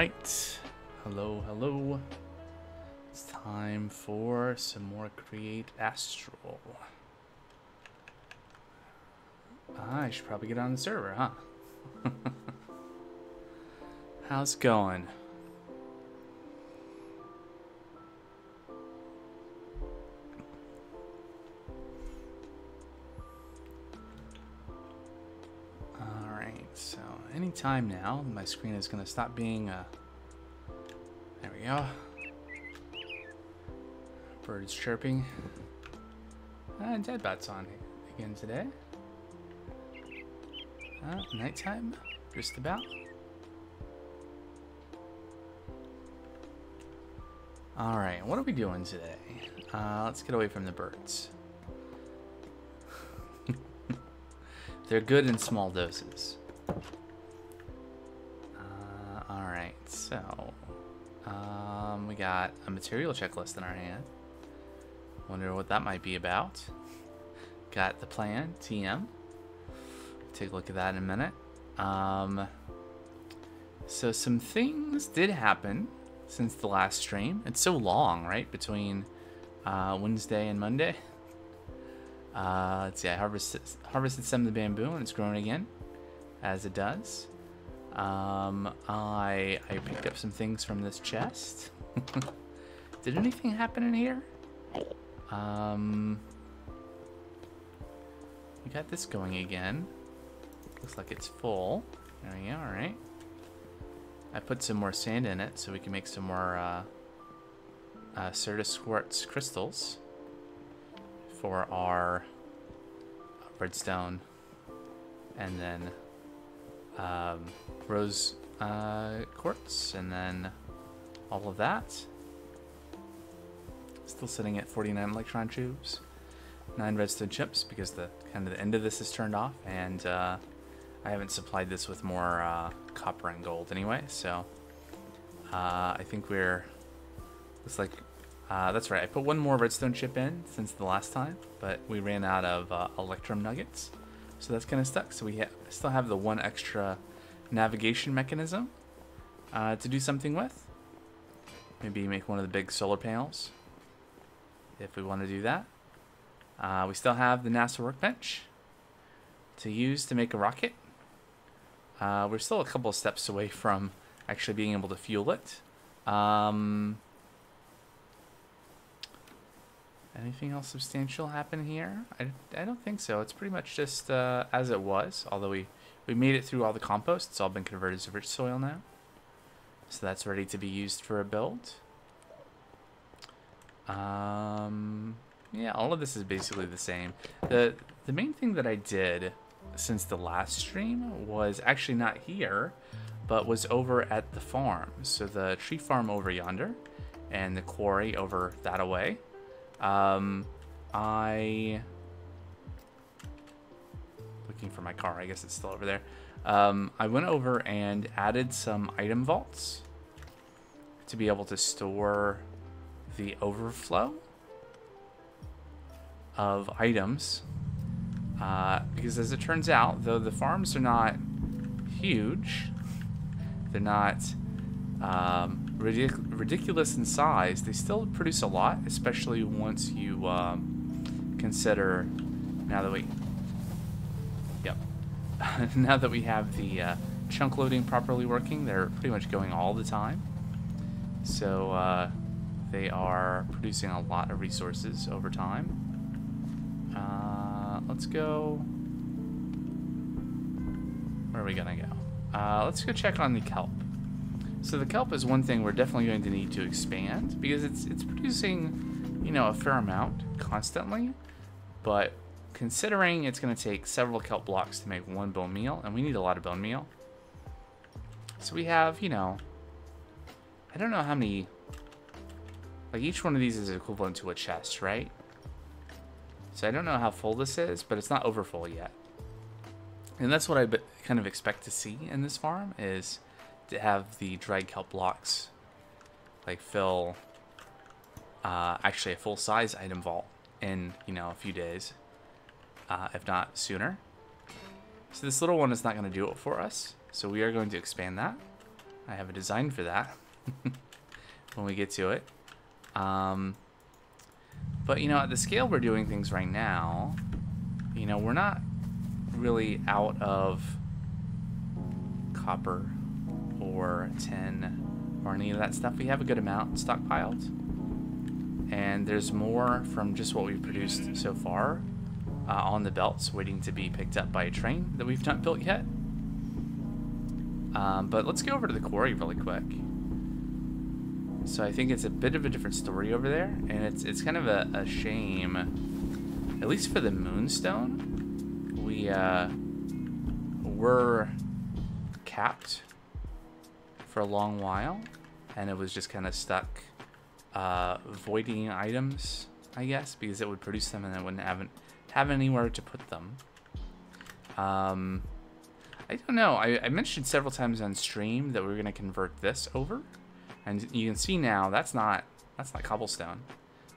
Alright, hello, hello. It's time for some more Create Astral. I should probably get on the server, huh? How's it going? Alright, so anytime now, my screen is going to stop being there we go. Birds chirping. Deadbot's on again today. Nighttime, just about. Alright, what are we doing today? Let's get away from the birds. They're good in small doses. Alright, so we got a material checklist in our hand. Wonder what that might be about. Got the plan, TM. Take a look at that in a minute. So some things did happen since the last stream. It's so long, right? Between Wednesday and Monday. Let's see, I harvested some of the bamboo and it's growing again, as it does. I picked up some things from this chest. Did anything happen in here? We got this going again. Looks like it's full. There we go, alright. I put some more sand in it so we can make some more Certus quartz crystals for our redstone, and then rose quartz, and then all of that. Still sitting at 49 electron tubes, 9 redstone chips because the end of this is turned off, and I haven't supplied this with more copper and gold anyway, so I think looks like that's right, I put one more redstone chip in since the last time, but we ran out of electrum nuggets, so that's kind of stuck. So we still have the one extra navigation mechanism to do something with. Maybe make one of the big solar panels if we want to do that. We still have the NASA workbench to use to make a rocket. We're still a couple of steps away from actually being able to fuel it. Anything else substantial happen here? I don't think so. It's pretty much just as it was, although we made it through all the compost. It's all been converted to rich soil now. So that's ready to be used for a build. Yeah, all of this is basically the same. The main thing that I did since the last stream was actually not here, but was over at the farm. So the tree farm over yonder and the quarry over that away. Looking for my car, I guess it's still over there. I went over and added some item vaults to be able to store the overflow of items, because as it turns out, though the farms are not huge, they're not ridiculous in size, they still produce a lot, especially once you consider now that we have the chunk loading properly working. They're pretty much going all the time, so they are producing a lot of resources over time. Let's go. Where are we gonna go? Let's go check on the kelp. So the kelp is one thing we're definitely going to need to expand because it's producing, you know, a fair amount constantly. But considering it's going to take several kelp blocks to make one bone meal, and we need a lot of bone meal. So we have, you know, I don't know how many, like each one of these is equivalent to a chest, right? So I don't know how full this is, but it's not over full yet. And that's what I kind of expect to see in this farm, is to have the dried kelp blocks like fill actually a full-size item vault in, you know, a few days, if not sooner. So this little one is not going to do it for us, so we are going to expand that. I have a design for that when we get to it. But, you know, at the scale we're doing things right now, you know, we're not really out of copper or tin or any of that stuff. We have a good amount stockpiled. And there's more from just what we've produced so far on the belts waiting to be picked up by a train that we've not built yet. But let's go over to the quarry really quick. So I think it's a bit of a different story over there, and it's kind of a shame, at least for the moonstone. We were capped for a long while, and it was just kind of stuck voiding items, I guess, because it would produce them and it wouldn't have anywhere to put them. I don't know. I mentioned several times on stream that we were going to convert this over. And you can see now that's not cobblestone.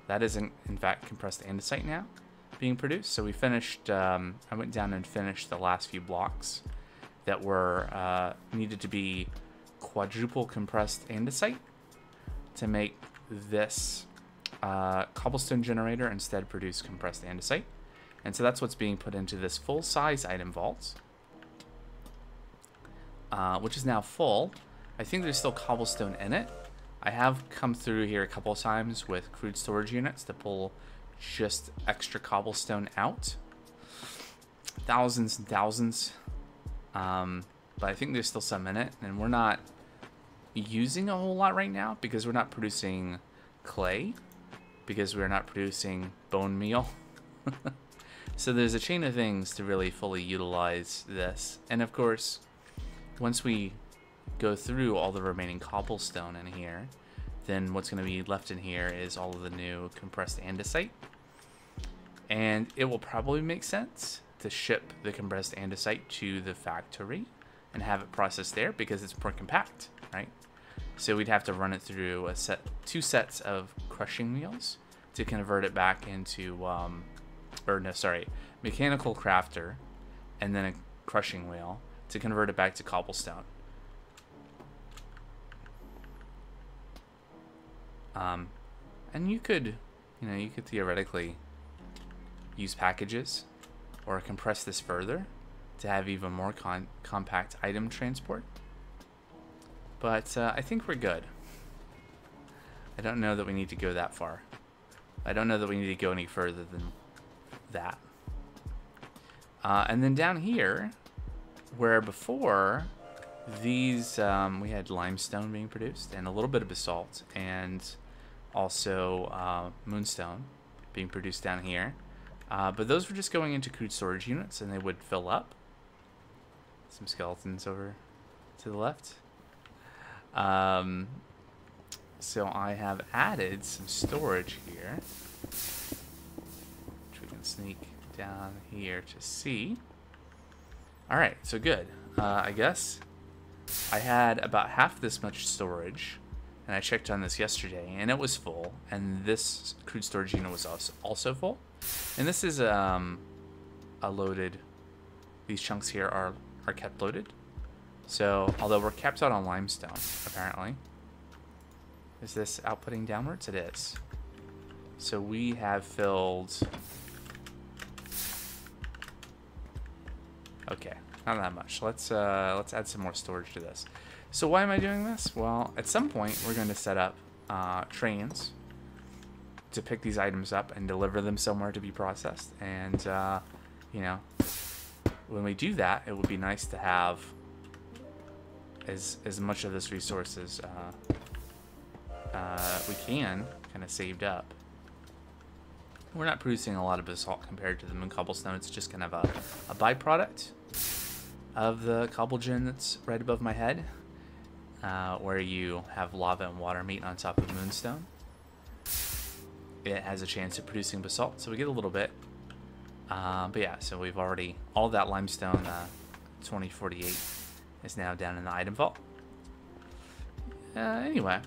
That is in fact compressed andesite now being produced. So we finished, I went down and finished the last few blocks that were needed to be quadruple compressed andesite to make this cobblestone generator instead produce compressed andesite. And so that's what's being put into this full size item vault, which is now full. I think there's still cobblestone in it. I have come through here a couple of times with crude storage units to pull just extra cobblestone out. Thousands and thousands. But I think there's still some in it. And we're not using a whole lot right now because we're not producing clay. Because we're not producing bone meal. So there's a chain of things to really fully utilize this. And of course, once we go through all the remaining cobblestone in here, then what's going to be left in here is all of the new compressed andesite. And it will probably make sense to ship the compressed andesite to the factory and have it processed there because it's more compact, right? So we'd have to run it through two sets of crushing wheels to convert it back into, mechanical crafter and then a crushing wheel to convert it back to cobblestone. And you could theoretically use packages or compress this further to have even more compact item transport. But I think we're good. I don't know that we need to go that far. I don't know that we need to go any further than that. And then down here, where before these we had limestone being produced and a little bit of basalt and also moonstone being produced down here, but those were just going into crude storage units and they would fill up. Some skeletons over to the left. So I have added some storage here, which we can sneak down here to see. All right, so good. I guess I had about half this much storage, and I checked on this yesterday, and it was full. And this crude storage unit was also full. And this is a loaded. These chunks here are kept loaded. So although we're capped out on limestone, apparently, is this outputting downwards? It is. So we have filled. Okay, not that much. Let's add some more storage to this. So why am I doing this? Well, at some point we're going to set up trains to pick these items up and deliver them somewhere to be processed. And you know, when we do that, it would be nice to have as much of this resources we can kind of saved up. We're not producing a lot of basalt compared to the moon cobblestone. It's just kind of a byproduct of the cobblegen that's right above my head, where you have lava and water meet on top of moonstone. It has a chance of producing basalt, so we get a little bit. But yeah, so we've already, all that limestone 2048 is now down in the item vault. Anyway,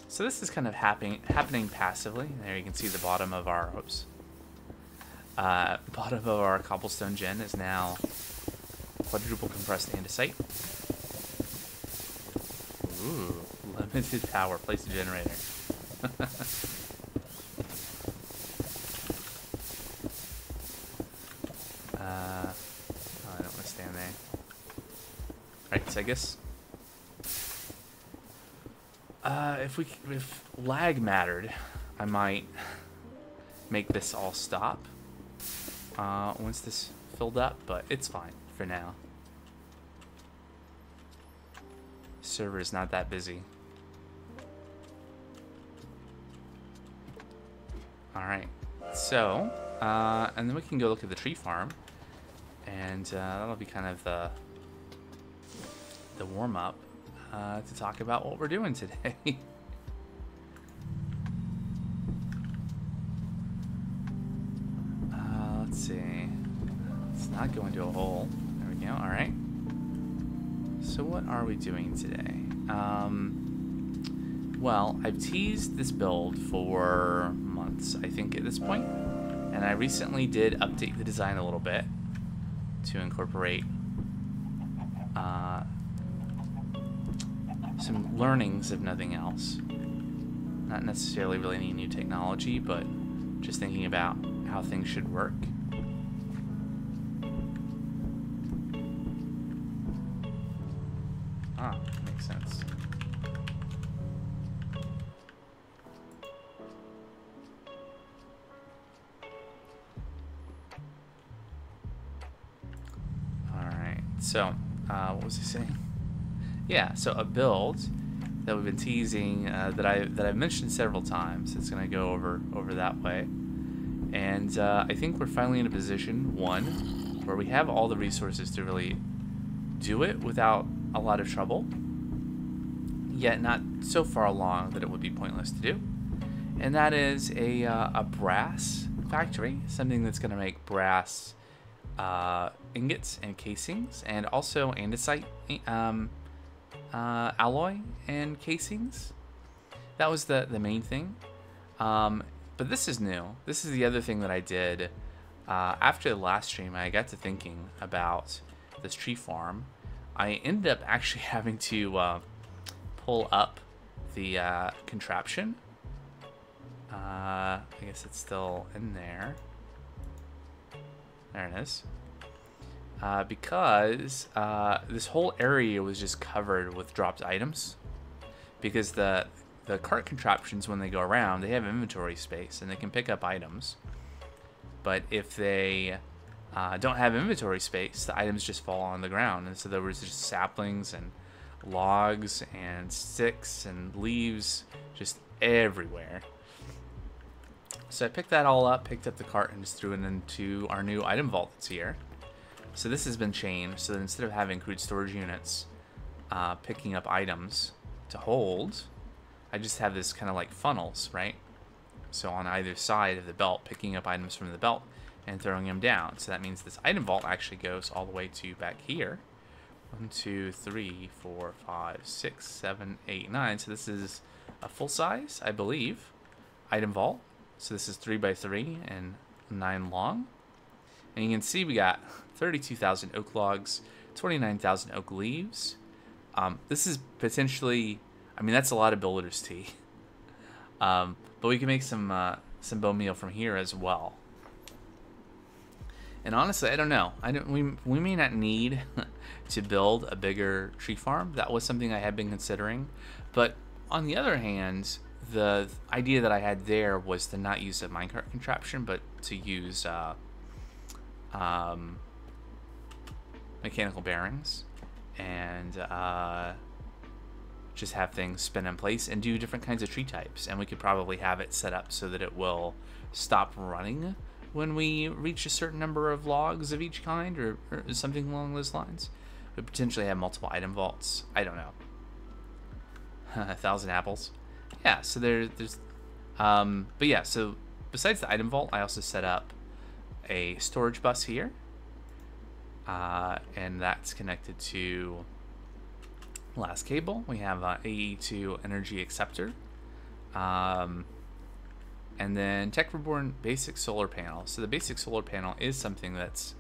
so this is kind of happening passively. There you can see the bottom of our bottom of our cobblestone gen is now quadruple compressed andesite. Ooh, limited power. Place a generator. Oh, I don't want to stand there. Alright, so I guess... if lag mattered, I might make this all stop once this filled up, but it's fine for now. Server's not that busy. Alright, so, and then we can go look at the tree farm, and that'll be kind of the warm-up to talk about what we're doing today. Let's see. Let's not go into a hole. There we go. All right. So what are we doing today? Well, I've teased this build for months, I think, at this point, and I recently did update the design a little bit to incorporate some learnings, if nothing else. Not necessarily really any new technology, but just thinking about how things should work. Ah, makes sense. Alright, so, what was I saying? Yeah, so a build that we've been teasing, that I've mentioned several times. It's going to go over that way. And I think we're finally in a position, one, where we have all the resources to really do it without a lot of trouble, yet not so far along that it would be pointless to do. And that is a brass factory, something that's going to make brass ingots and casings, and also andesite alloy and casings. That was the main thing. But this is new. This is the other thing that I did after the last stream. I got to thinking about this tree farm. I ended up actually having to pull up the contraption. I guess it's still in there. There it is. Because this whole area was just covered with dropped items. Because the cart contraptions, when they go around, they have inventory space and they can pick up items. But if they don't have inventory space, the items just fall on the ground. And so there was just saplings and logs and sticks and leaves just everywhere. So I picked that all up, picked up the cart, and just threw it into our new item vault that's here. So this has been changed, so that instead of having crude storage units picking up items to hold, I just have this kind of like funnels, right? So on either side of the belt, picking up items from the belt and throwing them down. So that means this item vault actually goes all the way to back here. 1, 2, 3, 4, 5, 6, 7, 8, 9. So this is a full size, I believe, item vault. So this is 3 by 3 and 9 long. And you can see we got 32,000 oak logs, 29,000 oak leaves. This is potentially, I mean, that's a lot of builder's tea. But we can make some bone meal from here as well. And honestly, I don't know. We may not need to build a bigger tree farm. That was something I had been considering. But on the other hand, the idea that I had there was to not use a minecart contraption, but to use mechanical bearings and just have things spin in place and do different kinds of tree types. And we could probably have it set up so that it will stop running when we reach a certain number of logs of each kind, or something along those lines. We potentially have multiple item vaults. I don't know. 1,000 apples. Yeah, so there's but yeah, so besides the item vault, I also set up a storage bus here, and that's connected to last cable. We have AE2 energy acceptor, and then Tech Reborn basic solar panel. So the basic solar panel is something that's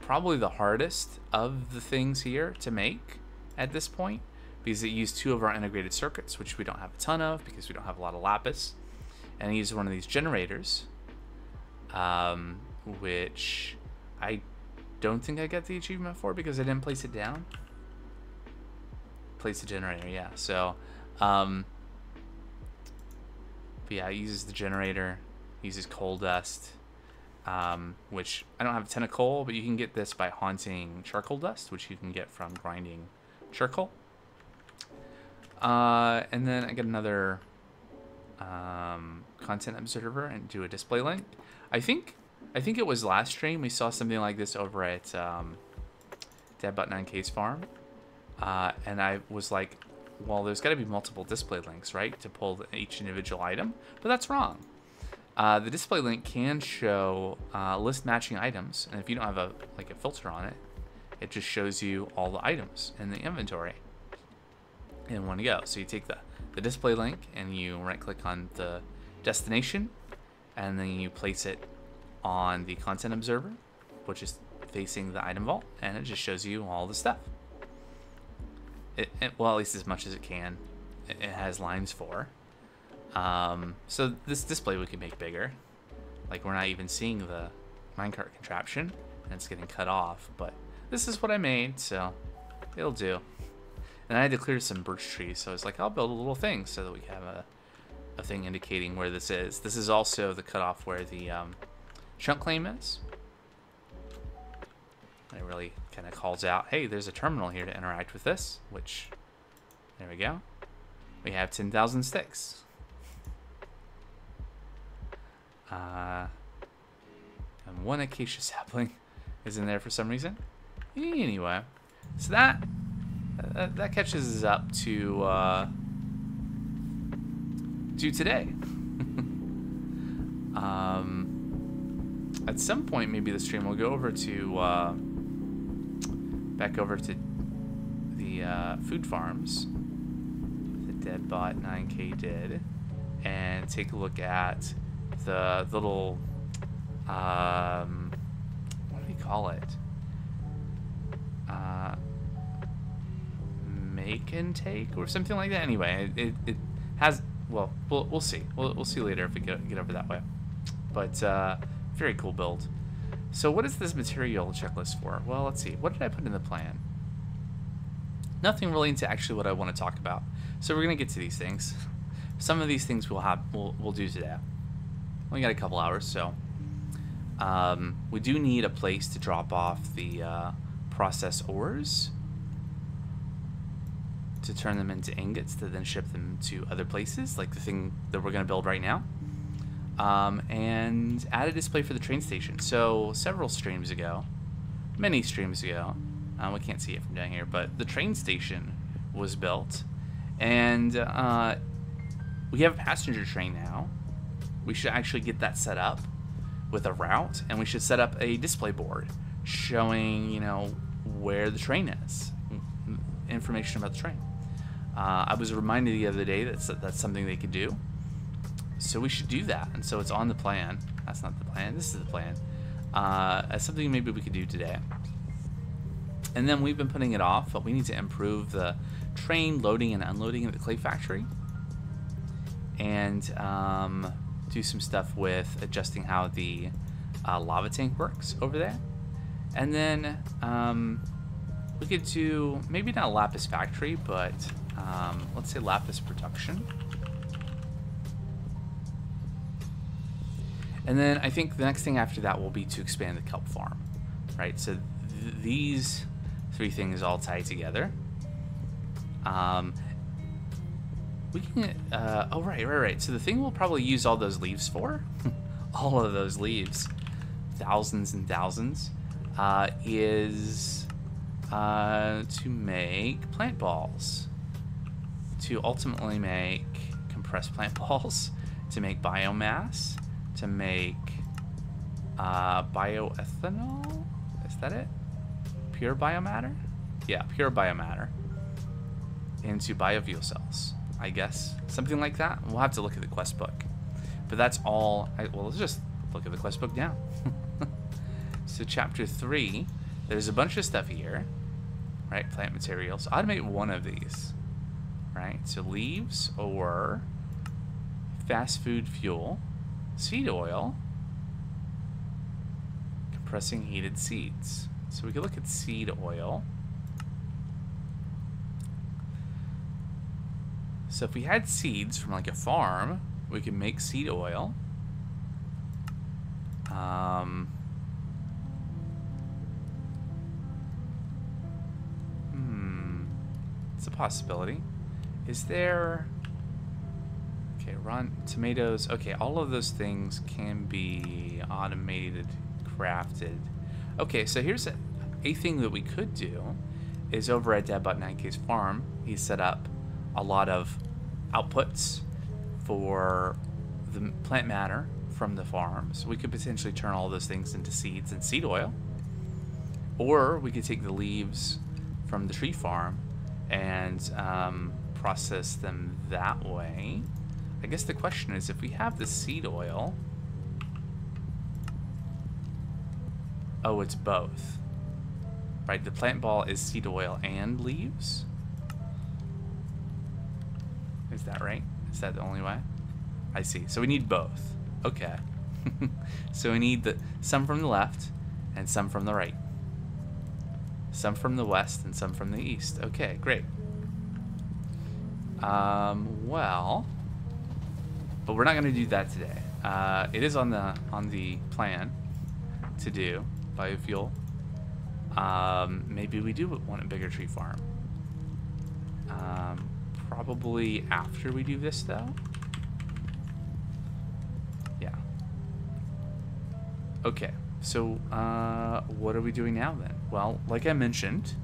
probably the hardest of the things here to make, at this point, because it used 2 of our integrated circuits, which we don't have a ton of because we don't have a lot of lapis. And I used one of these generators, which I don't think I got the achievement for because I didn't place it down. Place the generator, yeah. So, but yeah, it uses the generator, uses coal dust, which I don't have a ton of coal, but you can get this by haunting charcoal dust, which you can get from grinding charcoal. And then I get another content observer and do a display link. I think it was last stream we saw something like this over at Deadbot9K's farm, and I was like, well, there's got to be multiple display links, right, to pull each individual item, but that's wrong. The display link can show list matching items, and if you don't have a filter on it, it just shows you all the items in the inventory in one go. So you take the display link and you right click on the destination, and then you place it on the content observer, which is facing the item vault, and it just shows you all the stuff. Well, at least as much as it can. It has lines for. So this display we can make bigger. Like, we're not even seeing the minecart contraption, and it's getting cut off, but this is what I made, so it'll do. And I had to clear some birch trees, so I was like, I'll build a little thing so that we have a thing indicating where this is. This is also the cutoff where the chunk claim is. It really kind of calls out, hey, there's a terminal here to interact with this, which, there we go. We have 10,000 sticks. And 1 acacia sapling is in there for some reason. Anyway, so that catches us up to today. At some point, maybe the stream will go over to back over to the food farms that Deadbot9K did, and take a look at the little what do we call it? Make and take or something like that. Anyway, it has, well, we'll see. We'll see later if we get over that way. But very cool build. So what is this material checklist for? Well, let's see. What did I put in the plan? Nothing really into actually what I want to talk about. So we're gonna get to these things. Some of these things we'll do today. We got a couple hours, so we do need a place to drop off the process ores to turn them into ingots to then ship them to other places, like the thing that we're going to build right now. And add a display for the train station. So several streams ago, many streams ago, we can't see it from down here, but the train station was built, and we have a passenger train now. We should actually get that set up with a route, and we should set up a display board showing, you know, where the train is, information about the train. I was reminded the other day that's something they could do, so we should do that. And so it's on the plan. That's not the plan. This is the plan. That's something maybe we could do today. And then we've been putting it off, but we need to improve the train loading and unloading at the clay factory, and do some stuff with adjusting how the lava tank works over there. And then we could do maybe not a lapis factory, but let's say lapis production. And then I think the next thing after that will be to expand the kelp farm, right? So these three things all tie together. We can, oh, right. So the thing we'll probably use all those leaves for, all of those leaves, thousands and thousands, is to make plant balls, to ultimately make compressed plant balls, to make biomass, to make bioethanol. Is that it? Pure biomatter? Yeah, pure biomatter into biofuel cells, I guess. Something like that. We'll have to look at the quest book. But that's all. Well, let's just look at the quest book now. So chapter 3, there's a bunch of stuff here. right? Plant materials. Automate one of these, right? So leaves or fast food fuel, seed oil, compressing heated seeds. So we could look at seed oil. So if we had seeds from like a farm, we could make seed oil. It's a possibility. Is there... Okay, run tomatoes. Okay, all of those things can be automated, crafted. Okay, so here's a thing that we could do is over at Dad.9K's farm, he set up a lot of outputs for the plant matter from the farm. So we could potentially turn all those things into seeds and seed oil. Or we could take the leaves from the tree farm and process them that way. I guess the question is, if we have the seed oil... Oh, it's both. Right, the plant ball is seed oil and leaves? Is that right? Is that the only way? I see. So we need both. Okay. So we need some from the left and some from the right. Some from the west and some from the east. Okay, great. Well, but we're not going to do that today. It is on the plan to do biofuel. Maybe we do want a bigger tree farm. Probably after we do this, though. Yeah. Okay. So, what are we doing now then? Well, like I mentioned,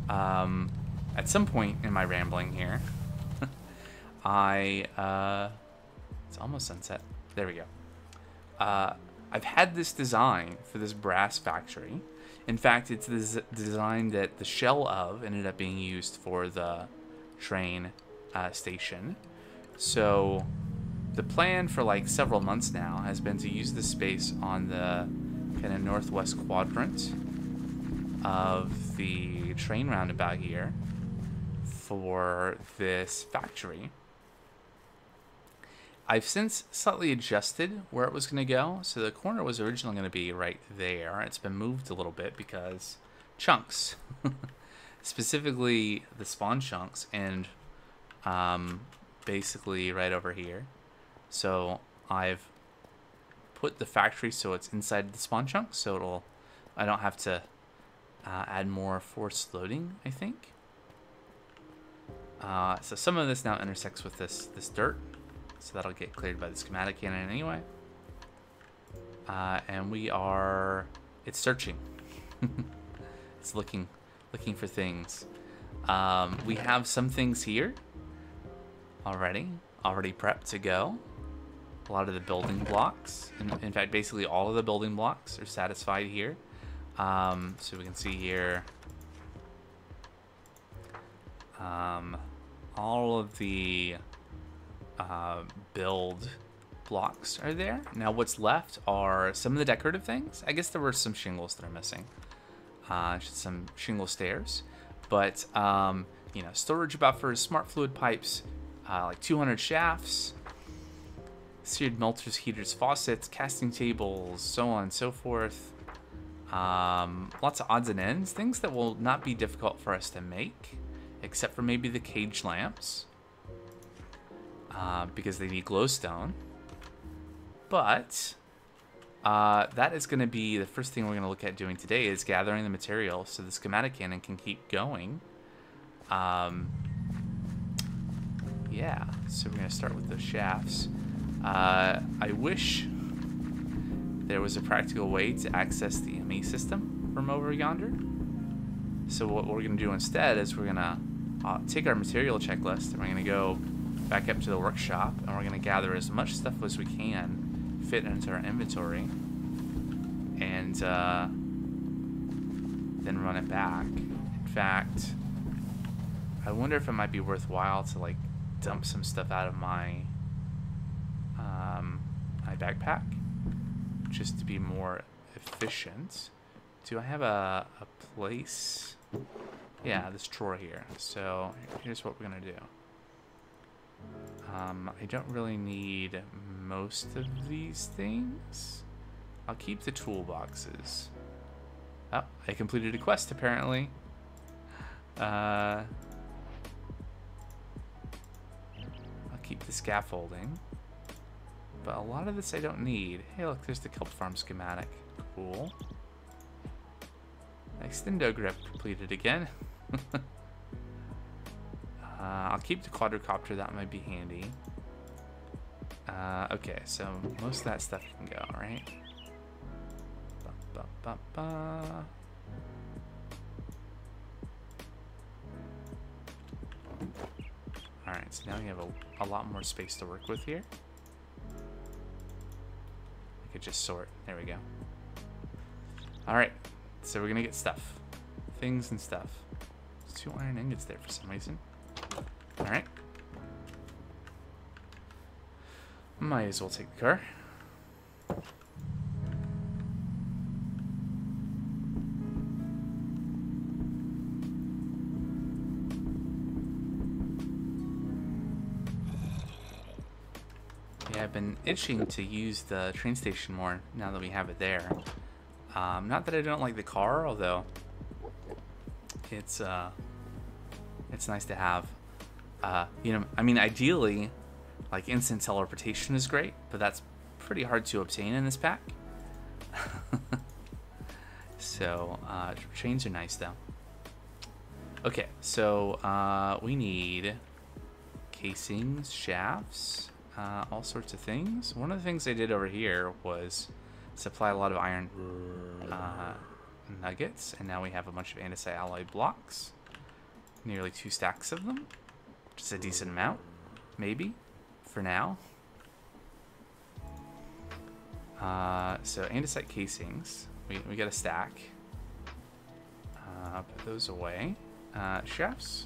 at some point in my rambling here, it's almost sunset. There we go. I've had this design for this brass factory. In fact, it's the design that the shell of ended up being used for the train station. So the plan for like several months now has been to use this space on the kind of northwest quadrant of the train roundabout here for this factory. I've since slightly adjusted where it was going to go. So the corner was originally going to be right there. It's been moved a little bit because chunks, specifically the spawn chunks, and basically right over here. So I've put the factory so it's inside the spawn chunks, so I don't have to add more forced loading, I think. So some of this now intersects with this dirt. So that'll get cleared by the schematic cannon anyway. And it's searching. It's looking for things. We have some things here already prepped to go. A lot of the building blocks, in fact, basically all of the building blocks are satisfied here. So we can see here, all of the build blocks are there. Now what's left are some of the decorative things. I guess there were some shingles that are missing. Some shingle stairs. But, you know, storage buffers, smart fluid pipes, like 200 shafts, seared melters, heaters, faucets, casting tables, so on and so forth. Lots of odds and ends. Things that will not be difficult for us to make, except for maybe the cage lamps. Because they need glowstone. But that is going to be the first thing we're going to look at doing today, is gathering the material so the schematic cannon can keep going. Yeah, so we're going to start with those shafts. I wish there was a practical way to access the ME system from over yonder. So what we're going to do instead is we're going to take our material checklist and we're going to go back up to the workshop and we're going to gather as much stuff as we can, fit into our inventory, and then run it back. In fact, I wonder if it might be worthwhile to like dump some stuff out of my my backpack just to be more efficient. Do I have a place Yeah, this drawer here. So here's what we're gonna do. I don't really need most of these things. I'll keep the toolboxes. Oh, I completed a quest apparently. I'll keep the scaffolding. But a lot of this I don't need. Hey, look, there's the kelp farm schematic. Cool. Extendo grip completed again. I'll keep the quadricopter, that might be handy. Okay, so most of that stuff can go, right? Alright, so now we have a lot more space to work with here. I could just sort. There we go. Alright, so we're gonna get stuff. Things and stuff. There's 2 iron ingots there for some reason. Alright. Might as well take the car. Yeah, I've been itching to use the train station more now that we have it there. Not that I don't like the car, although it's nice to have. You know, I mean, ideally, like instant teleportation is great, but that's pretty hard to obtain in this pack. So trains are nice though. Okay, so we need casings, shafts, all sorts of things. One of the things I did over here was supply a lot of iron nuggets, and now we have a bunch of andesite alloy blocks. Nearly 2 stacks of them, which is a decent amount, maybe, for now. So andesite casings, we got a stack. Put those away. Shafts,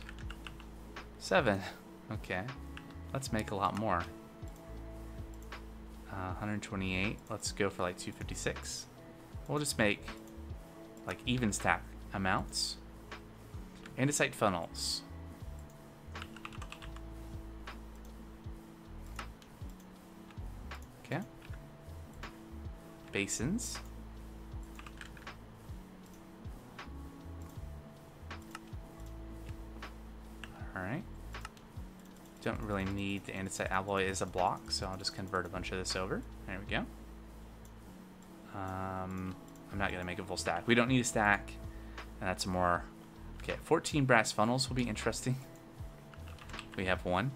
7. Okay, let's make a lot more. 128. Let's go for like 256. We'll just make like even stack amounts. Andesite funnels. Okay. Basins. Alright. Don't really need the andesite alloy as a block, so I'll just convert a bunch of this over. There we go. I'm not going to make a full stack. We don't need a stack, and that's more. Okay, 14 brass funnels will be interesting. We have 1.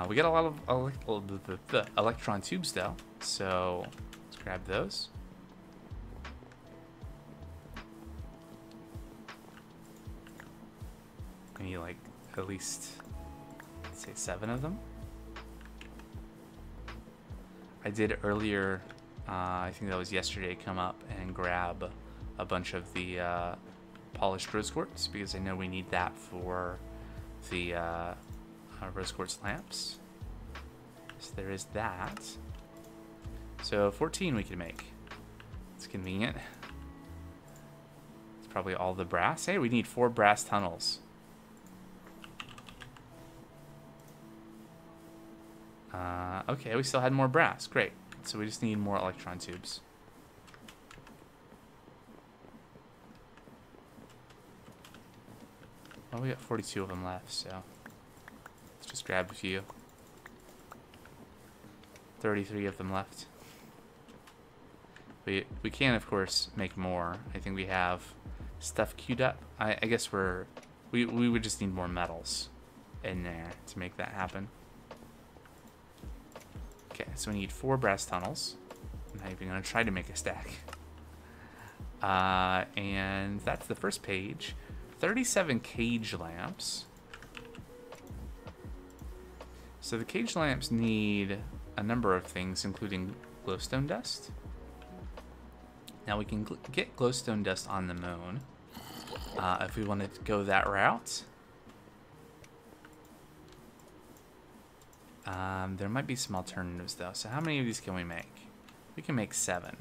We got a lot of electron tubes, though, so let's grab those. I need like at least, let's say 7 of them. I did earlier, I think that was yesterday, come up and grab a bunch of the polished rose quartz because I know we need that for the rose quartz lamps. So there is that. So 14 we can make. It's convenient. It's probably all the brass. Hey, we need 4 brass tunnels. Okay, we still had more brass. Great. So we just need more electron tubes. Well, we got 42 of them left, so let's just grab a few. 33 of them left. We can, of course, make more. I think we have stuff queued up. I guess we would just need more metals in there to make that happen. Okay, so we need 4 brass tunnels. I'm not even going to try to make a stack. And that's the first page. 37 cage lamps. So the cage lamps need a number of things, including glowstone dust. Now we can get glowstone dust on the moon if we wanted to go that route. There might be some alternatives though. So how many of these can we make? We can make 7.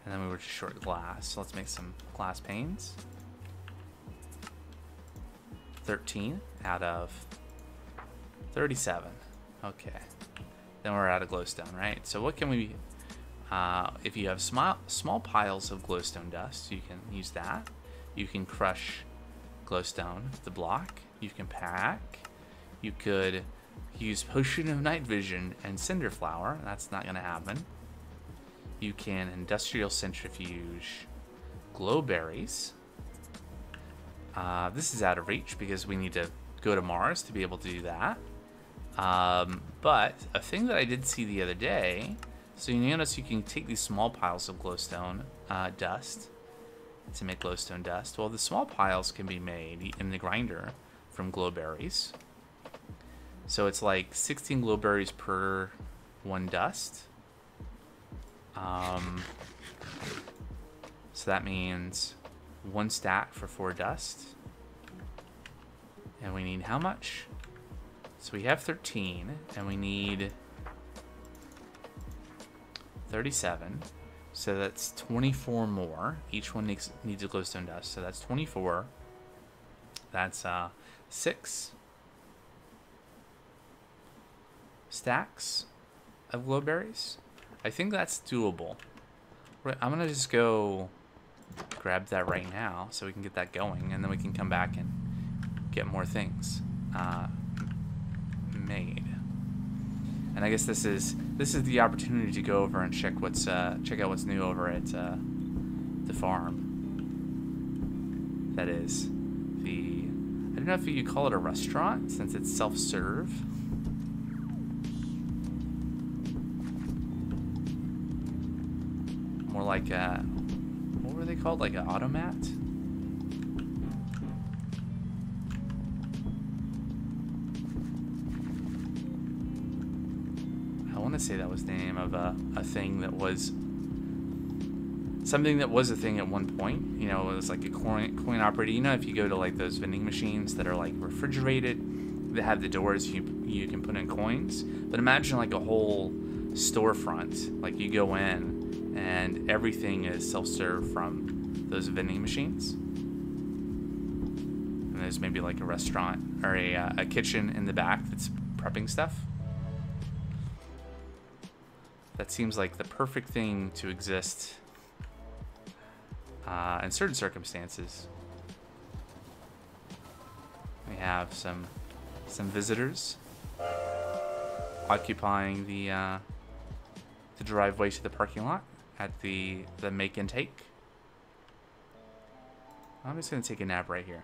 And then we were just short glass. So let's make some glass panes. 13 out of 37. Okay. Then we're out of glowstone, right? So what can we... if you have small piles of glowstone dust, you can use that. You can crush glowstone, the block. You can pack. You could use Potion of Night Vision and Cinder Flower. That's not going to happen. You can Industrial Centrifuge glowberries. This is out of reach because we need to go to Mars to be able to do that. But a thing that I did see the other day, so you notice you can take these small piles of glowstone dust to make glowstone dust. Well, the small piles can be made in the grinder from glowberries. So it's like 16 glowberries per 1 dust. So that means 1 stack for 4 dust. And we need how much? So we have 13, and we need 37. So that's 24 more. Each one needs a glowstone dust. So that's 24. That's 6 stacks of glowberries. I think that's doable. I'm gonna just go grab that right now so we can get that going, and then we can come back and get more things made. And I guess this is the opportunity to go over and check out what's new over at the farm. That is the, I don't know if you call it a restaurant since it's self-serve. More like a, what were they called? Like an automat? I want to say that was the name of a thing that was something that was a thing at one point. You know, it was like a coin operator. You know, if you go to like those vending machines that are like refrigerated, they have the doors you can put in coins. But imagine like a whole storefront. Like you go in and everything is self-serve from those vending machines. And there's maybe like a restaurant or a kitchen in the back that's prepping stuff. That seems like the perfect thing to exist in certain circumstances. We have some visitors occupying the driveway to the parking lot at the make and take. I'm just gonna take a nap right here.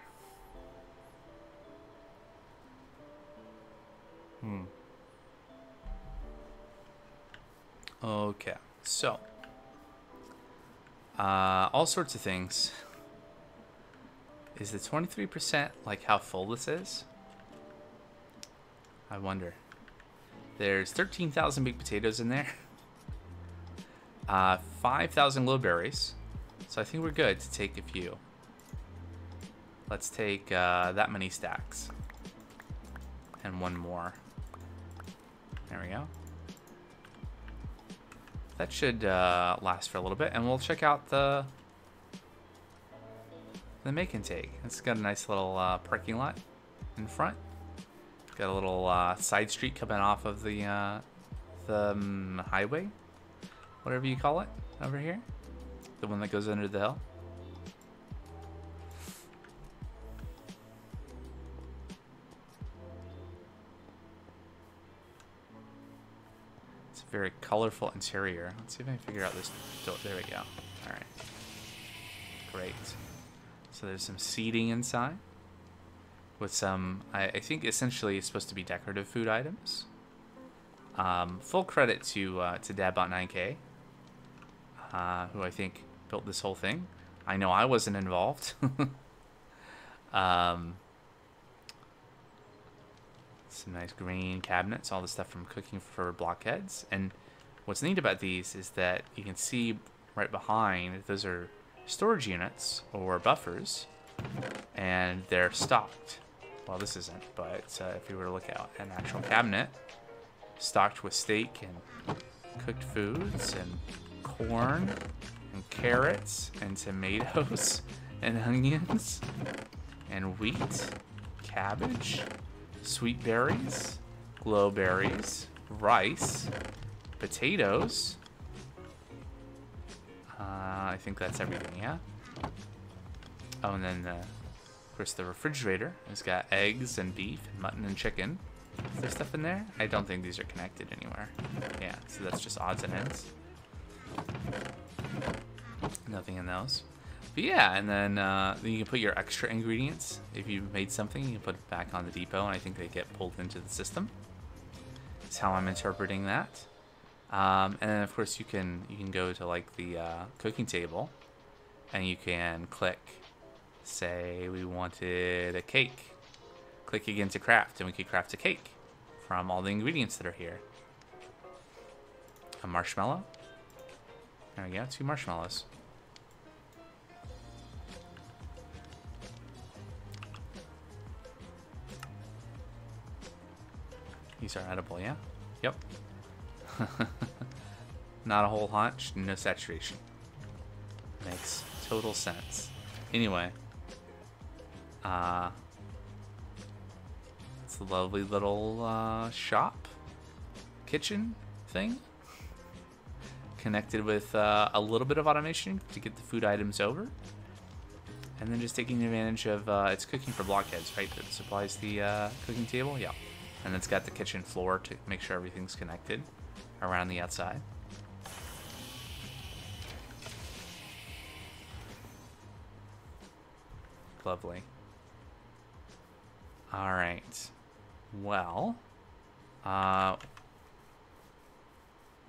Okay, so all sorts of things. Is the 23% like how full this is? I wonder. There's 13,000 baked potatoes in there. 5,000 glowberries. So I think we're good to take a few. Let's take that many stacks. And 1 more. There we go. That should last for a little bit, and we'll check out the make and take. It's got a nice little parking lot in front. Got a little side street coming off of the highway, whatever you call it, over here. The one that goes under the hill. Very colorful interior. Let's see if I can figure out this. There we go. All right. Great. So there's some seating inside with some, I think essentially it's supposed to be decorative food items. Full credit to Dabbot9K, who I think built this whole thing. I know I wasn't involved. Some nice green cabinets, all the stuff from cooking for blockheads. And what's neat about these is that you can see right behind, those are storage units or buffers, and they're stocked. Well, this isn't, but if you were to look at an actual cabinet, stocked with steak and cooked foods and corn and carrots and tomatoes and onions and wheat, cabbage, sweet berries, glow berries, rice, potatoes. I think that's everything, yeah? Oh, and then, of course, the refrigerator has got eggs and beef and mutton and chicken. Is there stuff in there? I don't think these are connected anywhere. Yeah, so that's just odds and ends. Nothing in those. But yeah, and then you can put your extra ingredients. If you made something, you can put it back on the depot, and I think they get pulled into the system. That's how I'm interpreting that. And then, of course, you can go to like the cooking table, and you can click. Say we wanted a cake. Click again to craft, and we could craft a cake from all the ingredients that are here. A marshmallow. There we go, 2 marshmallows. These are edible, yeah? Yep. Not a whole haunch, no saturation. Makes total sense. Anyway. It's a lovely little shop. Kitchen thing. Connected with a little bit of automation to get the food items over. And then just taking advantage of, it's cooking for blockheads, right? That supplies the cooking table? Yeah. And it's got the kitchen floor to make sure everything's connected around the outside. Lovely. All right. Well,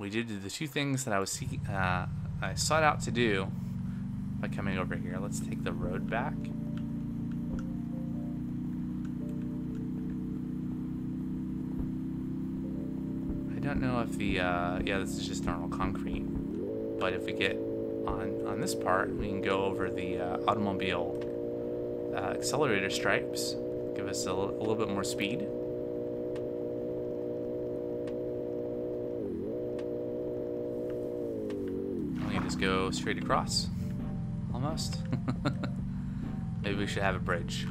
we did the 2 things that I was seeking, I sought out to do by coming over here. Let's take the road back. I don't know if the, yeah, this is just normal concrete, but if we get on this part, we can go over the automobile accelerator stripes, give us a little bit more speed. We can just go straight across, almost. Maybe we should have a bridge.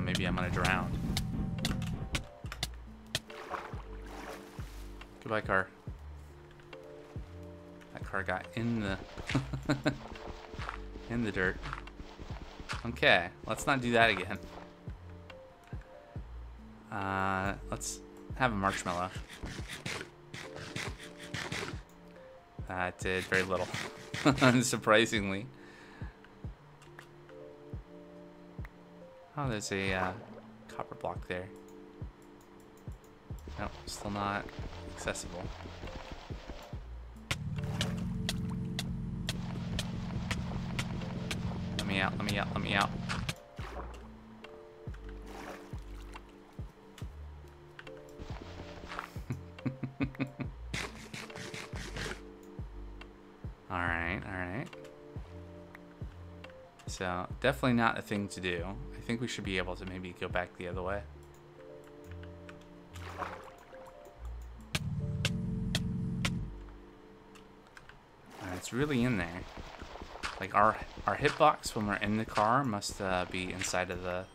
Maybe I'm gonna drown. Goodbye, car. That car got in the in the dirt. Okay, let's not do that again. Let's have a marshmallow. That did very little, surprisingly. Oh, there's a copper block there. Nope, still not accessible. Let me out, let me out, let me out. Alright, alright. So, definitely not a thing to do. I think we should be able to maybe go back the other way. It's really in there. Like our hitbox when we're in the car must be inside of the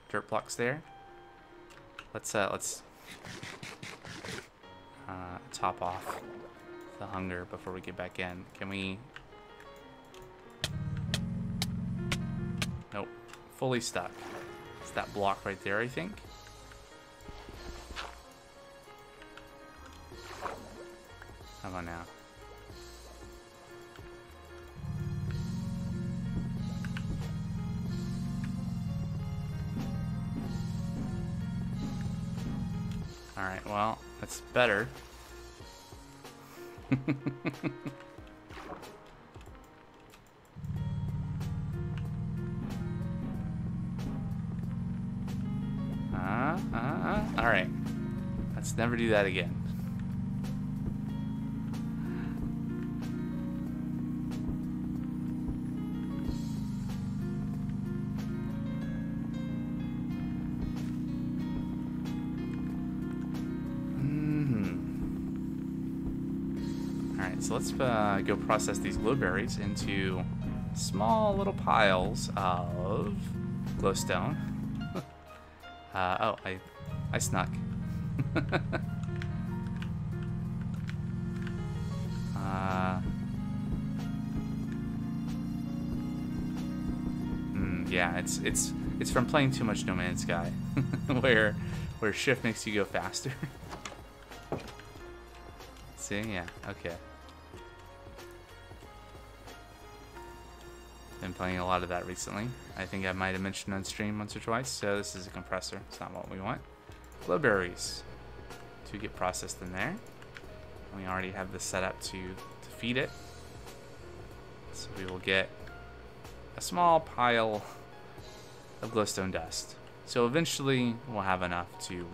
dirt blocks there. Let's top off the hunger before we get back in. Can we? Nope, fully stuck. It's that block right there, I think. How about now? Alright, well, that's better. Alright. Let's never do that again. Alright, so let's go process these glowberries into small little piles of glowstone. Oh, I snuck. Yeah, it's from playing too much No Man's Sky, where shift makes you go faster. See, yeah, okay. Been playing a lot of that recently. I think I might have mentioned on stream once or twice. So this is a compressor. It's not what we want. Glowberries to get processed in there. And we already have this set up to feed it. So we will get a small pile of glowstone dust. So eventually we'll have enough to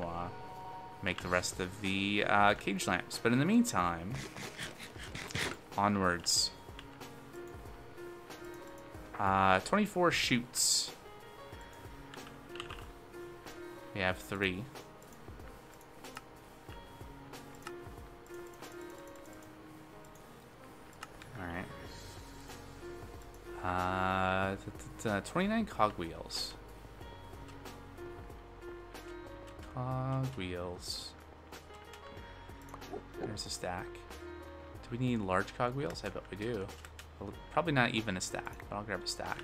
make the rest of the cage lamps. But in the meantime, onwards. 24 shoots. We have 3. Alright. 29 cogwheels. Cogwheels. There's a stack. Do we need large cogwheels? I bet we do. Well, probably not even a stack, but I'll grab a stack.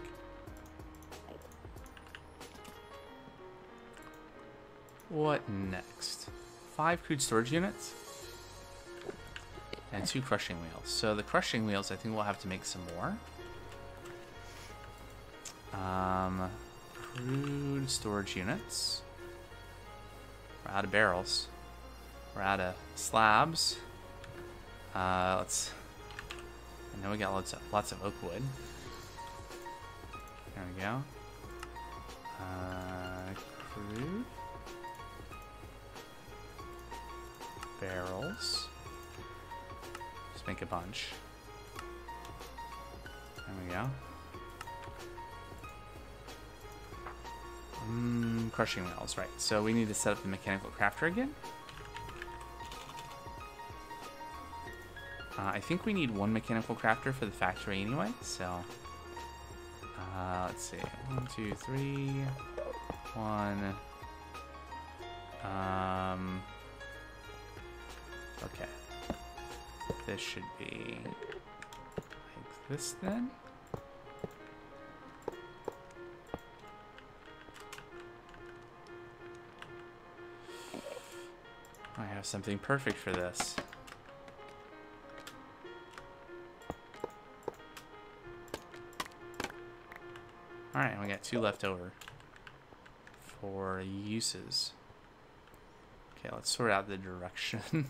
What next? 5 crude storage units and 2 crushing wheels. So the crushing wheels, I think we'll have to make some more. Crude storage units. We're out of barrels. We're out of slabs. Let's. I know we got lots of oak wood. There we go. Crude. Barrels. Just make a bunch. There we go. Crushing wheels, right. So we need to set up the mechanical crafter again. I think we need 1 mechanical crafter for the factory anyway, so let's see. 1, 2, 3. 1. Okay. This should be like this then. I have something perfect for this. Alright, we got 2 left over for uses. Okay, let's sort out the direction.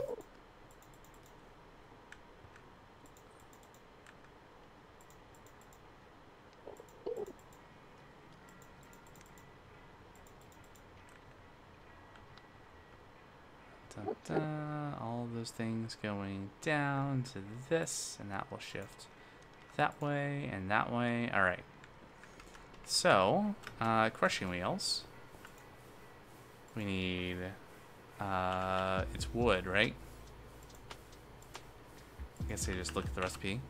All those things going down to this, and that will shift that way and that way. Alright. So, crushing wheels. We need, it's wood, right? I guess I just look at the recipe.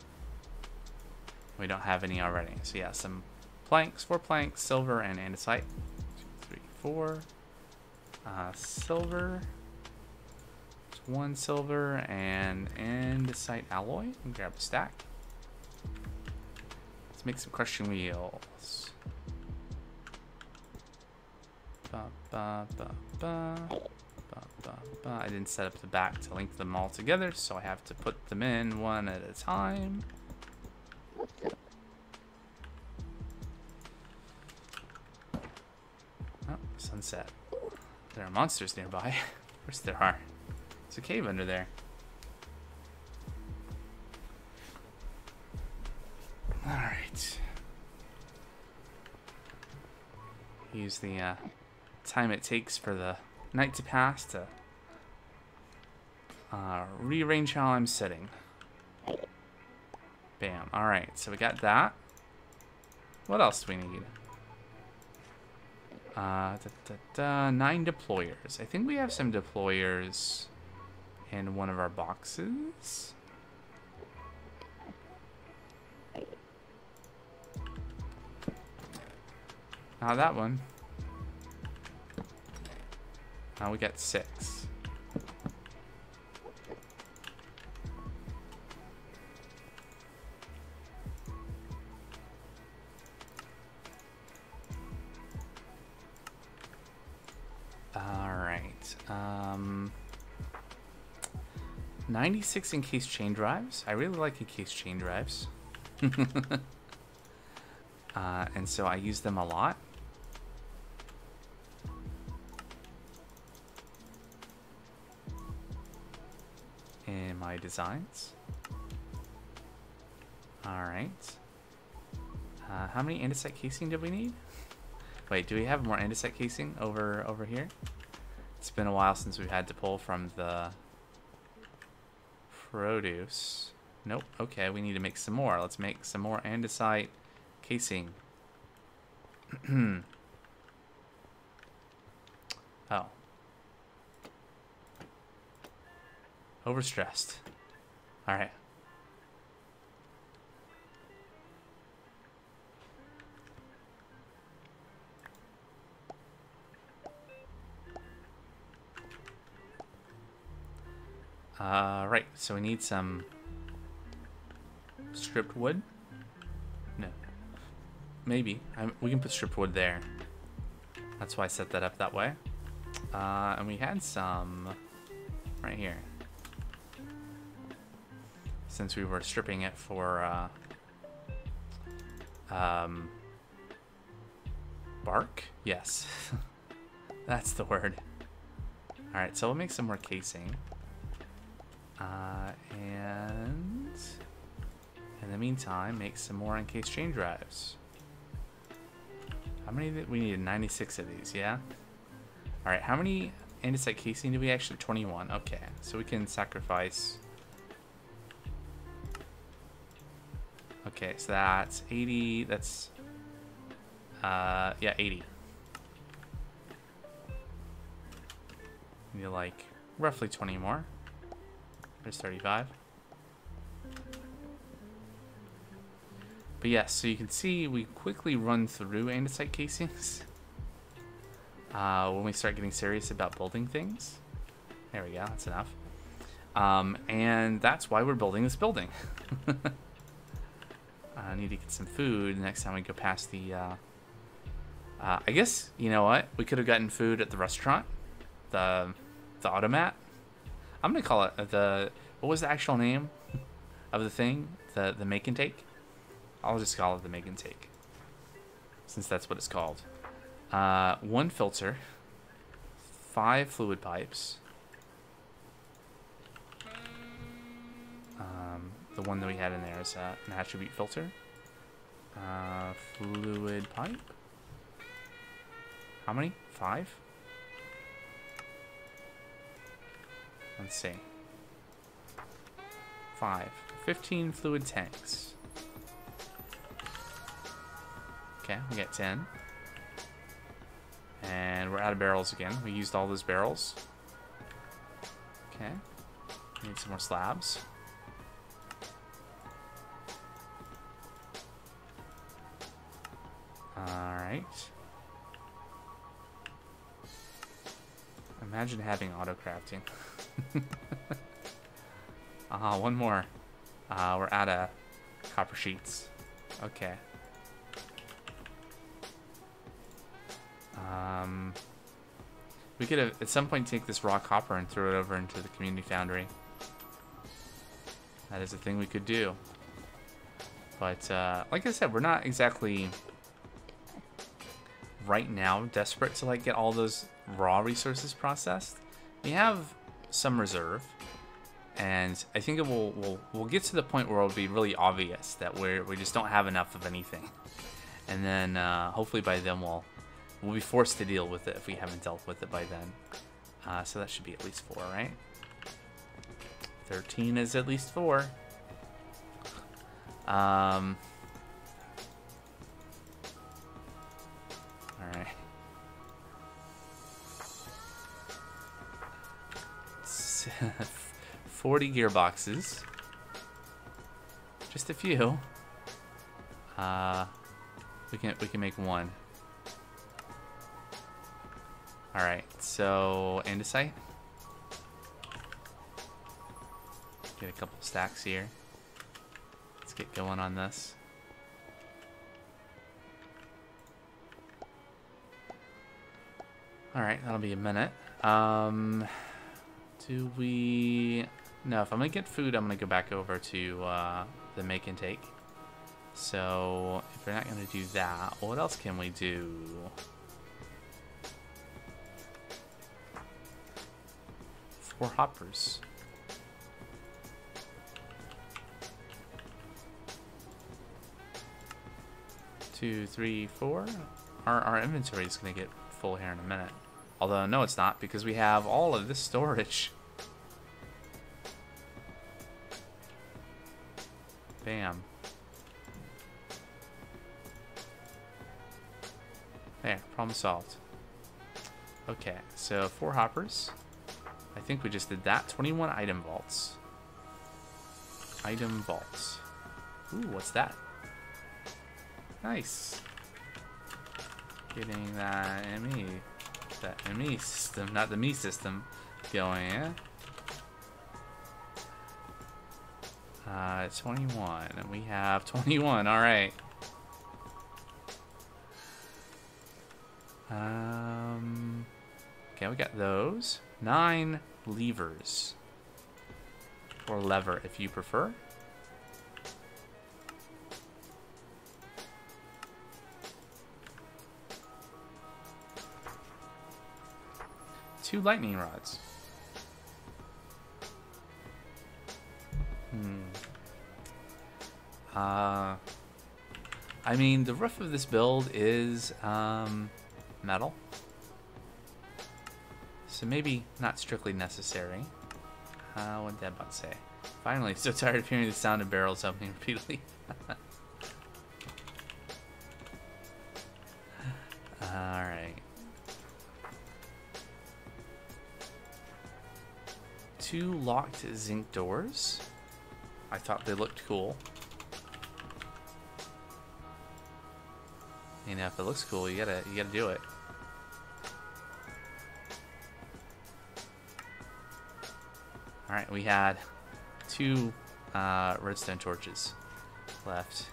We don't have any already. So yeah, some planks, 4 planks, silver, and andesite. 2, 3, 4. Silver. 1 silver and andesite alloy. And grab a stack. Let's make some crushing wheels. I didn't set up the back to link them all together, so I have to put them in one at a time. Oh, sunset. There are monsters nearby. Of course there are. There's a cave under there. Alright. Use the time it takes for the night to pass to rearrange how I'm sitting. Bam. Alright, so we got that. What else do we need? 9 deployers. I think we have some deployers in one of our boxes. Not that one. Now we got 6. Alright. 96 encased chain drives. I really like encased chain drives. And so I use them a lot. In my designs. Alright. How many andesite casing did we need? Wait, do we have more andesite casing over here? It's been a while since we've had to pull from the produce. Nope. Okay, we need to make some more. Let's make some more andesite casing. Oh. Overstressed. Alright. Right, so we need some stripped wood. No. Maybe. We can put stripped wood there. That's why I set that up that way. And we had some right here. Since we were stripping it for bark? Yes. That's the word. Alright, so we'll make some more casing. And in the meantime, make some more encased chain drives. How many did we need? 96 of these, yeah? Alright, how many andesite casing do we actually? 21. Okay, so we can sacrifice. Okay, so that's 80. That's yeah, 80. We need like roughly 20 more. There's 35. But yes, so you can see we quickly run through andesite casings when we start getting serious about building things. There we go, that's enough. And that's why we're building this building. I need to get some food next time we go past the... I guess, you know what? We could have gotten food at the restaurant. The automat. I'm going to call it the... What was the actual name of the thing? The make and take? I'll just call it the make and take. Since that's what it's called. 1 filter. 5 fluid pipes. The one that we had in there is an attribute filter. Fluid pipe. How many? 5? Let's see. 5. 15 fluid tanks. Okay, we got 10. And we're out of barrels again. We used all those barrels. Okay. Need some more slabs. Alright. Imagine having auto crafting. One more. We're out of copper sheets. Okay. We could have at some point take this raw copper and throw it over into the community foundry. That is a thing we could do. But like I said, we're not exactly right now desperate to like get all those raw resources processed. We have some reserve, and I think it we'll get to the point where it'll be really obvious that we just don't have enough of anything, and then hopefully by then we'll be forced to deal with it if we haven't dealt with it by then. So that should be at least 4, right? 13 is at least 4. All right. 40 gearboxes. Just a few. We can make 1. so andesite. Get a couple stacks here. Let's get going on this. Alright, that'll be a minute. Do we... No, if I'm gonna get food, I'm gonna go back over to the make and take. So, if we're not gonna do that, what else can we do? Four hoppers. 2, 3, 4. Our inventory is gonna get full here in a minute. Although, no, it's not, because we have all of this storage. Bam. There, problem solved. Okay, so 4 hoppers. I think we just did that. 21 item vaults. Item vaults. Ooh, what's that? Nice. Getting that ME system, not the me system, going, yeah? 21, and we have 21, alright. Okay, we got those. 9 levers. Or lever, if you prefer. Two lightning rods. I mean, the roof of this build is metal, so maybe not strictly necessary. What did Deadbot say? Finally, so tired of hearing the sound of barrels opening repeatedly. Alright. 2 locked zinc doors. I thought they looked cool. You know, if it looks cool, you gotta do it. Alright, we had 2 redstone torches left.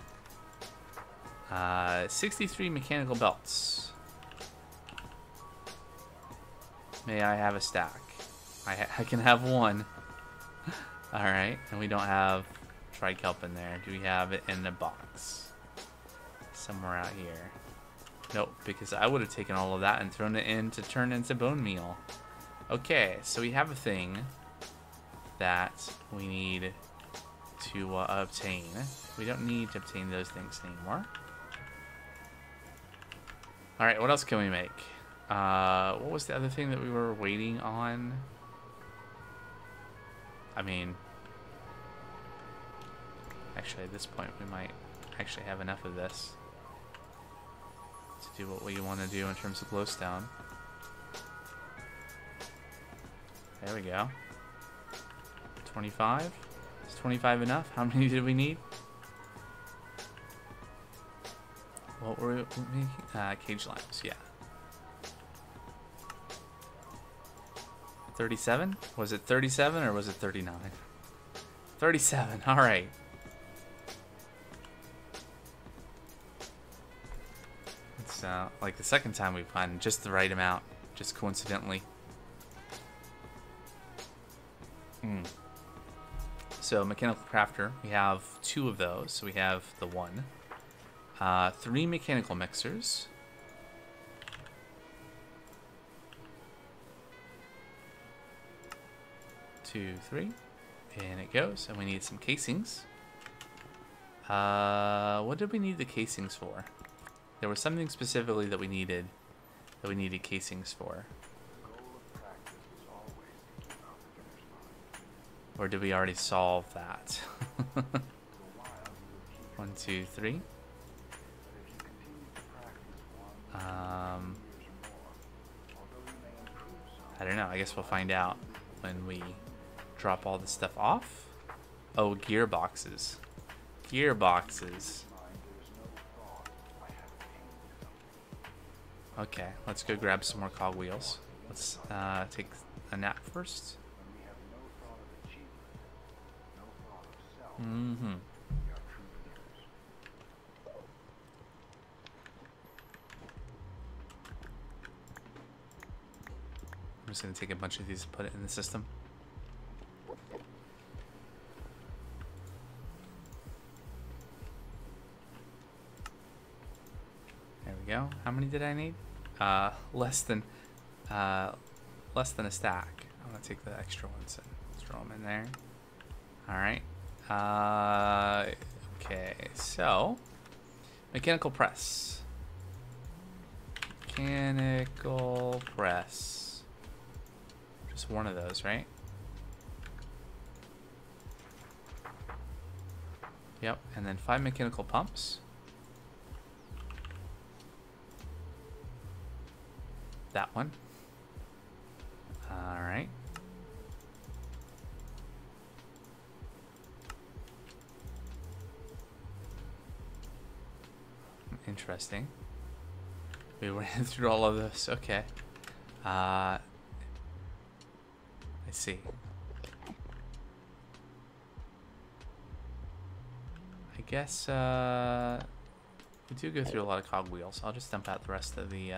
63 mechanical belts. May I have a stack? I can have 1. Alright, and we don't have trikelp in there. Do we have it in the box? Somewhere out here. Nope, because I would have taken all of that and thrown it in to turn into bone meal. Okay, so we have a thing that we need to obtain. We don't need to obtain those things anymore. Alright, what else can we make? What was the other thing that we were waiting on? I mean, actually at this point we might actually have enough of this to do what we want to do in terms of glowstone. There we go. 25? Is 25 enough? How many did we need? What were we making? Cage lamps, yeah. 37? Was it 37 or was it 39? 37, alright. It's like the second time we found just the right amount, just coincidentally. So mechanical crafter, we have 2 of those. So we have the 1. 3 mechanical mixers. 2, 3, and it goes. And we need some casings. What did we need the casings for? There was something specifically that we needed casings for. Or did we already solve that? 1, 2, 3. I don't know. I guess we'll find out when we drop all this stuff off. Oh, gearboxes. Gearboxes. Okay, let's go grab some more cogwheels. Let's take a nap first. Mm-hmm. I'm just gonna take a bunch of these and put it in the system. There we go. How many did I need? Less than a stack. I'm gonna take the extra ones and throw them in there. All right. Okay. So, mechanical press. Mechanical press. Just one of those, right? Yep. And then 5 mechanical pumps. That one. All right. Interesting. We ran through all of this. Okay. I see. I guess we do go through a lot of cogwheels. I'll just dump out the rest of the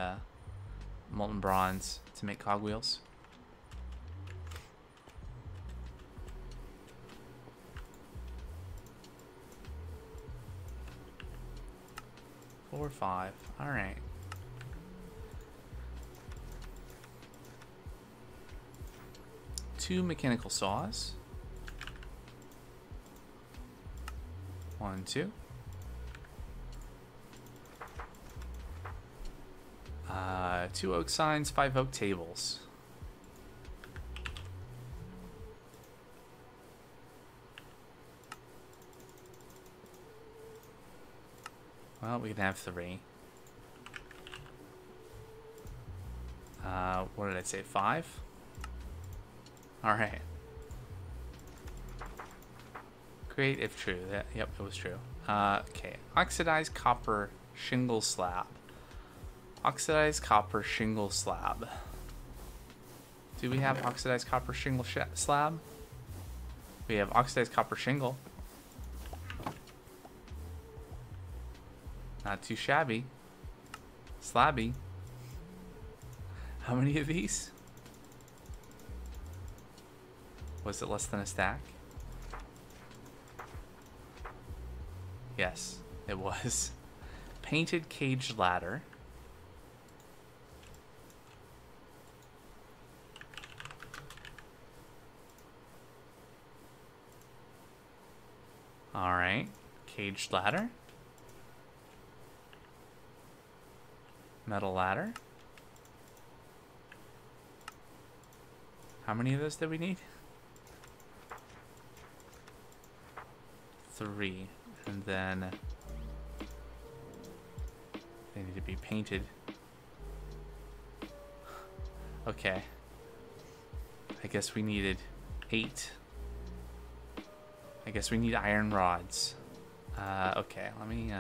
molten bronze to make cogwheels. Four or 5. All right. Two mechanical saws. 1, 2. 2 oak signs, 5 oak tables. Well, we can have 3. What did I say? 5? Alright. Great if true. Yep, it was true. Okay. Oxidized copper shingle slab. Oxidized copper shingle slab. Do we have oxidized copper shingle slab? We have oxidized copper shingle. Not too shabby. Slabby. How many of these? Was it less than a stack? Yes, it was. Painted cage ladder. Alright. Caged ladder. Metal ladder. How many of those do we need? 3. And then they need to be painted. Okay. I guess we needed 8. I guess we need iron rods. Okay, let me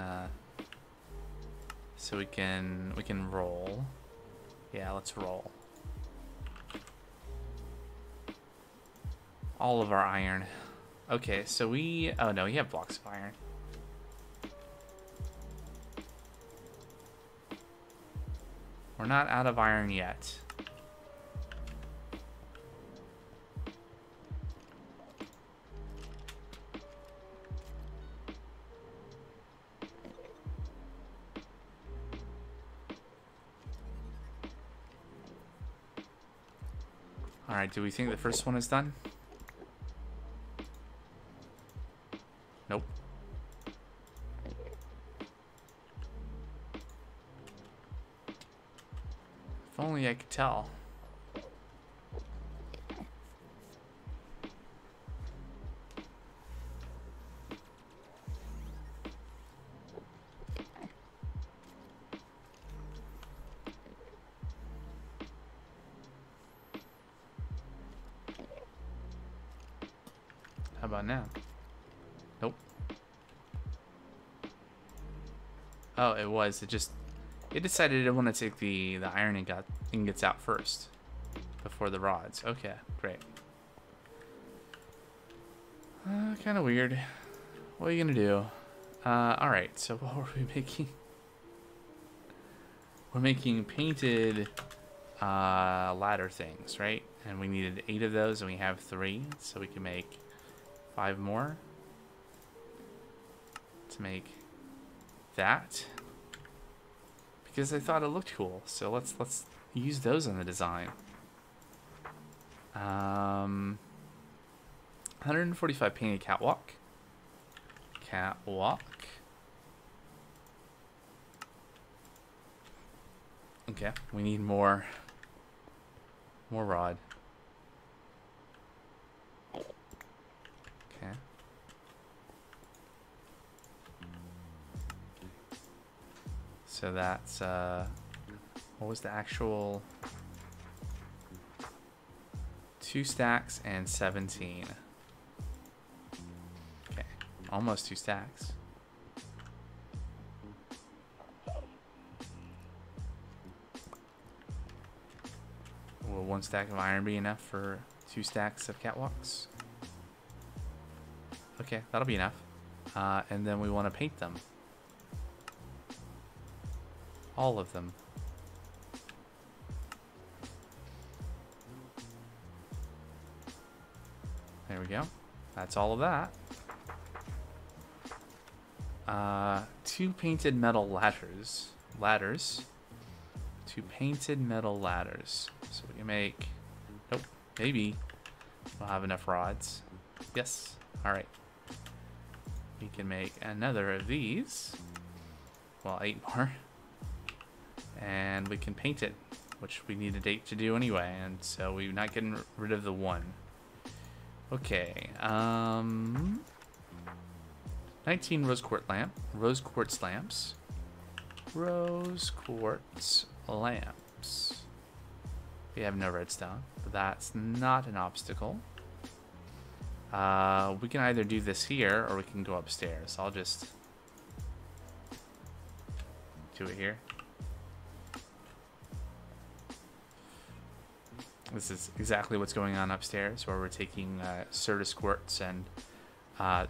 so we can roll. Yeah, let's roll. All of our iron. Okay, so oh no, you have blocks of iron. We're not out of iron yet. All right, do we think the first one is done? Nope. If only I could tell. How about now? Nope. Oh, it was. It decided it wanted to take the iron ingots out first. before the rods. Okay, great. Kind of weird. What are you gonna do? Alright, so what were we making? We're making painted ladder things, right? And we needed 8 of those, and we have 3, so we can make 5 more to make that. Because I thought it looked cool, so let's use those in the design. 145 painted catwalk. Okay, we need more rod. Okay. So that's what was the actual 2 stacks and 17. Okay, almost 2 stacks. Will 1 stack of iron be enough for 2 stacks of catwalks? Okay, that'll be enough. And then we want to paint them. All of them. There we go. That's all of that. 2 painted metal ladders. 2 painted metal ladders. So we can make... Nope. Maybe we'll have enough rods. Yes. Alright. We can make another of these. Well, 8 more. And we can paint it, which we need a date to do anyway, and so we're not getting rid of the 1. Okay, 19 rose quartz lamps. Rose quartz lamps. We have no redstone, but that's not an obstacle. We can either do this here, or we can go upstairs. I'll just do it here. This is exactly what's going on upstairs, where we're taking Certus quartz and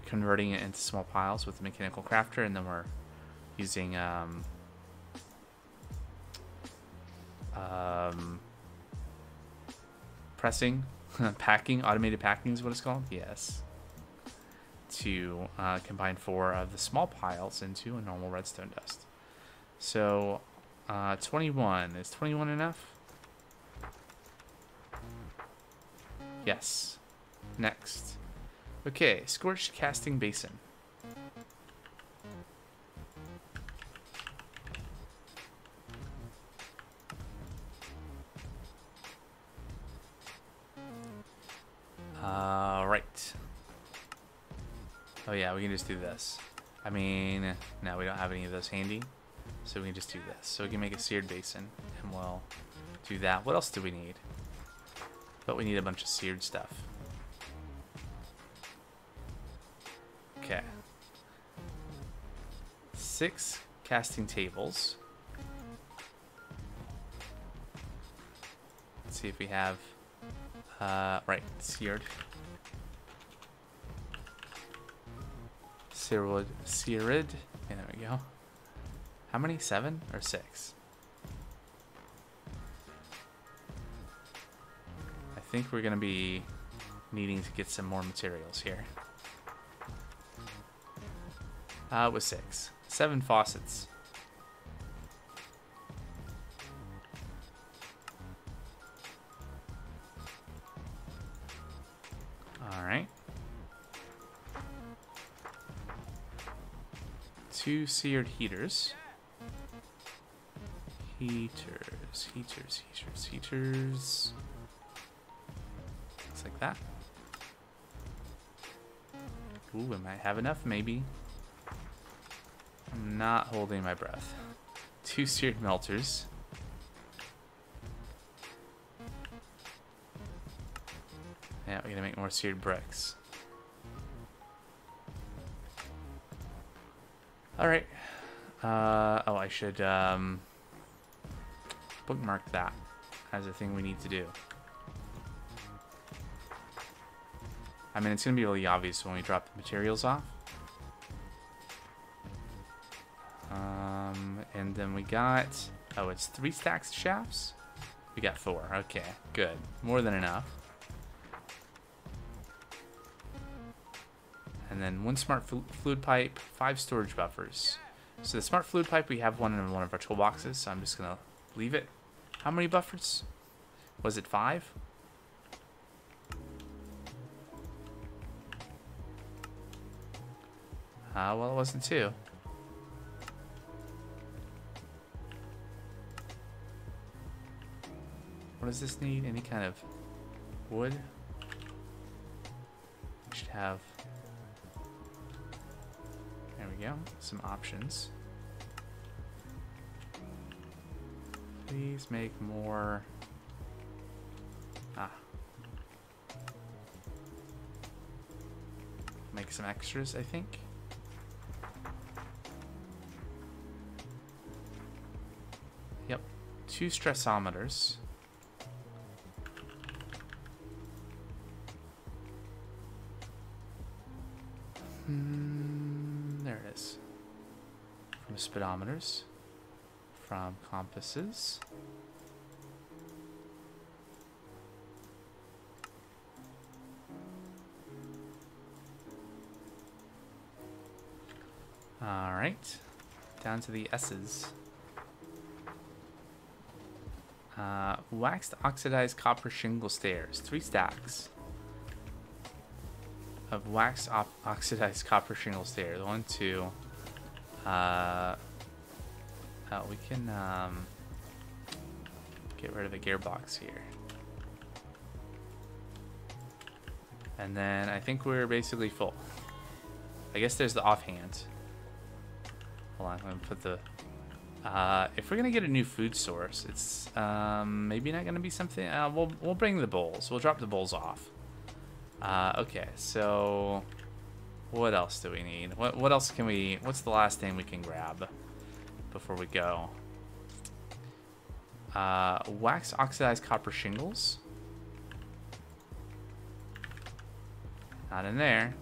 converting it into small piles with the mechanical crafter, and then we're using pressing, packing, automated packing is what it's called. Yes. To combine 4 of the small piles into a normal redstone dust. So 21. Is 21 enough? Yes. Next. Okay, scorched casting basin. Right. Oh yeah, we can just do this. I mean, no, we don't have any of those handy, so we can just do this. So we can make a seared basin, and we'll do that. What else do we need? But we need a bunch of seared stuff. Okay. 6 casting tables. Let's see if we have... right, seared. Seared. Yeah, there we go. How many? 7 or 6? I think we're going to be needing to get some more materials here. It was 6. 7 faucets. Alright. 2 seared heaters. Heaters. Looks like that. Ooh, we might have enough, maybe. I'm not holding my breath. 2 seared melters. Yeah, we're gonna make more seared bricks. Alright. Oh, I should bookmark that as a thing we need to do. I mean, it's going to be really obvious when we drop the materials off. And then we got... Oh, it's 3 stacks of shafts? We got 4. Okay, good. More than enough. And then 1 smart fluid pipe, 5 storage buffers. So the smart fluid pipe, we have one in one of our toolboxes, so I'm just going to leave it. How many buffers? Was it 5? Well, it wasn't 2. What does this need? Any kind of wood? We should have... There we go. Some options. Please make more... Make some extras, I think. Yep. 2 stressometers. There it is. From speedometers. From compasses. Alright. Down to the S's. Waxed oxidized copper shingle stairs. 3 stacks of waxed oxidized copper shingle stairs. 1, 2. We can get rid of the gearbox here. And then I think we're basically full. I guess there's the offhand. Hold on, I'm gonna put the... if we're gonna get a new food source, it's maybe not gonna be something... we'll bring the bowls. We'll drop the bowls off. Okay, so... What else do we need? What else can we... What's the last thing we can grab before we go? Wax oxidized copper shingles. Not in there.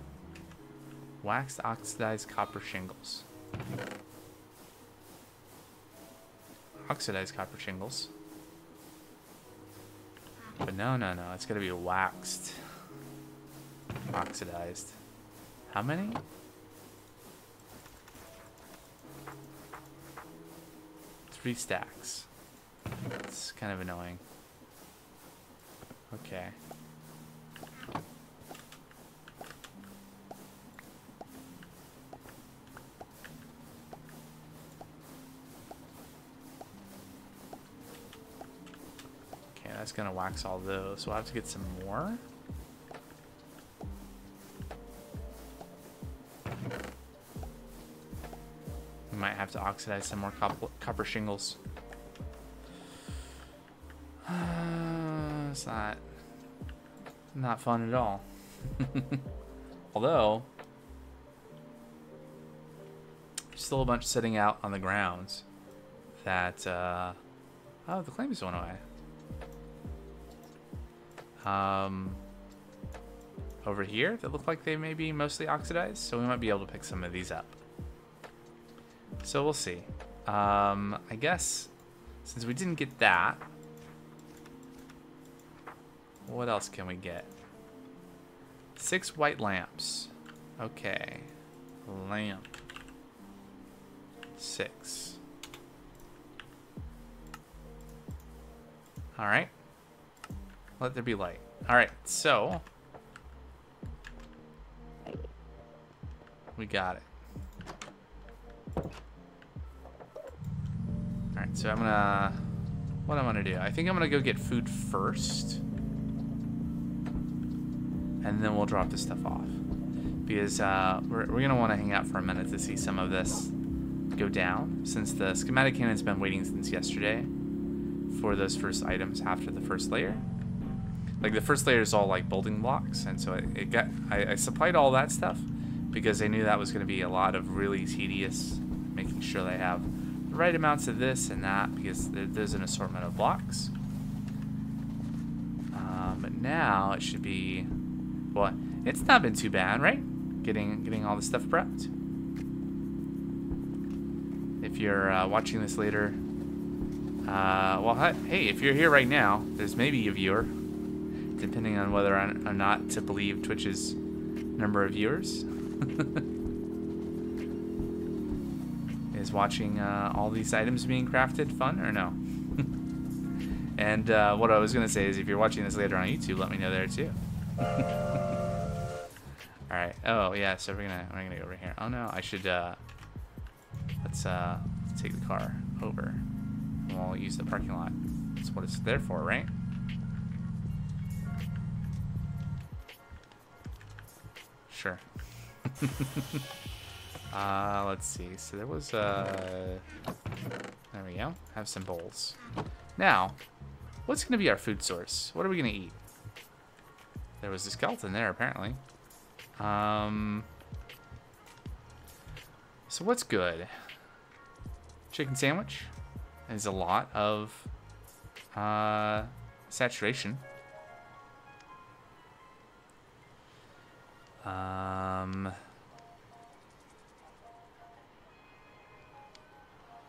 Waxed oxidized copper shingles. Oxidized copper shingles. But no, it's gonna be waxed. Oxidized. How many? 3 stacks. It's kind of annoying. Okay. That's gonna wax all those. We'll have to get some more. We might have to oxidize some more copper shingles. It's not fun at all. Although, there's still a bunch sitting out on the grounds that, oh, the claims went away. Over here that look like they may be mostly oxidized, so we might be able to pick some of these up. So we'll see. I guess since we didn't get that, what else can we get? 6 white lamps. Okay. Lamp. 6. Alright. Let there be light. Alright, so we got it. Alright, so what I'm gonna do, I think I'm gonna go get food first. And then we'll drop this stuff off. Because we're gonna wanna hang out for a minute to see some of this go down, since the schematic cannon's been waiting since yesterday for those first items after the first layer. Like, the first layer is all like building blocks, and so I supplied all that stuff because I knew that was going to be a lot of really tedious, making sure they have the right amounts of this and that, because there's an assortment of blocks. But now it should be, well, It's not been too bad, right? Getting all the stuff prepped. If you're watching this later, well, hey, if you're here right now, there's maybe a viewer, depending on whether or not to believe Twitch's number of viewers. Is watching all these items being crafted fun or no? And what I was gonna say is, if you're watching this later on YouTube, let me know there too. All right. Oh yeah. So we're gonna go over here. Oh no, I should. Let's take the car over. And we'll use the parking lot. That's what it's there for, right? Sure. Let's see. So there was there we go. Have some bowls. Now, what's gonna be our food source? What are we gonna eat? There was a skeleton there, apparently. So what's good? Chicken sandwich. There's a lot of saturation.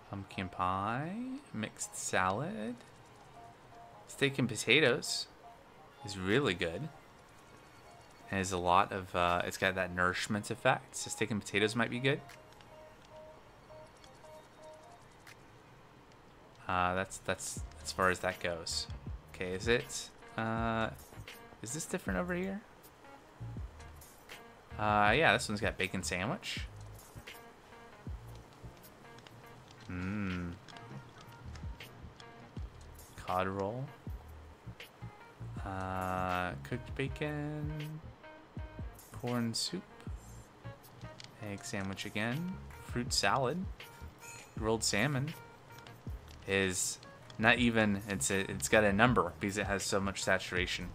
Pumpkin pie, mixed salad, steak and potatoes is really good. And there's a lot of it's got that nourishment effect. So steak and potatoes might be good. That's as far as that goes. Okay, is it? Is this different over here? Yeah, this one's got bacon sandwich. Cod roll. Cooked bacon. Corn soup. Egg sandwich again. Fruit salad. Grilled salmon. Is not even, it's got a number because it has so much saturation.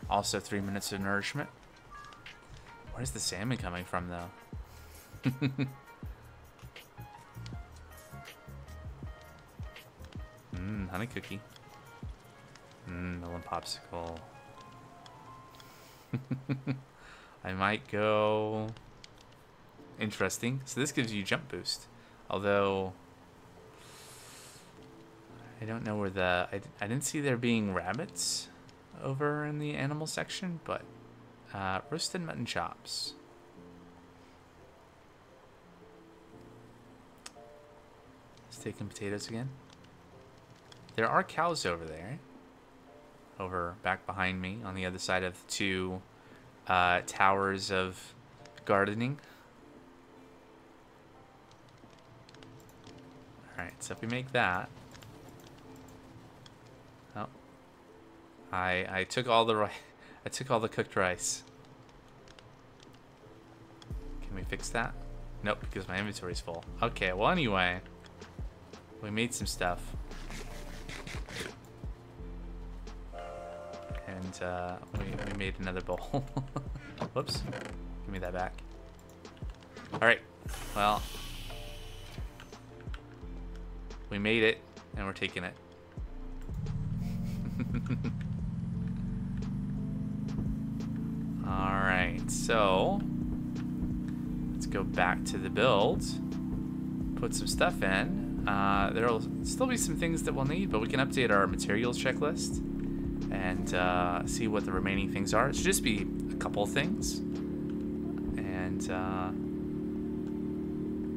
Also 3 minutes of nourishment. Where's the salmon coming from though? Honey cookie. Melon popsicle. I might go interesting. So this gives you jump boost. Although I don't know where I didn't see there being rabbits over in the animal section, but roasted mutton chops. Steak and potatoes again. There are cows over there. Over back behind me on the other side of the two towers of gardening. Alright, so if we make that. Oh. I took all the I took all the cooked rice. Can we fix that? Nope, because my inventory's full. Okay, well anyway. We made some stuff. And we made another bowl. Whoops. Give me that back. Alright. Well. We made it, and we're taking it. Alright, so let's go back to the build. Put some stuff in. There'll still be some things that we'll need, but we can update our materials checklist and see what the remaining things are. It should just be a couple of things, and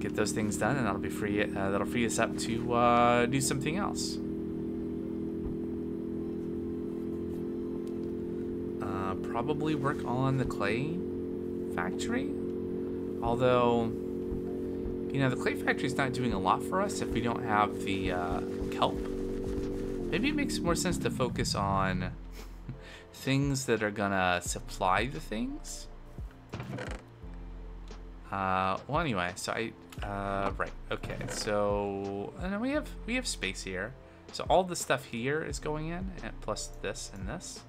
get those things done, and that'll be free. That'll free us up to do something else. Probably work on the clay factory, although you know the clay factory is not doing a lot for us if we don't have the kelp. Maybe it makes more sense to focus on things that are gonna supply the things. Well, anyway, so right, okay, so and then we have space here, so all the stuff here is going in, and plus this and this.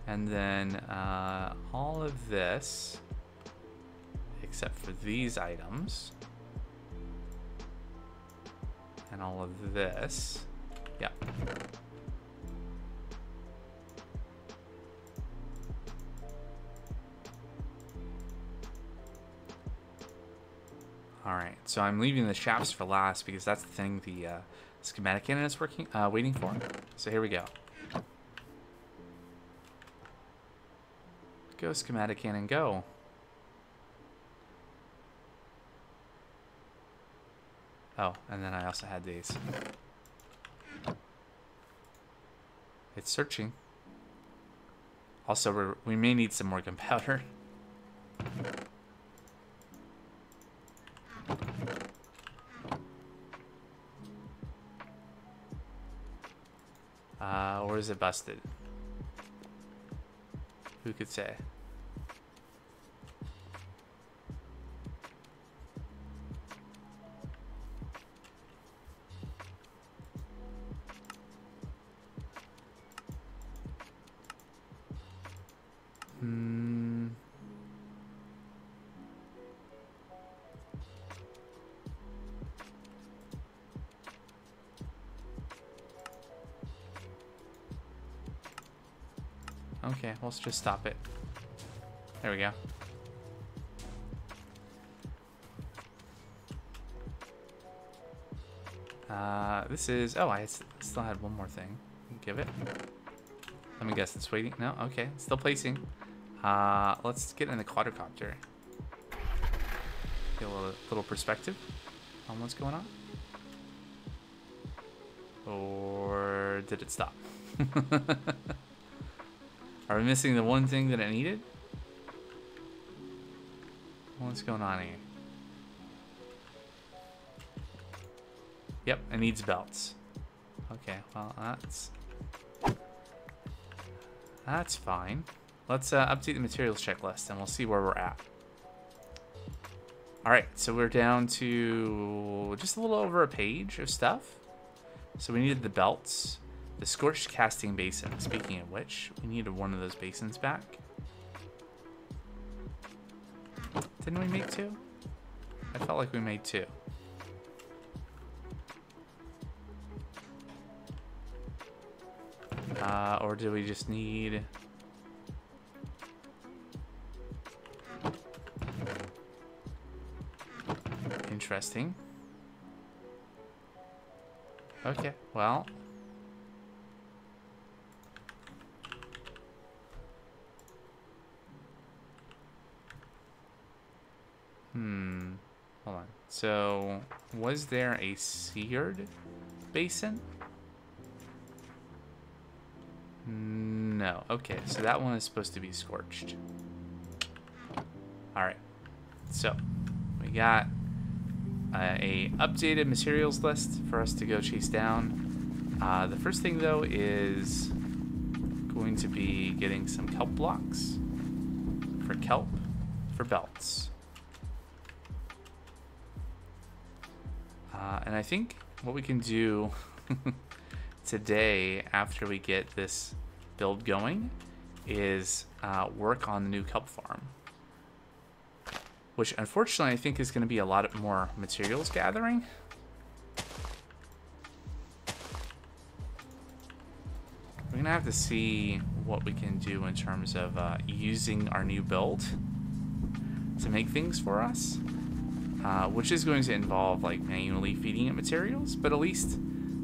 And then all of this, except for these items, and all of this, yeah. Alright, so I'm leaving the shafts for last because that's the thing the schematic cannon is waiting for. So here we go. Go, schematic cannon, go. Oh, and then I also had these. It's searching. Also, we may need some more gunpowder. Or is it busted? Who could say? Okay, let's just stop it. There we go. This is... Oh, I still had one more thing. Give it. Let me guess, it's waiting. No? Okay, still placing. Let's get in the quadricopter. Get a little perspective on what's going on. Or did it stop? Are we missing the one thing that it needed? What's going on here? Yep, it needs belts. Okay, well, that's fine. Let's update the materials checklist and we'll see where we're at. Alright, so we're down to just a little over a page of stuff. So we needed the belts. The scorched casting basin. Speaking of which, we needed one of those basins back. Didn't we make two? I felt like we made two. Or do we just need... Interesting. Okay, well... Hold on. So, was there a seared basin? No. Okay, so that one is supposed to be scorched. Alright. So, we got a updated materials list for us to go chase down. The first thing, though, is going to be getting some kelp blocks for kelp for belts. And I think what we can do today after we get this build going is work on the new kelp farm. Which unfortunately I think is going to be a lot more materials gathering. We're going to have to see what we can do in terms of using our new build to make things for us. Which is going to involve like manually feeding it materials, but at least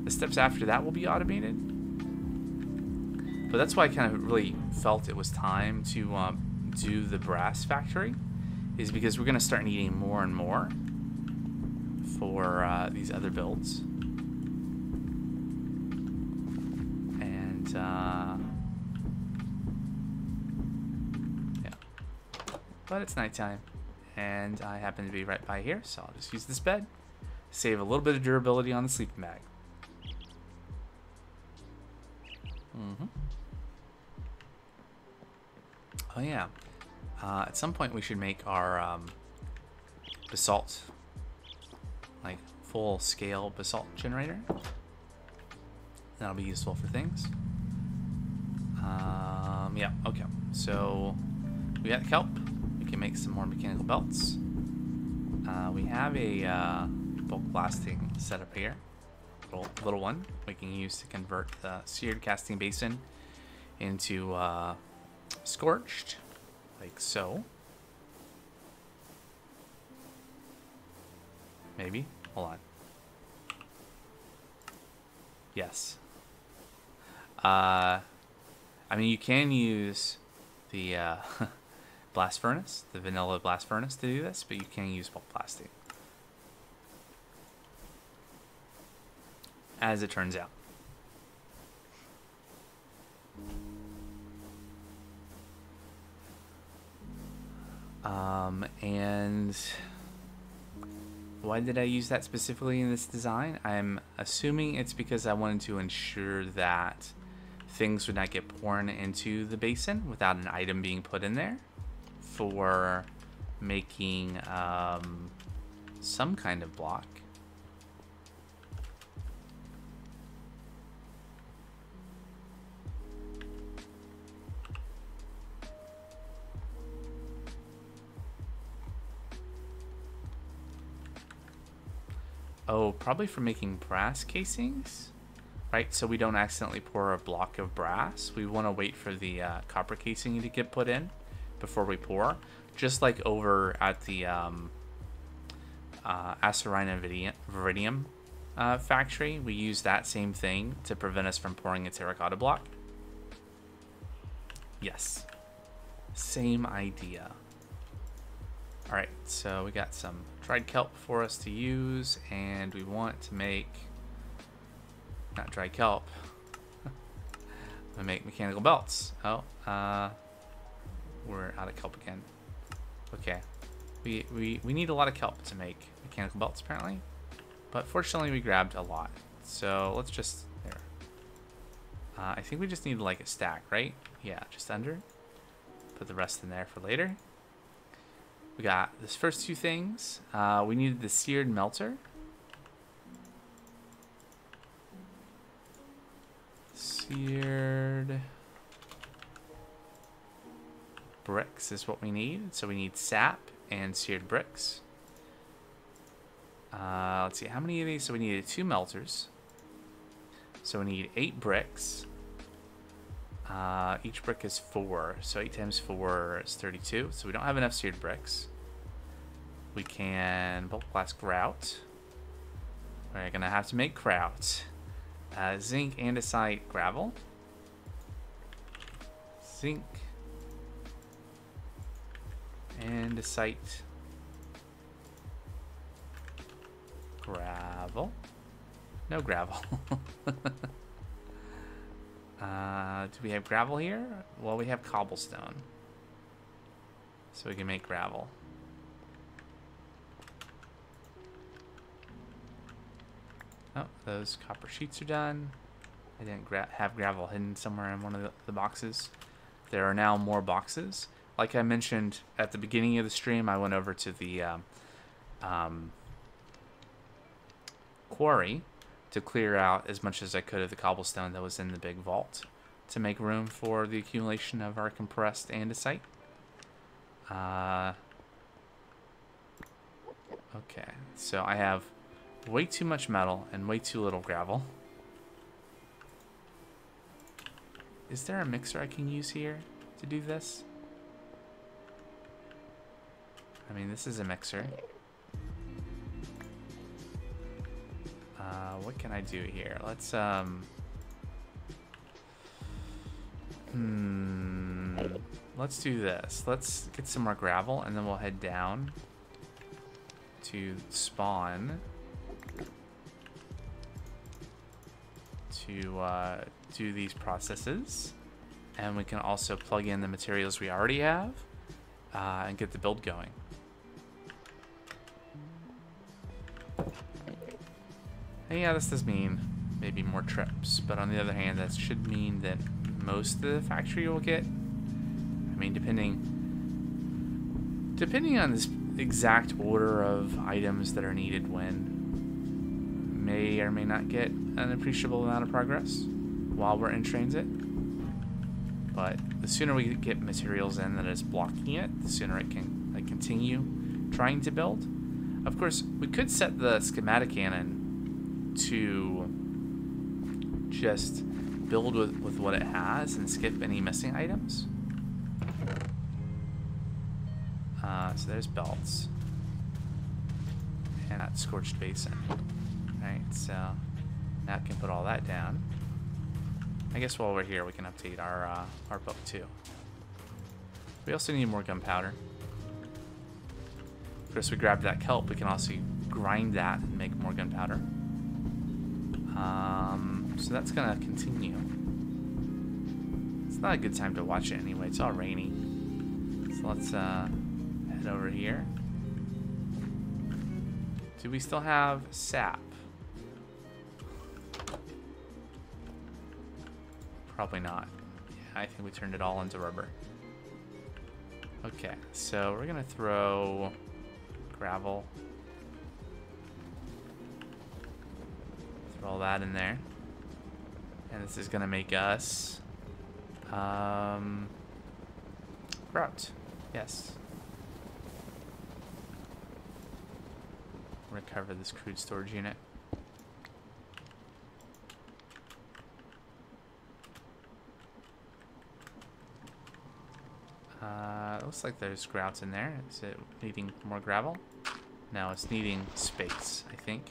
the steps after that will be automated. But that's why I kind of really felt it was time to do the brass factory, is because we're going to start needing more and more for these other builds. And yeah, but it's nighttime. And I happen to be right by here, so I'll just use this bed. Save a little bit of durability on the sleeping bag. Oh yeah. At some point we should make our basalt, like full-scale basalt generator. That'll be useful for things. Yeah, okay. So we got kelp. We can make some more mechanical belts. We have a bulk blasting setup here, little one we can use to convert the seared casting basin into scorched, like so. Maybe. Hold on. Yes. I mean, you can use the blast furnace, the vanilla blast furnace to do this, but you can use bulk blasting. As it turns out. And why did I use that specifically in this design? I'm assuming it's because I wanted to ensure that things would not get poured into the basin without an item being put in there for making some kind of block. Oh, probably for making brass casings, right? So we don't accidentally pour a block of brass. We want to wait for the copper casing to get put in before we pour. Just like over at the Acerina Viridium factory, we use that same thing to prevent us from pouring a terracotta block. Yes, same idea. All right, so we got some dried kelp for us to use, and we want to make, not dried kelp, we make mechanical belts. Oh, we're out of kelp again. Okay, we need a lot of kelp to make mechanical belts apparently, but fortunately we grabbed a lot. So let's just, there. I think we just need like a stack, right? Yeah, just under. Put the rest in there for later. We got this first two things. We needed the seared melter. Seared bricks is what we need. So we need sap and seared bricks. Let's see, how many of these? So we needed 2 melters. So we need 8 bricks. Each brick is 4, so 8 times 4 is 32. So we don't have enough seared bricks. We can bulk blast grout. We're gonna have to make grout. Zinc, andesite, gravel. Zinc, andesite, gravel. No gravel. Do we have gravel here? Well, we have cobblestone. So we can make gravel. Oh, those copper sheets are done. I didn't have gravel hidden somewhere in one of the boxes. There are now more boxes. Like I mentioned at the beginning of the stream, I went over to the quarry to clear out as much as I could of the cobblestone that was in the big vault to make room for the accumulation of our compressed andesite. Okay, so I have way too much metal and way too little gravel. Is there a mixer I can use here to do this? I mean, this is a mixer. What can I do here? Let's let's do this. Let's get some more gravel and then we'll head down to spawn to do these processes, and we can also plug in the materials we already have and get the build going. And yeah, this does mean maybe more trips, but on the other hand, that should mean that most of the factory will get, I mean, depending on this exact order of items that are needed when, may or may not get an appreciable amount of progress while we're in transit. But the sooner we get materials in that is blocking it, the sooner it can continue trying to build. Of course, we could set the schematic cannon to just build with what it has and skip any missing items. So there's belts. And that scorched basin. Right, so now I can put all that down. I guess while we're here, we can update our book too. We also need more gunpowder. Of course, we grabbed that kelp. We can also grind that and make more gunpowder. So that's gonna continue. It's not a good time to watch it anyway. It's all rainy. So let's head over here. Do we still have sap? Probably not. Yeah, I think we turned it all into rubber. Okay, so we're gonna throw gravel. Throw all that in there. And this is gonna make us grout. Yes. We're gonna cover this crude storage unit. Looks like there's grout in there. Is it needing more gravel? No, it's needing space, I think.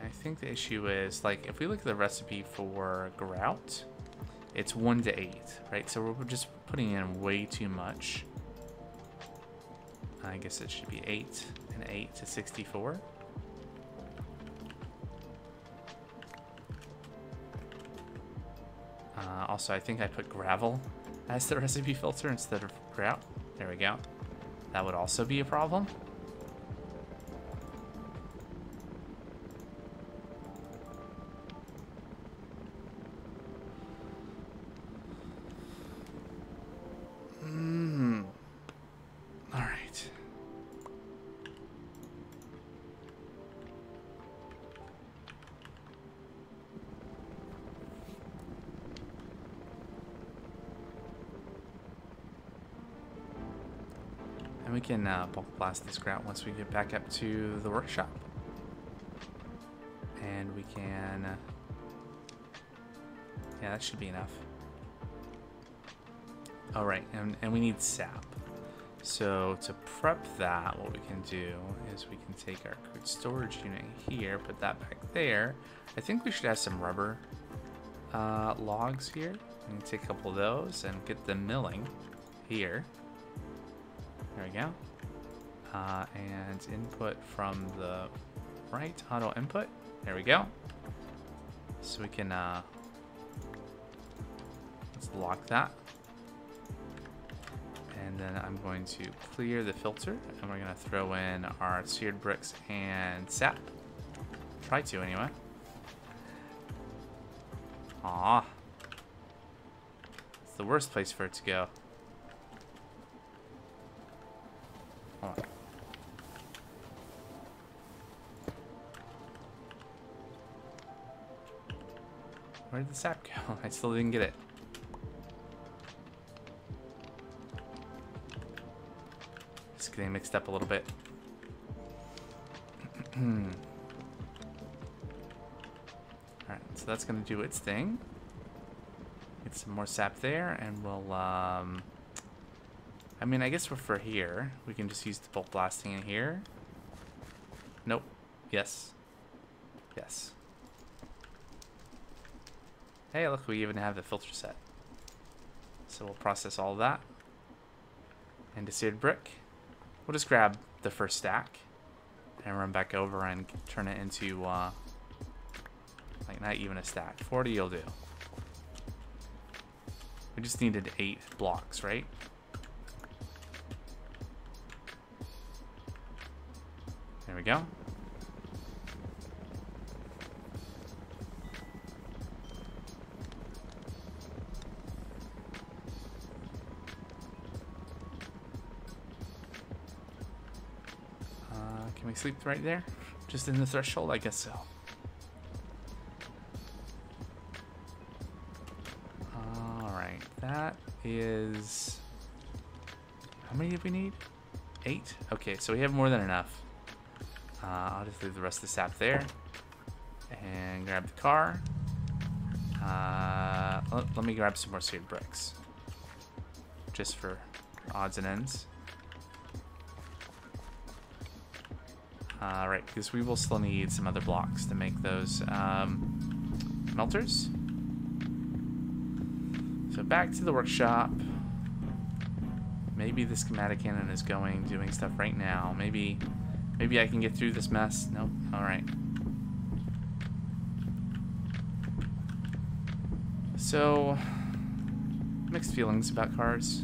I think the issue is, like, if we look at the recipe for grout, it's 1 to 8, right? So we're just putting in way too much. I guess it should be 8 and 8 to 64. Also, I think I put gravel as the recipe filter instead of grout. There we go. That would also be a problem. And we can bulk blast this grout once we get back up to the workshop. And we can... yeah, that should be enough. Oh, right, and we need sap. So to prep that, what we can do is we can take our crude storage unit here, put that back there. I think we should have some rubber logs here. We can take a couple of those and get them milling here. There we go. And input from the right, auto input. There we go. So we can, let's lock that. And then I'm going to clear the filter, and we're going to throw in our seared bricks and sap. Try to, anyway. Aw. It's the worst place for it to go. Hold on. Where did the sap go? I still didn't get it. Just getting mixed up a little bit. Alright, so that's going to do its thing. Get some more sap there, and we'll, I mean, I guess for here, we can just use the bulk blasting in here. Nope. Yes. Yes. Hey, look, we even have the filter set. So we'll process all of that. And a seared brick. We'll just grab the first stack and run back over and turn it into, like, not even a stack. 40 will do. We just needed 8 blocks, right? There we go. Can we sleep right there? Just in the threshold? I guess so. Alright, that is... How many do we need? 8? Okay, so we have more than enough. I'll just leave the rest of the sap there. And grab the car. Let me grab some more seared bricks. Just for odds and ends. Right, because we will still need some other blocks to make those melters. So back to the workshop. Maybe the schematic cannon is doing stuff right now. Maybe I can get through this mess. Nope. All right. So, mixed feelings about cars.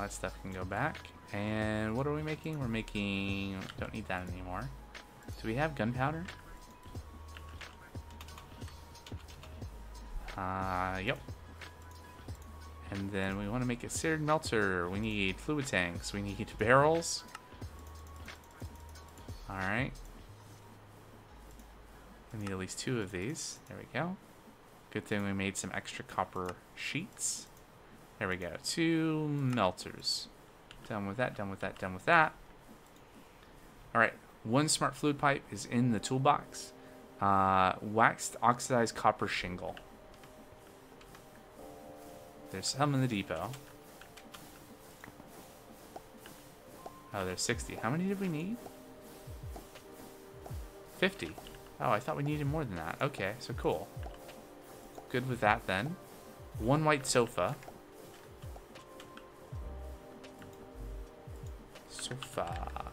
Stuff can go back. And what are we making? We're making... Don't need that anymore. Do we have gunpowder? Yep. And then we want to make a seared melter. We need fluid tanks. We need barrels. Alright. We need at least 2 of these. There we go. Good thing we made some extra copper sheets. There we go. 2 melters. Done with that, done with that, done with that. Alright. 1 smart fluid pipe is in the toolbox. Waxed oxidized copper shingle. There's some in the depot. Oh, there's 60. How many did we need? 50. Oh, I thought we needed more than that. Okay, so cool. Good with that then. 1 white sofa. Sofa.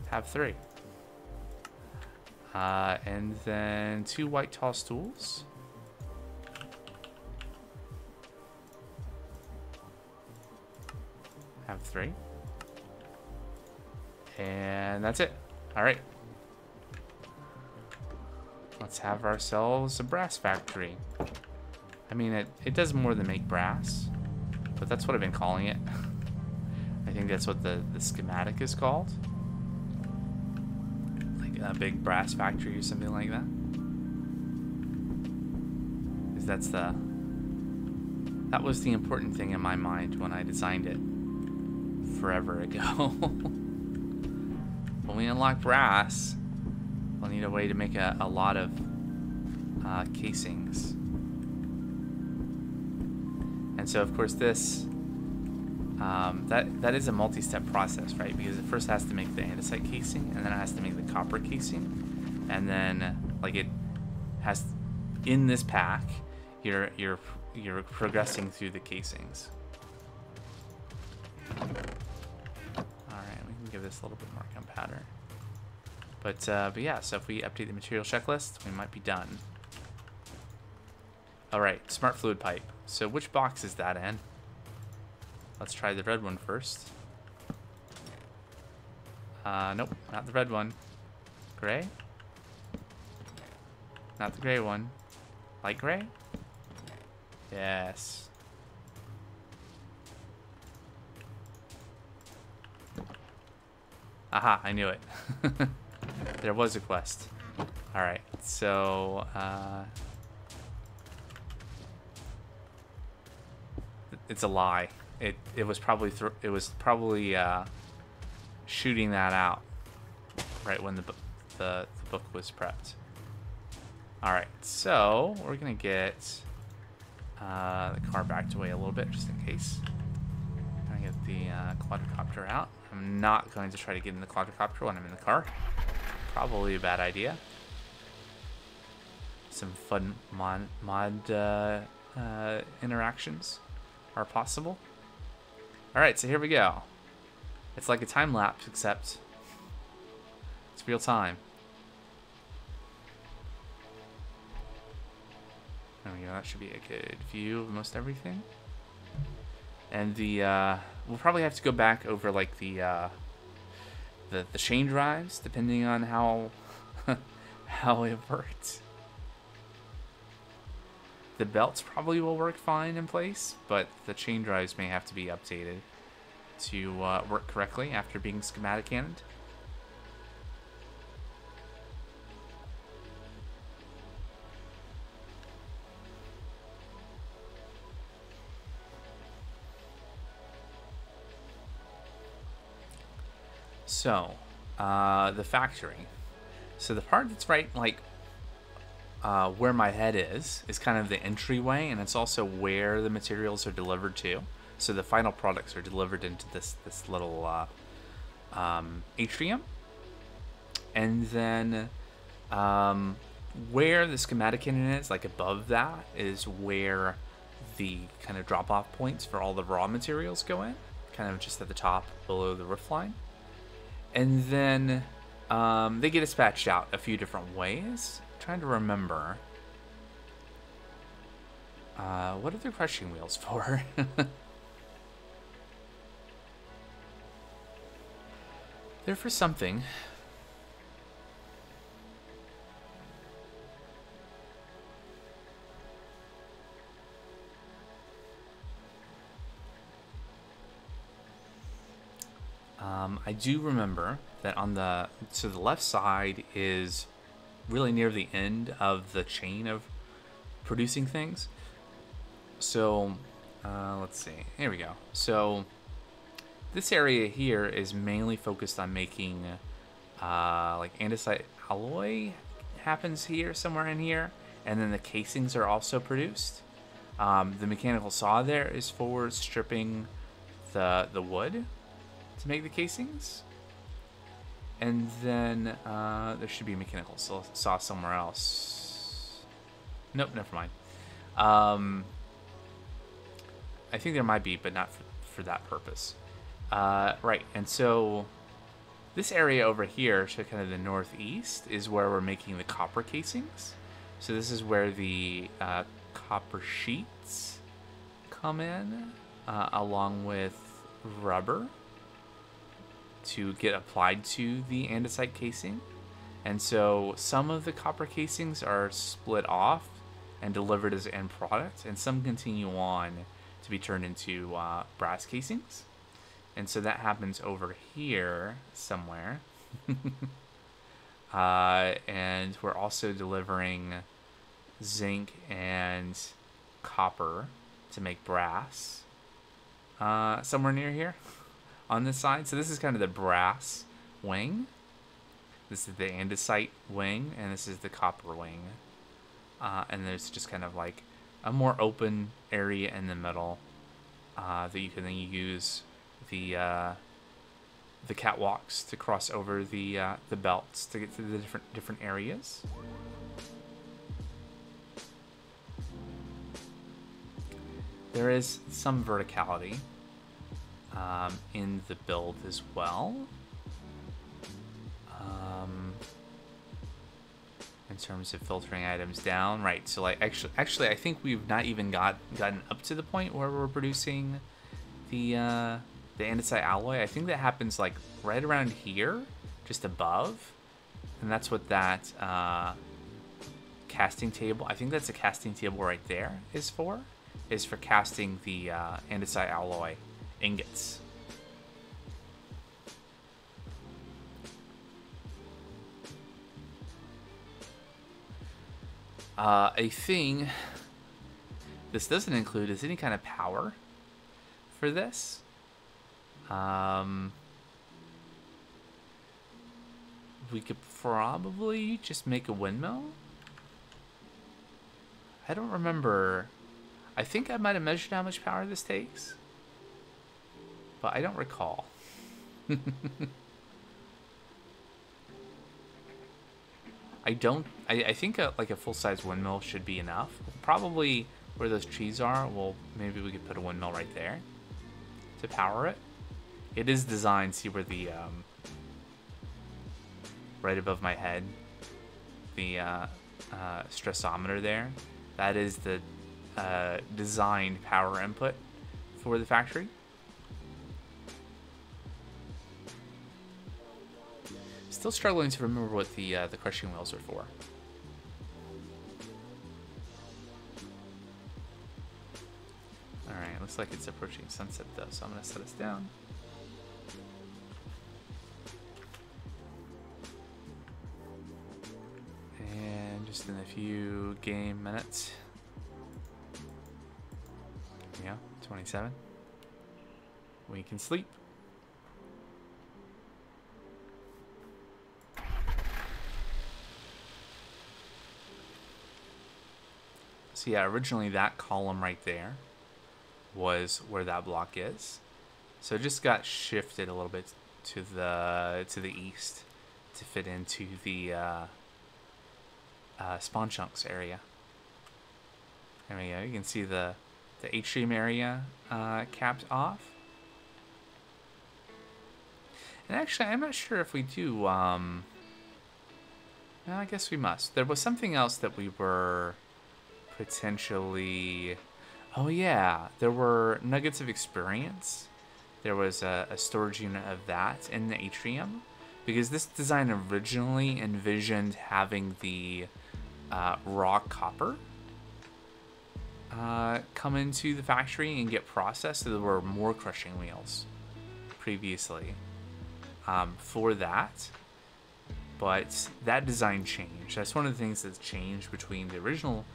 Have 3. And then 2 white tall stools. Have 3. And that's it. Alright. Let's have ourselves a brass factory. I mean, it does more than make brass, but that's what I've been calling it. I think that's what the schematic is called. Like a big brass factory or something like that. Because that was the important thing in my mind when I designed it forever ago. When we unlock brass, we'll need a way to make a lot of casings. And so, of course, this that is a multi-step process, right? Because it first has to make the andesite casing, and then it has to make the copper casing, and then like it has in this pack, you're progressing through the casings. All right, we can give this a little bit more gunpowder. But yeah, so if we update the material checklist, we might be done. All right, smart fluid pipe. So which box is that in? Let's try the red one first. Nope, not the red one. Gray? Not the gray one. Light gray? Yes. Aha, I knew it. There was a quest. Alright, so... it's a lie. It was probably shooting that out right when the book was prepped. All right, so we're gonna get the car backed away a little bit just in case. I'm gonna get the quadricopter out. I'm not going to try to get in the quadricopter when I'm in the car. Probably a bad idea. Some fun mod interactions are possible. Alright, so here we go. It's like a time lapse, except it's real time. There we go. That should be a good view of most everything. And the we'll probably have to go back over like the chain drives, depending on how how it worked. The belts probably will work fine in place, but the chain drives may have to be updated to work correctly after being schematic canned. So, the factory. So the part that's right, like, where my head is kind of the entryway, and it's also where the materials are delivered to. So the final products are delivered into this little atrium. And then where the schematic cannon is, like above that, is where the kind of drop-off points for all the raw materials go in. Kind of just at the top below the roof line. And then they get dispatched out a few different ways. I'm trying to remember. What are the crushing wheels for? They're for something. I do remember that on the left side is really near the end of the chain of producing things. So let's see. Here we go. So this area here is mainly focused on making like andesite alloy happens here, somewhere in here, and then the casings are also produced. The mechanical saw there is for stripping the wood to make the casings. And then there should be a mechanical saw somewhere else. Nope, never mind. I think there might be, but not for that purpose. Right, and so this area over here, so kind of the northeast, is where we're making the copper casings. So this is where the copper sheets come in, along with rubber to get applied to the andesite casing. And so some of the copper casings are split off and delivered as end product, and some continue on to be turned into brass casings. And so that happens over here somewhere. And we're also delivering zinc and copper to make brass somewhere near here on this side. So this is kind of the brass wing. This is the andesite wing, and this is the copper wing. And there's just kind of like a more open area in the middle that you can then use the catwalks to cross over the belts to get to the different areas. There is some verticality in the build as well. In terms of filtering items down, right? So like actually, I think we've not even gotten up to the point where we're producing the andesite alloy. I think that happens like right around here, just above, and that's what that casting table. I think that's a casting table right there is for casting the andesite alloy ingots. A thing this doesn't include is any kind of power for this. We could probably just make a windmill. I don't remember. I think I might have measured how much power this takes, but I don't recall. I think like a full-size windmill should be enough. Probably where those trees are, well, maybe we could put a windmill right there to power it. It is designed, see where the, right above my head, the stressometer there That is the designed power input for the factory. Still struggling to remember what the crushing wheels are for. Alright, looks like it's approaching sunset though, so I'm going to set us down. And just in a few game minutes. Yeah, 27. We can sleep. So yeah, originally that column right there was where that block is. So it just got shifted a little bit to the east to fit into the spawn chunks area. There we go. You can see the atrium area capped off. And actually, I'm not sure if we do. Well, I guess we must. There was something else that we were potentially. Oh yeah, there were nuggets of experience. There was a storage unit of that in the atrium, because this design originally envisioned having the raw copper come into the factory and get processed. So there were more crushing wheels previously for that, but that design changed. That's one of the things that's changed between the original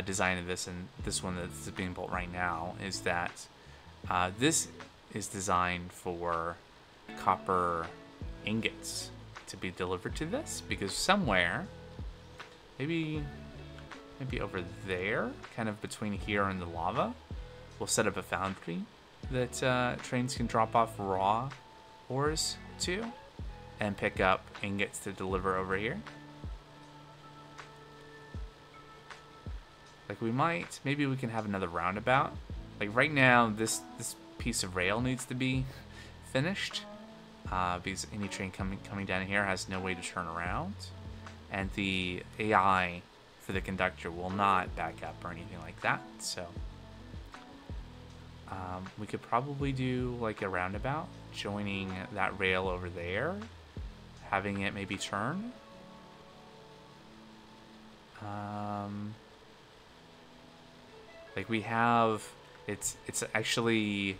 design of this and this one that's being built right now, is that this is designed for copper ingots to be delivered to this, because somewhere, maybe over there, kind of between here and the lava, we'll set up a foundry that trains can drop off raw ores to and pick up ingots to deliver over here. Like maybe we can have another roundabout. Like right now, this piece of rail needs to be finished because any train coming down here has no way to turn around, and the AI for the conductor will not back up or anything like that. So we could probably do like a roundabout, joining that rail over there, having it maybe turn. Like we have, it's actually,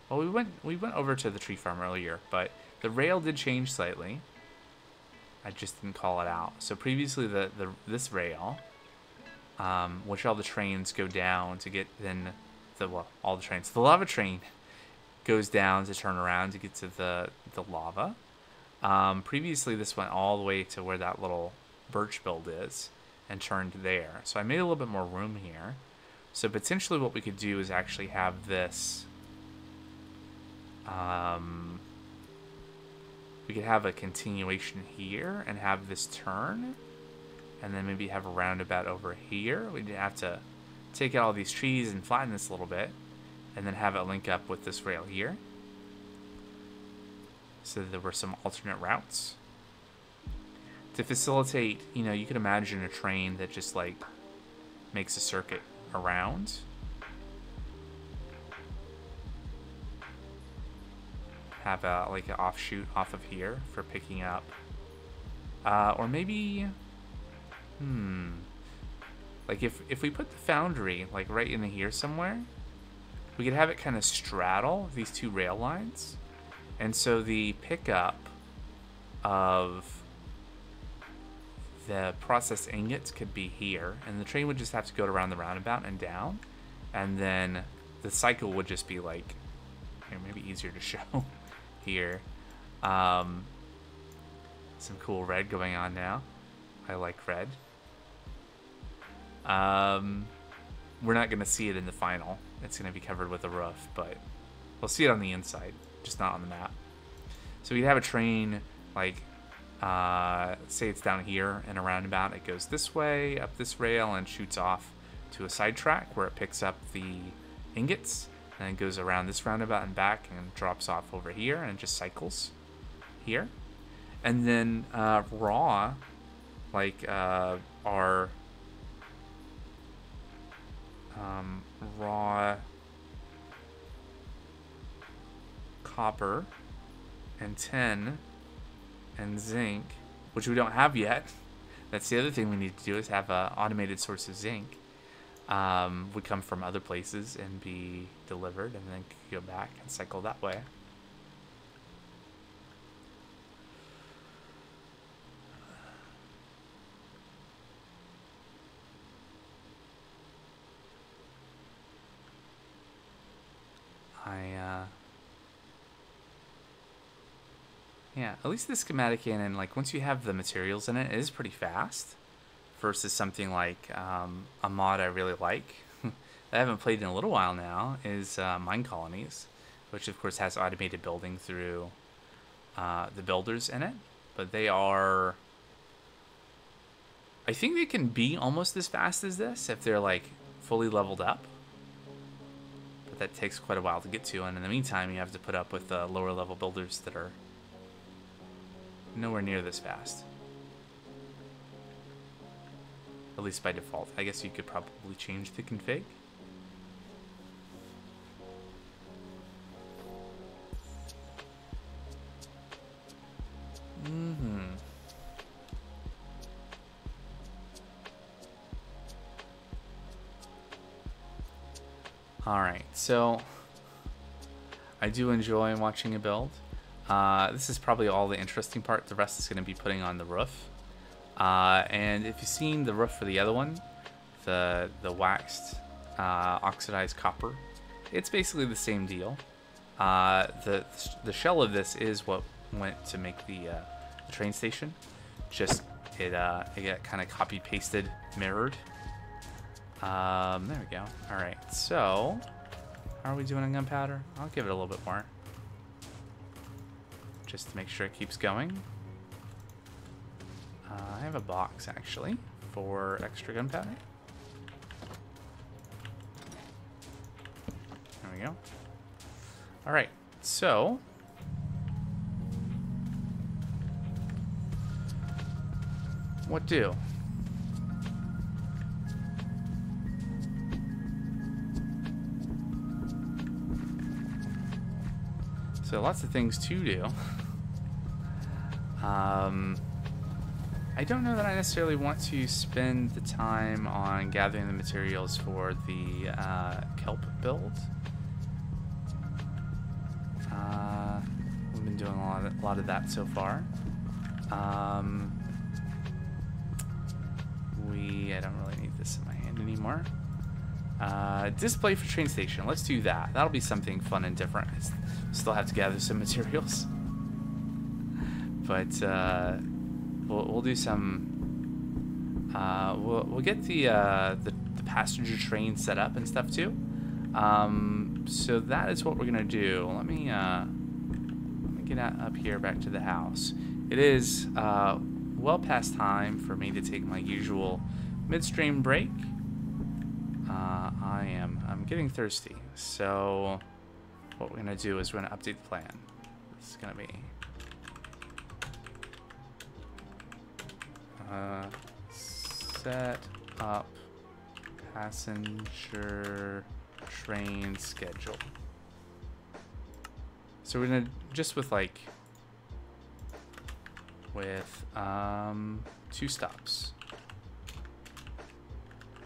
well, we went over to the tree farm earlier, but the rail did change slightly. I just didn't call it out. So previously this rail, which all the trains go down to get, then all the trains, the lava train goes down to turn around to get to the lava. Previously this went all the way to where that little birch build is and turned there. So I made a little bit more room here. So potentially what we could do is actually have this, we could have a continuation here and have this turn, and then maybe have a roundabout over here. We'd have to take out all these trees and flatten this a little bit, and then have it link up with this rail here. So there were some alternate routes to facilitate, you know, you could imagine a train that just like makes a circuit around. Have a like an offshoot off of here for picking up, or maybe, like if we put the foundry like right in here somewhere, we could have it kind of straddle these two rail lines, and so the pickup of the processed ingots could be here, and the train would just have to go around the roundabout and down, and then the cycle would just be like, here, maybe easier to show here. Some cool red going on now. I like red. We're not going to see it in the final. It's going to be covered with a roof, but we'll see it on the inside, just not on the map. So we'd have a train like, say it's down here in a roundabout, it goes this way up this rail and shoots off to a side track where it picks up the ingots, and then goes around this roundabout and back and drops off over here, and it just cycles here. And then raw, like our raw copper and tin and zinc, which we don't have yet. That's the other thing we need to do, is have an automated source of zinc. Would come from other places and be delivered, and then go back and cycle that way. Yeah, at least the schematic cannon, like once you have the materials in it, it is pretty fast. Versus something like a mod I really like, that I haven't played in a little while now, is Mine Colonies, which of course has automated building through the builders in it. But they are, I think they can be almost as fast as this if they're like fully leveled up. But that takes quite a while to get to, and in the meantime you have to put up with lower level builders that are nowhere near this fast. At least by default. I guess you could probably change the config. Alright, so I do enjoy watching a build. This is probably all the interesting part. The rest is going to be putting on the roof. And if you've seen the roof for the other one, the waxed oxidized copper, it's basically the same deal. The shell of this is what went to make the train station. Just it got kind of copy pasted, mirrored. There we go. All right, so how are we doing on gunpowder? I'll give it a little bit more, just to make sure it keeps going. I have a box actually for extra gunpowder. There we go. All right, so what do? So lots of things to do. I don't know that I necessarily want to spend the time on gathering the materials for the kelp build. We've been doing a lot of that so far. I don't really need this in my hand anymore. Display for train station. Let's do that. That'll be something fun and different. Still have to gather some materials, but we'll do some. We'll get the passenger train set up and stuff too. So that is what we're gonna do. Let me get up here back to the house. It is well past time for me to take my usual midstream break. I'm getting thirsty, so what we're gonna do is we're gonna update the plan. This is gonna be set up passenger train schedule. So we're gonna just with 2 stops.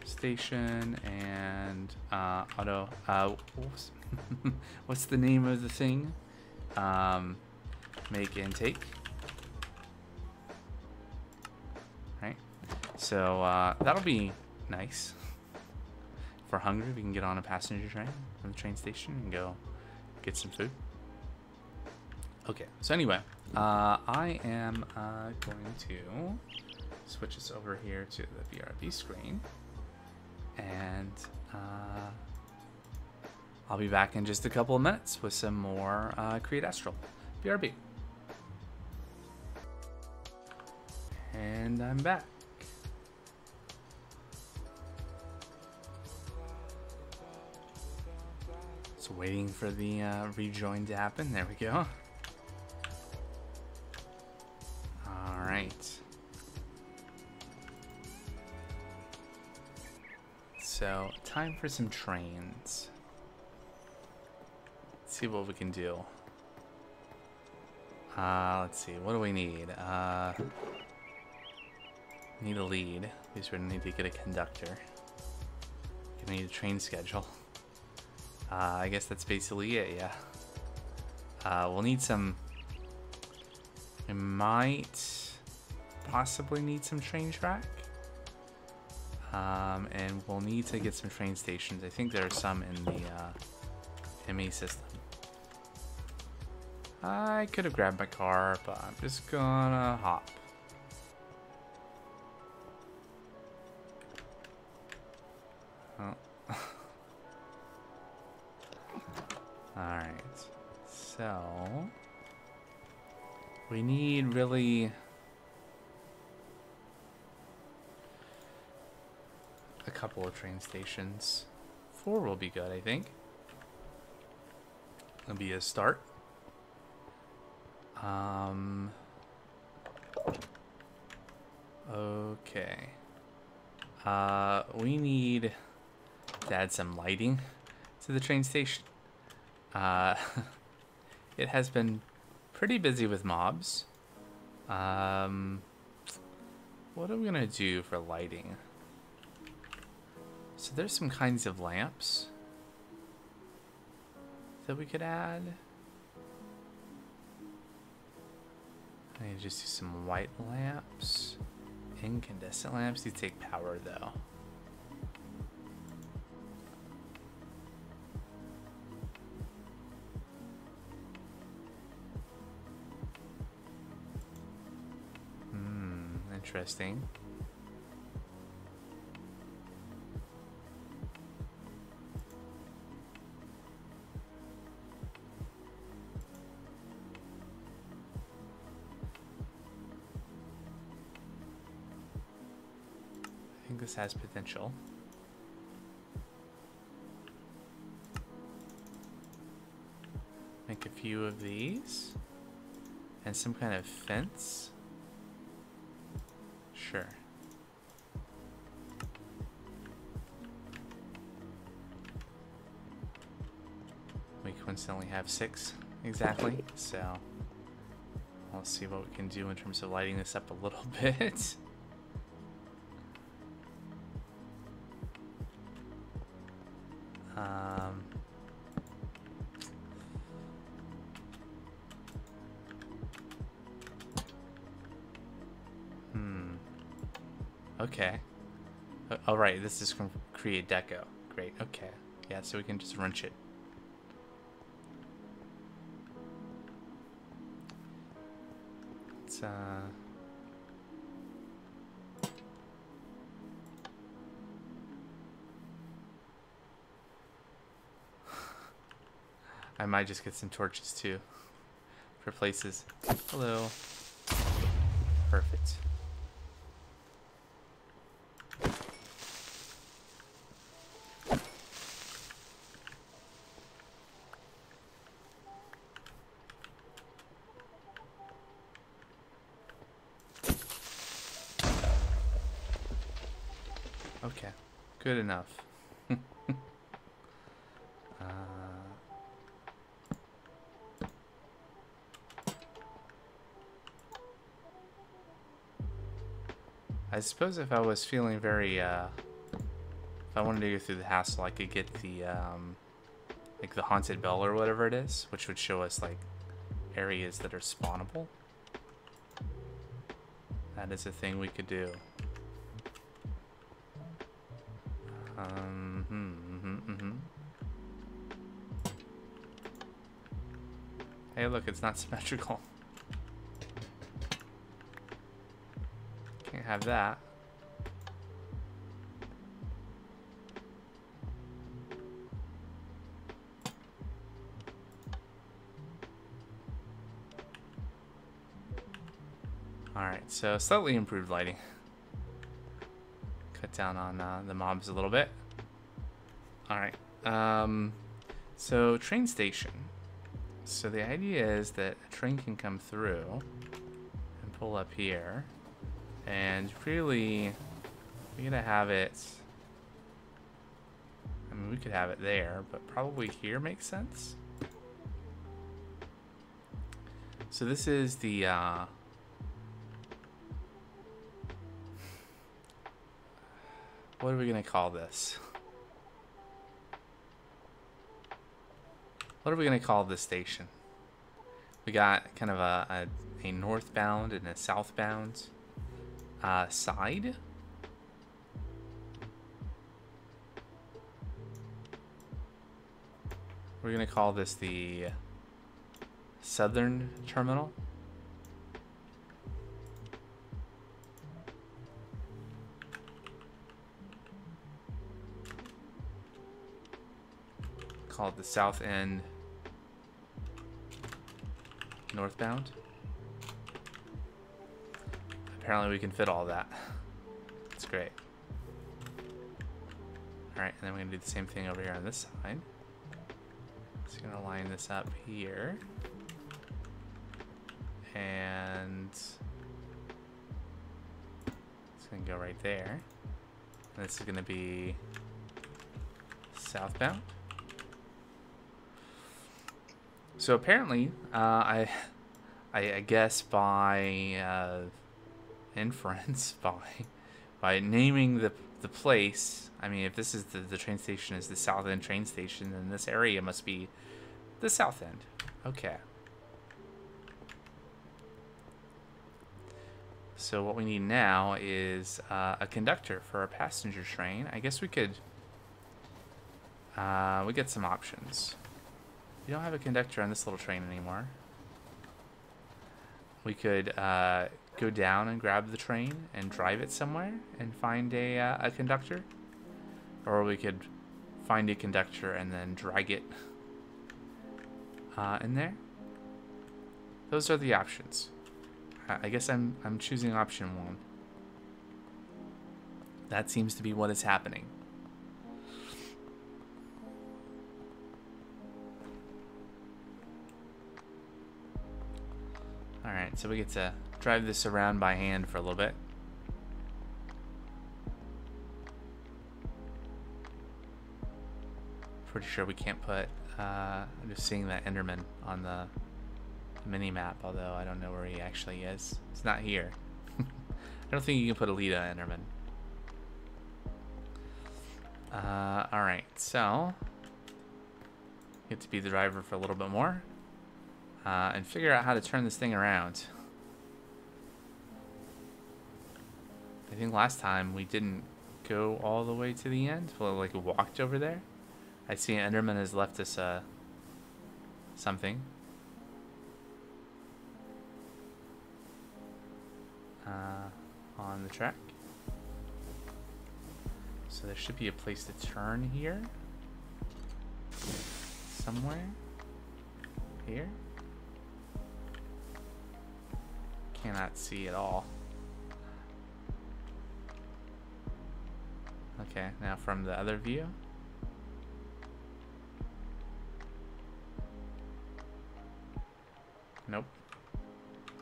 Station and auto. What's the name of the thing? Make intake. Right. So that'll be nice. If we're hungry, we can get on a passenger train from the train station and go get some food. Okay. So anyway, I am going to switch us over here to the BRB screen. And I'll be back in just a couple of minutes with some more Create Astral. BRB. And I'm back. So waiting for the rejoin to happen. There we go. All right. So time for some trains. Let's see what we can do. Let's see. What do we need? Need a lead. Because we're gonna need to get a conductor. Gonna need a train schedule. I guess that's basically it. Yeah. We'll need some. We might possibly need some train track. And we'll need to get some train stations. I think there are some in the ME system. I could have grabbed my car, but I'm just gonna hop. Oh. Alright. So we need really a couple of train stations. 4 will be good, I think. It'll be a start. Okay. We need to add some lighting to the train station. It has been pretty busy with mobs. What are we gonna do for lighting? So there's some kinds of lamps that we could add. I need to just do some white lamps. Incandescent lamps, these take power though. Interesting. I think this has potential. Make a few of these. And some kind of fence. Sure. We coincidentally have 6 exactly, so let's see what we can do in terms of lighting this up a little bit. Okay. Oh, right. This is from Create Deco. Great. Okay. Yeah, so we can just wrench it. It's, I might just get some torches too. For places. Hello. Perfect. Okay, good enough. I suppose if I was feeling very, if I wanted to go through the hassle, I could get the, like the Haunted Bell or whatever it is, which would show us, like, areas that are spawnable. That is a thing we could do. Hey, look, it's not symmetrical. Can't have that. Alright, so slightly improved lighting. Cut down on the mobs a little bit. Alright, so train station. So the idea is that a train can come through and pull up here, and really we're gonna have it we could have it there, but probably here makes sense. So this is the what are we gonna call this? What are we gonna call this station? We got kind of a northbound and a southbound side. We're gonna call this the southern terminal. Call it the south end northbound. Apparently we can fit all that. That's great. Alright, and then we're gonna do the same thing over here on this side. So we're gonna line this up here. And it's gonna go right there. And this is gonna be southbound. So apparently, I guess by inference, by naming the place, I mean, if this is the train station is the south end train station, then this area must be the south end. Okay. So what we need now is a conductor for our passenger train. I guess we could we get some options. We don't have a conductor on this little train anymore. We could go down and grab the train and drive it somewhere and find a conductor. Or we could find a conductor and then drag it in there. Those are the options. I guess I'm choosing option 1. That seems to be what is happening. Alright, so we get to drive this around by hand for a little bit. Pretty sure we can't put, I'm just seeing that Enderman on the mini-map, although I don't know where he actually is. It's not here. I don't think you can put a Alita Enderman. Alright, so get to be the driver for a little bit more. And figure out how to turn this thing around. I think last time we didn't go all the way to the end. Well, like walked over there. I see Enderman has left us something. On the track. So there should be a place to turn here. Somewhere. Here. Cannot see at all. Okay, now from the other view. Nope.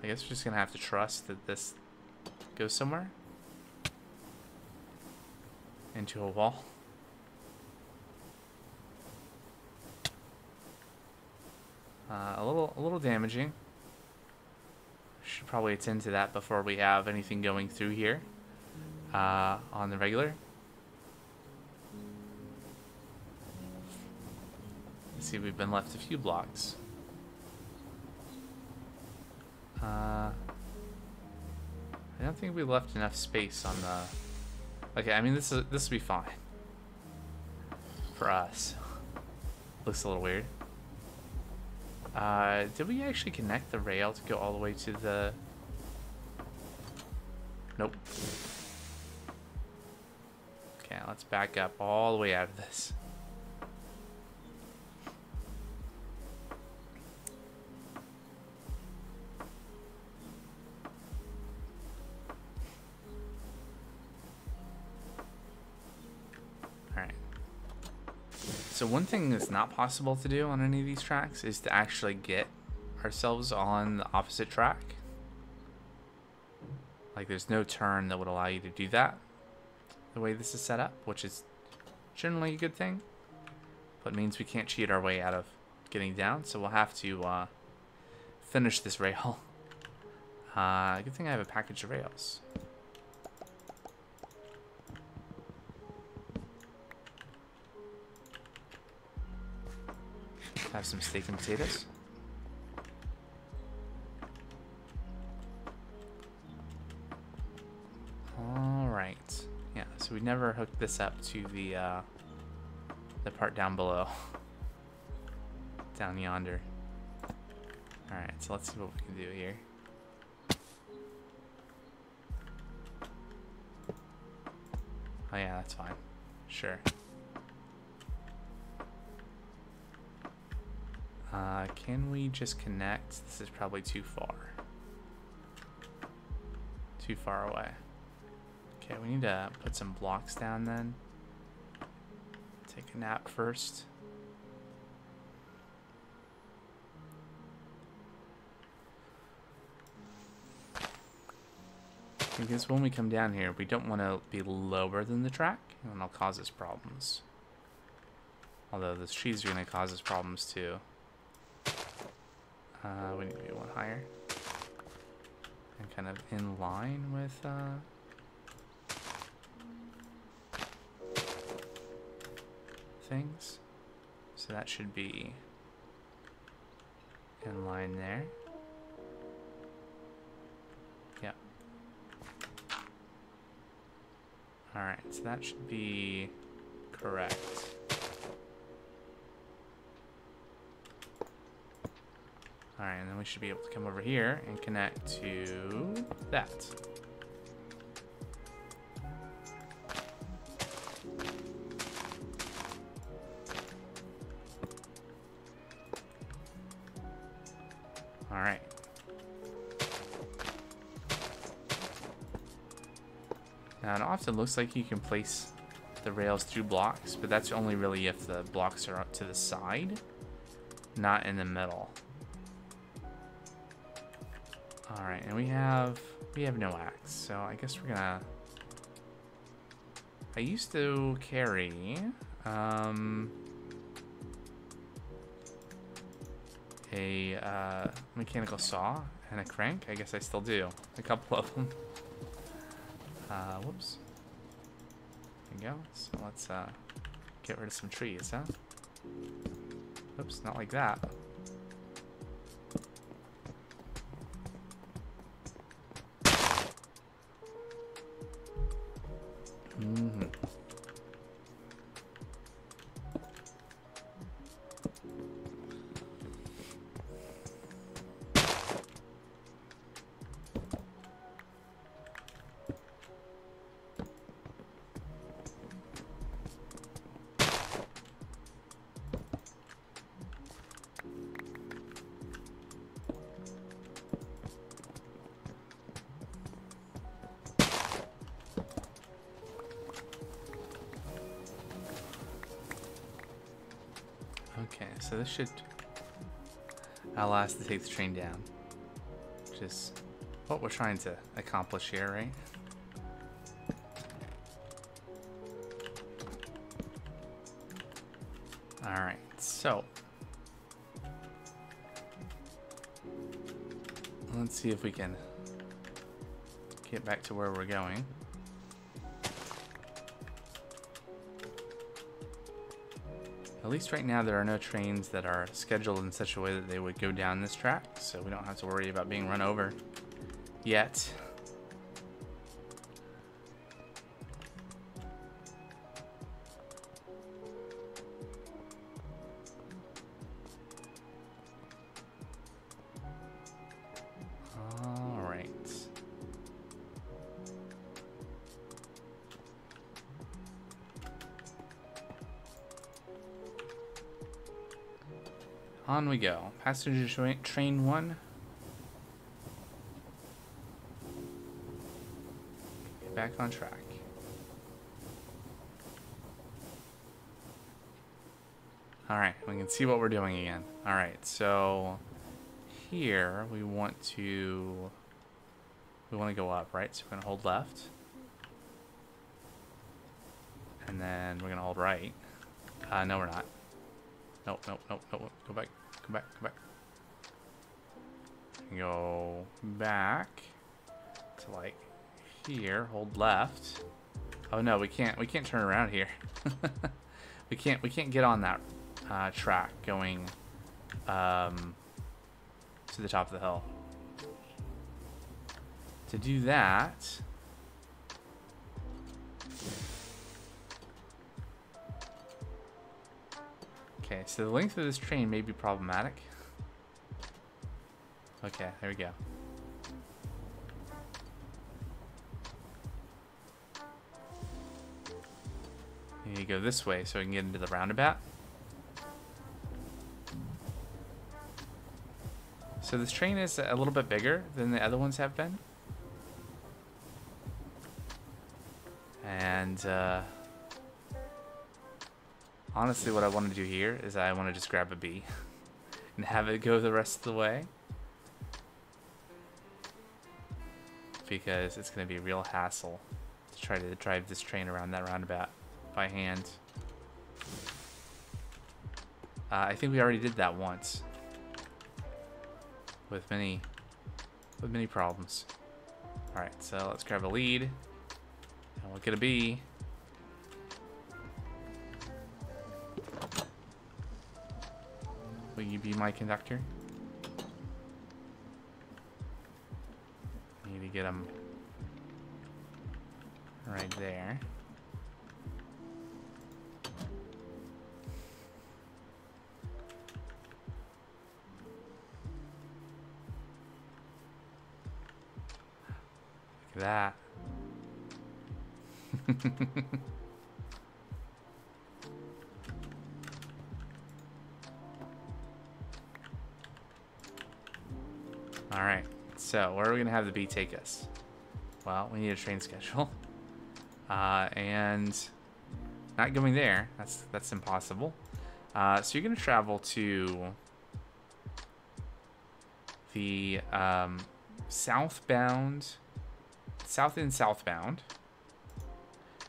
I guess we're just gonna have to trust that this goes somewhere. Into a wall. A little damaging. Should probably attend to that before we have anything going through here on the regular. Let's see, we've been left a few blocks. I don't think we left enough space on the. Okay, I mean this will be fine for us. Looks a little weird. Did we actually connect the rail to go all the way to the... Nope. Okay, let's back up all the way out of this. Alright. So one thing that's not possible to do on any of these tracks is to actually get ourselves on the opposite track. Like there's no turn that would allow you to do that the way this is set up, which is generally a good thing. But it means we can't cheat our way out of getting down, so we'll have to finish this rail. Good thing I have a package of rails. Have some steak and potatoes. Alright. Yeah, so we never hooked this up to the part down below. Down yonder. Alright, so let's see what we can do here. Oh yeah, that's fine. Sure. Can we just connect? This is probably too far. Too far away. Okay, we need to put some blocks down then. Take a nap first. Because when we come down here, we don't want to be lower than the track, and it'll cause us problems. Although the trees are going to cause us problems too. We need to be one higher. And kind of in line with things. So that should be in line there. Yep. Alright, so that should be correct. Alright, and then we should be able to come over here and connect to that. Alright. Now it often looks like you can place the rails through blocks, but that's only really if the blocks are up to the side, not in the middle. Alright, and we have no axe, so I guess we're gonna... I used to carry a mechanical saw and a crank. I guess I still do. A couple of them. Whoops. There you go. So let's get rid of some trees, huh? Oops, not like that. Mm-hmm. Okay, so this should allow us to take the train down, which is what we're trying to accomplish here, right? Alright, so let's see if we can get back to where we're going. At least right now there are no trains that are scheduled in such a way that they would go down this track, so we don't have to worry about being run over yet. All right. On we go. Passenger train 1. Get back on track. Alright, we can see what we're doing again. Alright, so here we want to go up, right? So we're gonna hold left. And then we're gonna hold right. No, we're not. Nope, nope, nope, nope. Go back, go back, go back. Go back to like here. Hold left. Oh no, we can't turn around here. we can't get on that track going to the top of the hill. To do that, okay, so the length of this train may be problematic. Okay, there we go. You need to go this way so we can get into the roundabout. So this train is a little bit bigger than the other ones have been. And honestly, what I want to do here is I want to just grab a B and have it go the rest of the way. Because it's going to be a real hassle to try to drive this train around that roundabout by hand. I think we already did that once. With many problems. Alright, so let's grab a lead. And we'll get a B. Will you be my conductor? Need to get him right there. Look at that. All right, so where are we gonna have the B take us? Well, we need a train schedule, and not going there. That's impossible. So you're gonna travel to the southbound, south and southbound,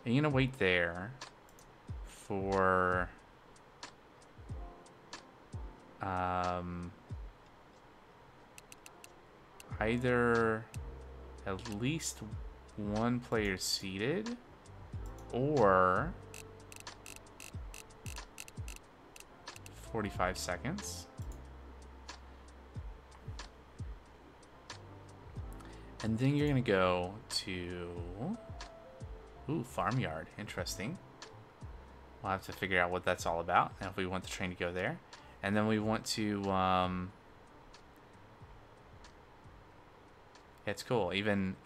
and you're gonna wait there for either at least one player seated or 45 seconds. And then you're gonna go to, ooh, farmyard, interesting. We'll have to figure out what that's all about and if we want the train to go there. And then we want to, yeah, it's cool. Even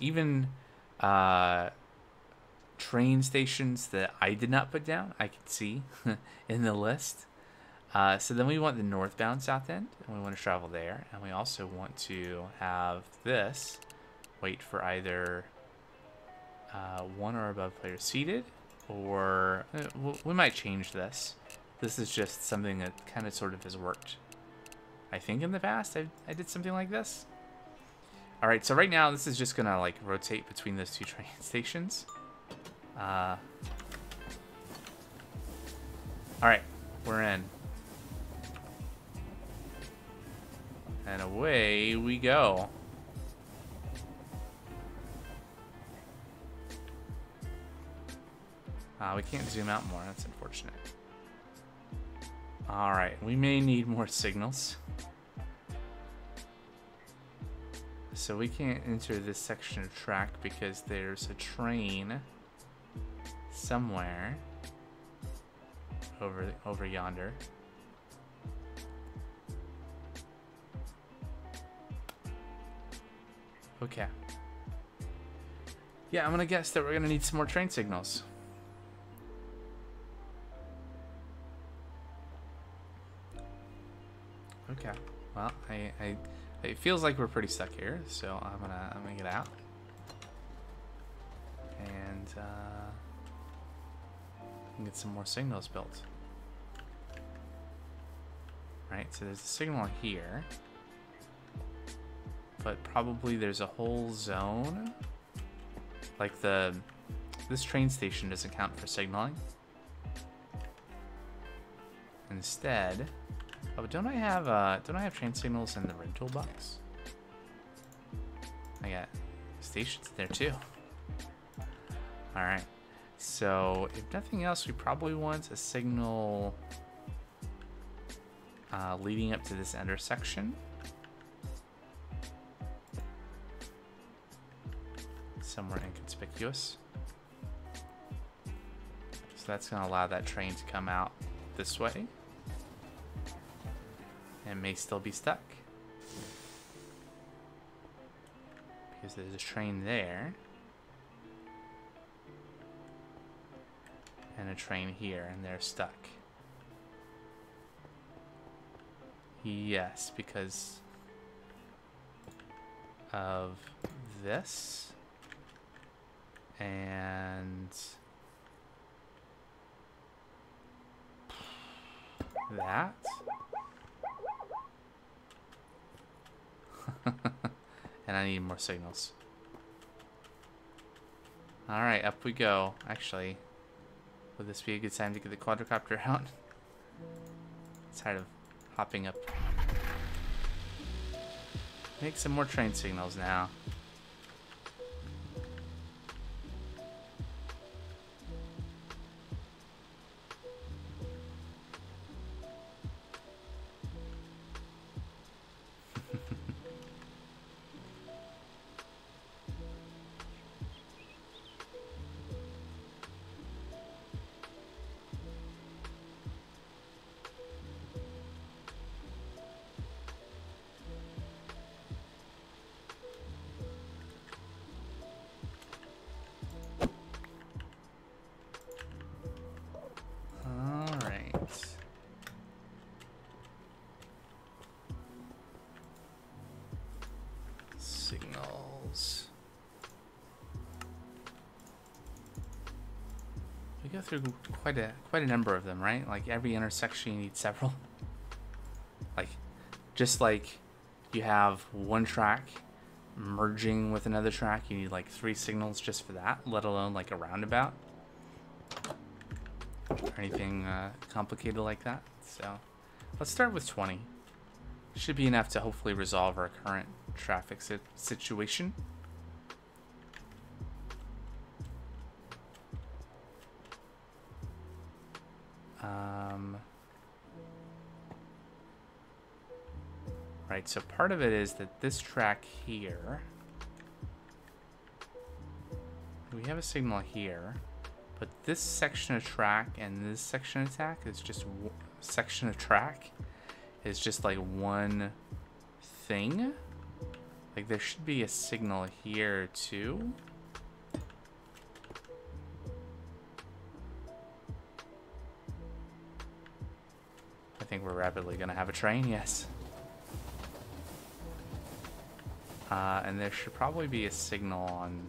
train stations that I did not put down, I can see in the list. So then we want the northbound south end, and we want to travel there. And we also want to have this wait for either one or above players seated, or we might change this. This is just something that kind of sort of has worked. I think in the past I did something like this. All right, so right now this is just gonna like rotate between those two train stations. All right, we're in. And away we go. We can't zoom out more, that's unfortunate. All right, we may need more signals. So we can't enter this section of track because there's a train somewhere over yonder. Okay. Yeah, I'm gonna guess that we're gonna need some more train signals. Okay. Well, it feels like we're pretty stuck here, so I'm gonna get out. And get some more signals built. Right, so there's a signal here. But probably there's a whole zone. Like this train station doesn't count for signaling. instead... Oh, don't I have train signals in the rental box? I got stations there too. Alright. So, if nothing else, we probably want a signal leading up to this intersection. Somewhere inconspicuous. So that's going to allow that train to come out this way. And may still be stuck. Because there's a train there. And a train here, and they're stuck. Yes, because of this. And that. And I need more signals. Alright, up we go. Actually, would this be a good time to get the quadricopter out? Tired of hopping up. Make some more train signals now. Signals. We go through quite a number of them, right? Like every intersection you need several. Like just like you have one track merging with another track, you need like 3 signals just for that, let alone like a roundabout or anything complicated like that. So let's start with 20. Should be enough to hopefully resolve our current traffic situation. Right, so part of it is that this track here, we have a signal here, but this section of track and this section of track is just section of track is just like one thing. Like there should be a signal here too. I think we're rapidly gonna have a train, yes. And there should probably be a signal on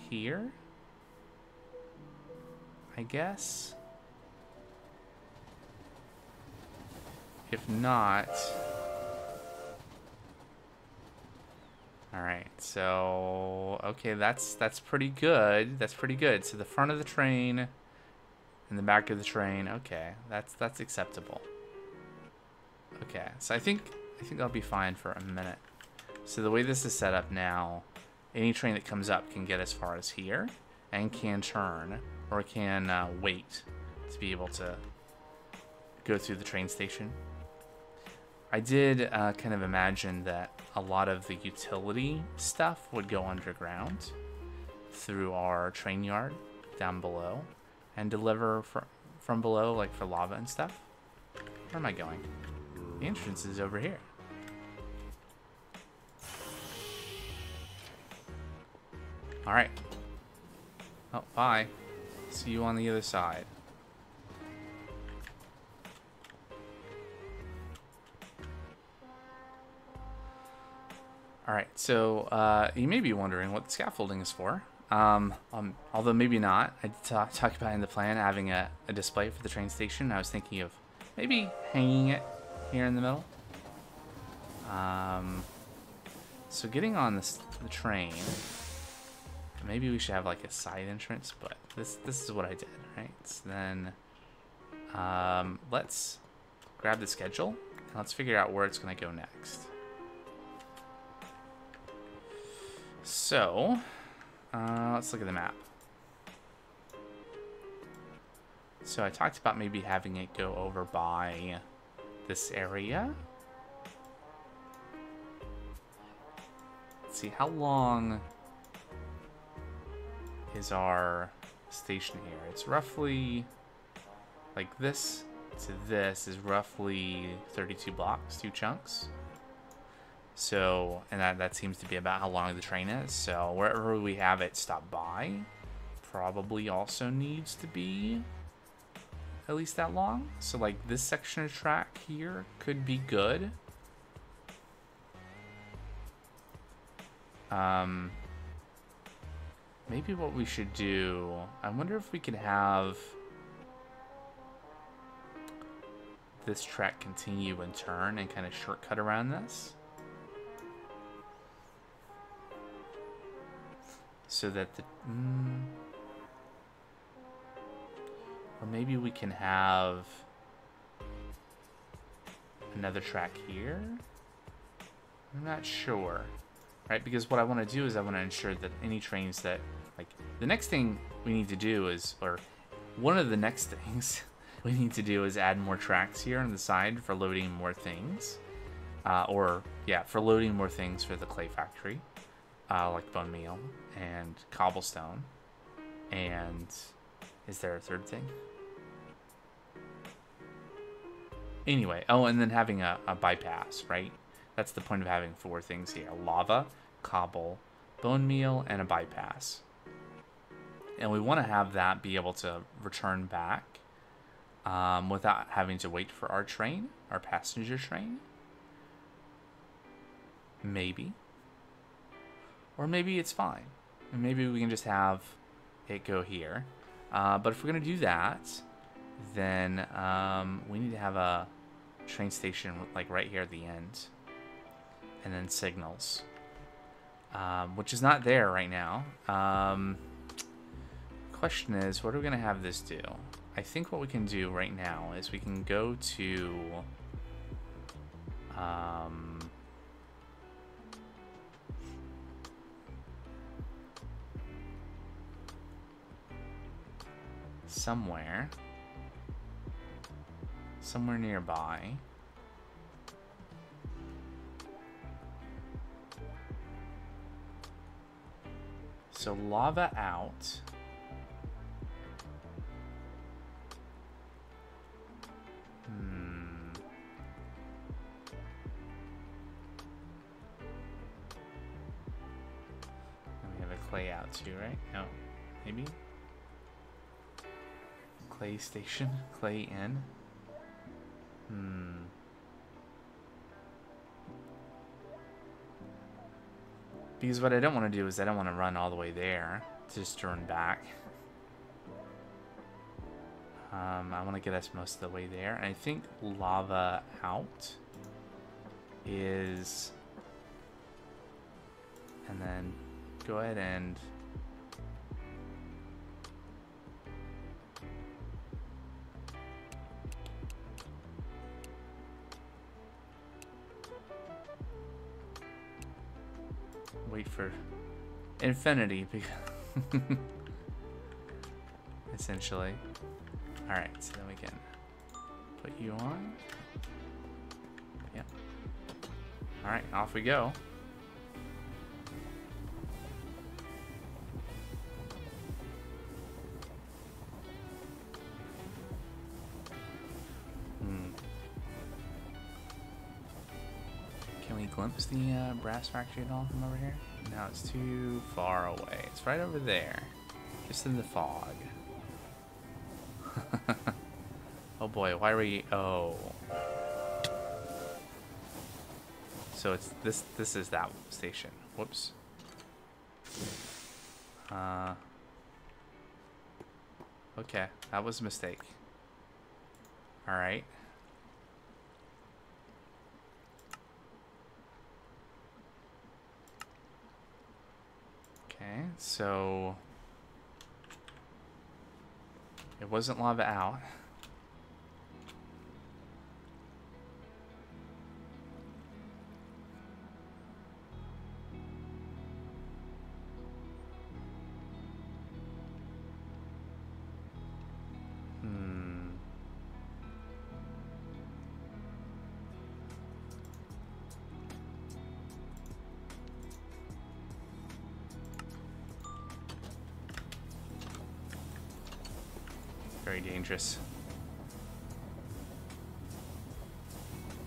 here, I guess. If not, all right. So okay, that's pretty good. That's pretty good. So the front of the train and the back of the train. Okay, that's acceptable. Okay, so I think I'll be fine for a minute. So the way this is set up now, any train that comes up can get as far as here and can turn or can wait to be able to go through the train station. I did kind of imagine that a lot of the utility stuff would go underground through our train yard down below and deliver from below, like for lava and stuff. Where am I going? The entrance is over here. All right. Oh, bye. See you on the other side. All right, so you may be wondering what the scaffolding is for. Although maybe not. I talked about in the plan having a display for the train station. I was thinking of maybe hanging it here in the middle. So getting on the train, maybe we should have like a side entrance, but this is what I did, right? So then Let's grab the schedule and let's figure out where it's going to go next. So, let's look at the map. So I talked about maybe having it go over by this area. Let's see, how long is our station here? It's roughly, like this to this is roughly 32 blocks, 2 chunks. So, and that seems to be about how long the train is. So wherever we have it stop by probably also needs to be at least that long. So like this section of track here could be good. Maybe what we should do, I wonder if we could have this track continue and turn and kind of shortcut around this. So that the... or maybe we can have another track here. I'm not sure. Right, because what I want to do is I want to ensure that any trains that, like, the next thing we need to do is, or one of the next things we need to do is add more tracks here on the side for loading more things. For loading more things for the clay factory, like bone meal and cobblestone. And is there a third thing? Anyway, oh, and then having a bypass, right? That's the point of having 4 things here. Lava, cobble, bone meal, and a bypass. And we want to have that be able to return back without having to wait for our train, our passenger train. Maybe. Or maybe it's fine. And maybe we can just have it go here. But if we're going to do that, then we need to have a train station like right here at the end. And then signals, which is not there right now. Question is, what are we going to have this do? I think what we can do right now is we can go to somewhere nearby. So lava out. And we have a clay out too, right? No, maybe? Clay station, clay in. Because what I don't want to do is I don't want to run all the way there, just turn back. I want to get us most of the way there. And I think lava out is... And then go ahead and... wait for infinity, essentially. Alright, so then we can put you on. Yep. Alright, off we go. Can we glimpse the brass factory at all from over here? No, it's too far away. It's right over there. Just in the fog. Oh boy, why are we... Oh. So it's this is that station. Whoops. Okay, that was a mistake. Alright. Okay, so it wasn't lava out. Very dangerous.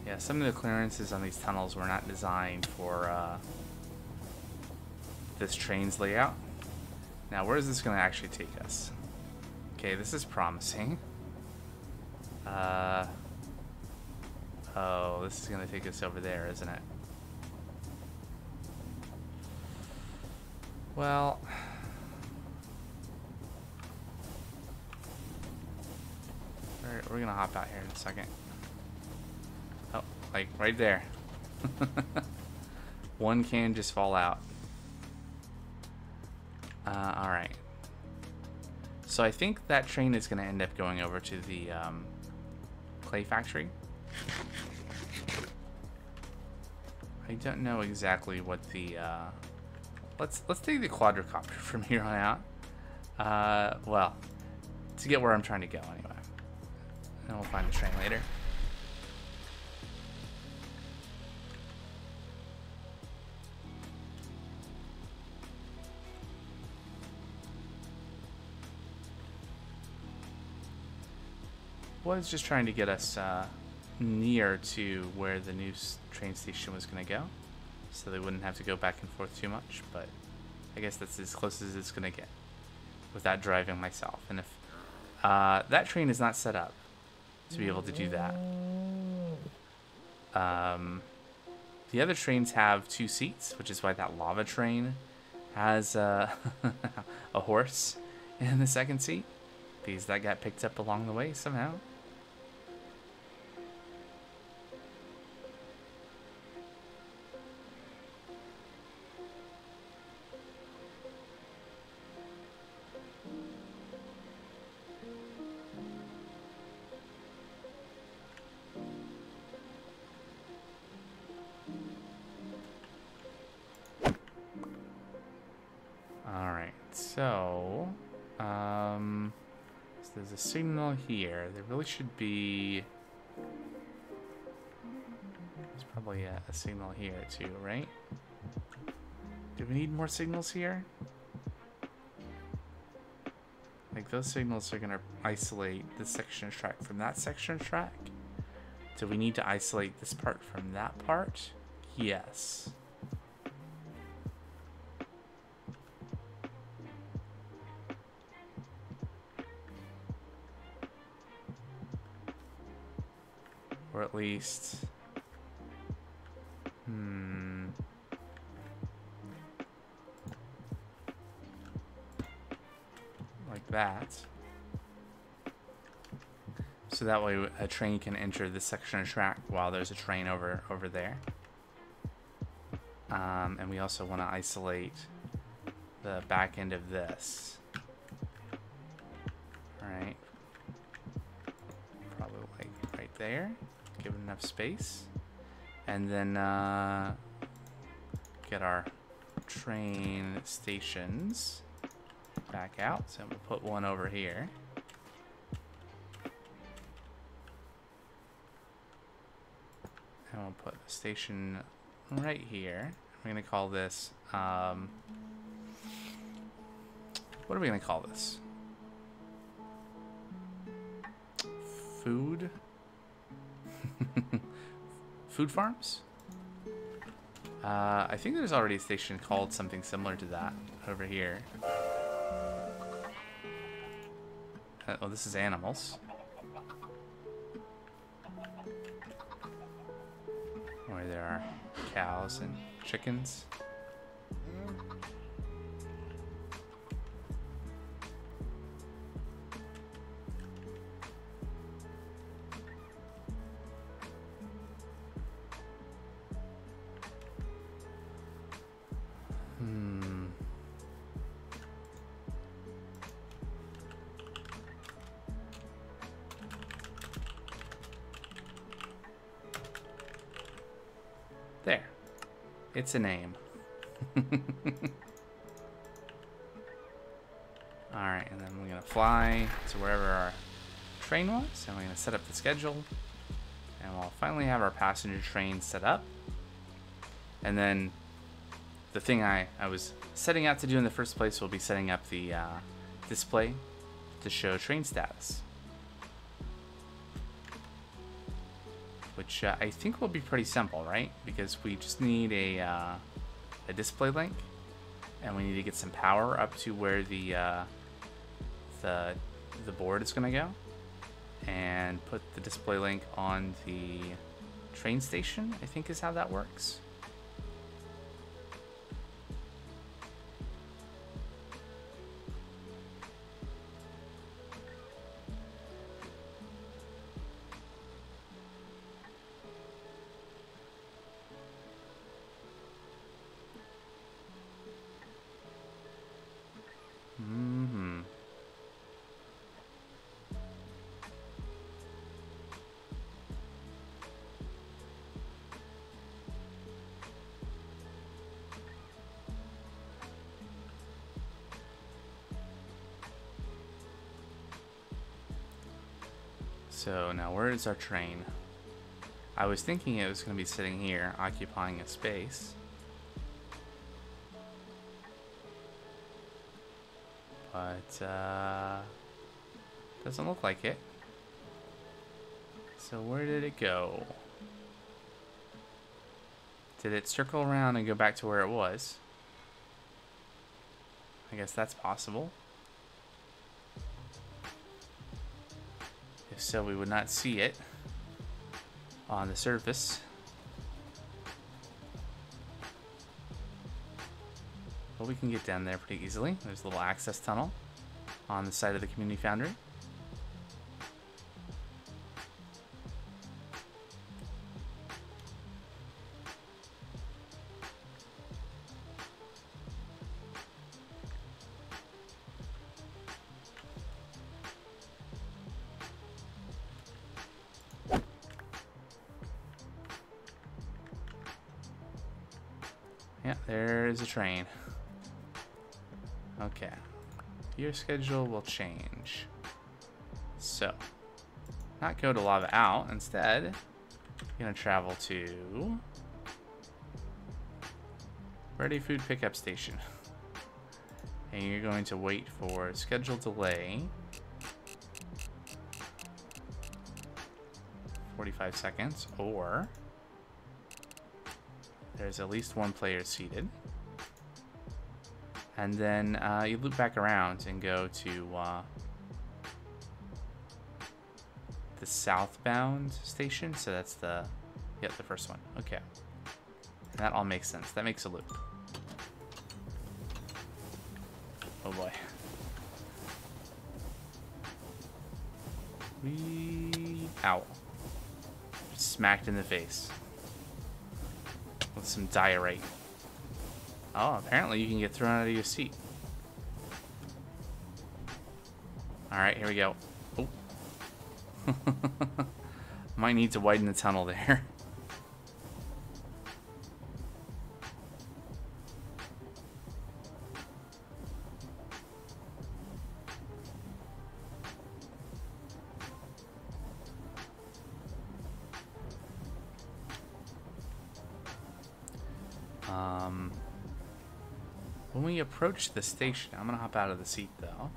Yeah, some of the clearances on these tunnels were not designed for this train's layout. Now, where is this going to actually take us? Okay, this is promising. Oh, this is going to take us over there, isn't it? Well, we're going to hop out here in a second. Oh, like right there. One can just fall out. Alright. So I think that train is going to end up going over to the clay factory. I don't know exactly what the... Let's take the quadricopter from here on out. Well, to get where I'm trying to go anyway. And we'll find the train later. Was just trying to get us near to where the new train station was going to go, so they wouldn't have to go back and forth too much, but I guess that's as close as it's going to get without driving myself. And if that train is not set up to be able to do that. The other trains have 2 seats, which is why that lava train has a horse in the second seat, because that got picked up along the way somehow. So, there's a signal here. There really should be... There's probably a signal here too, right? Do we need more signals here? Like, those signals are going to isolate this section of track from that section of track. Do we need to isolate this part from that part? Yes. Or at least... like that. So that way a train can enter this section of track while there's a train over there. And we also want to isolate the back end of this. Alright. Probably like right there. Give it enough space. And then get our train stations back out. So we'll put one over here. And we'll put a station right here. We're going to call this, what are we going to call this? Food? Food farms? I think there's already a station called something similar to that over here. Oh, this is animals. Where there are cows and chickens. There. It's a name. Alright, and then we're going to fly to wherever our train was, and we're going to set up the schedule. And we'll finally have our passenger train set up. And then the thing I was setting out to do in the first place will be setting up the display to show train status. which I think will be pretty simple, right? Because we just need a display link, and we need to get some power up to where the board is going to go, and put the display link on the train station, I think is how that works. So now where is our train? I was thinking it was going to be sitting here, occupying a space. But, doesn't look like it. So where did it go? Did it circle around and go back to where it was? I guess that's possible. If so, we would not see it on the surface. But we can get down there pretty easily. There's a little access tunnel on the side of the community foundry. Yeah, there's a train. Okay. Your schedule will change. So, not go to Lava Out. Instead, you're going to travel to Ready Food Pickup Station. And you're going to wait for schedule delay. 45 seconds, or there's at least one player seated. And then you loop back around and go to the southbound station. So that's the first one. Okay. And that all makes sense. That makes a loop. Oh boy. Ow. Smacked in the face with some diorite. Oh, apparently you can get thrown out of your seat. Alright, here we go. Oh. Might need to widen the tunnel there. When we approach the station, I'm gonna hop out of the seat though,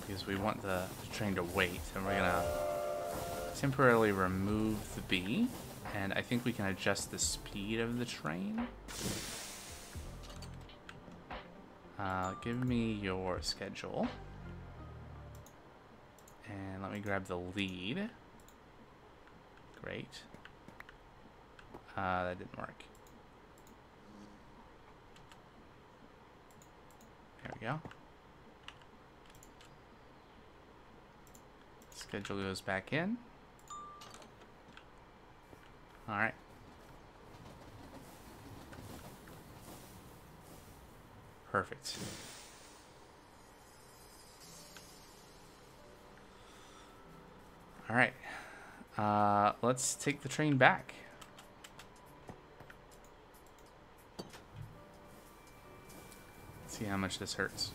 because we want the train to wait, and we're gonna temporarily remove the B, and I think we can adjust the speed of the train. Give me your schedule, and let me grab the lead. Great. That didn't work. There we go. Schedule goes back in. All right. Perfect. All right. Let's take the train back. See how much this hurts.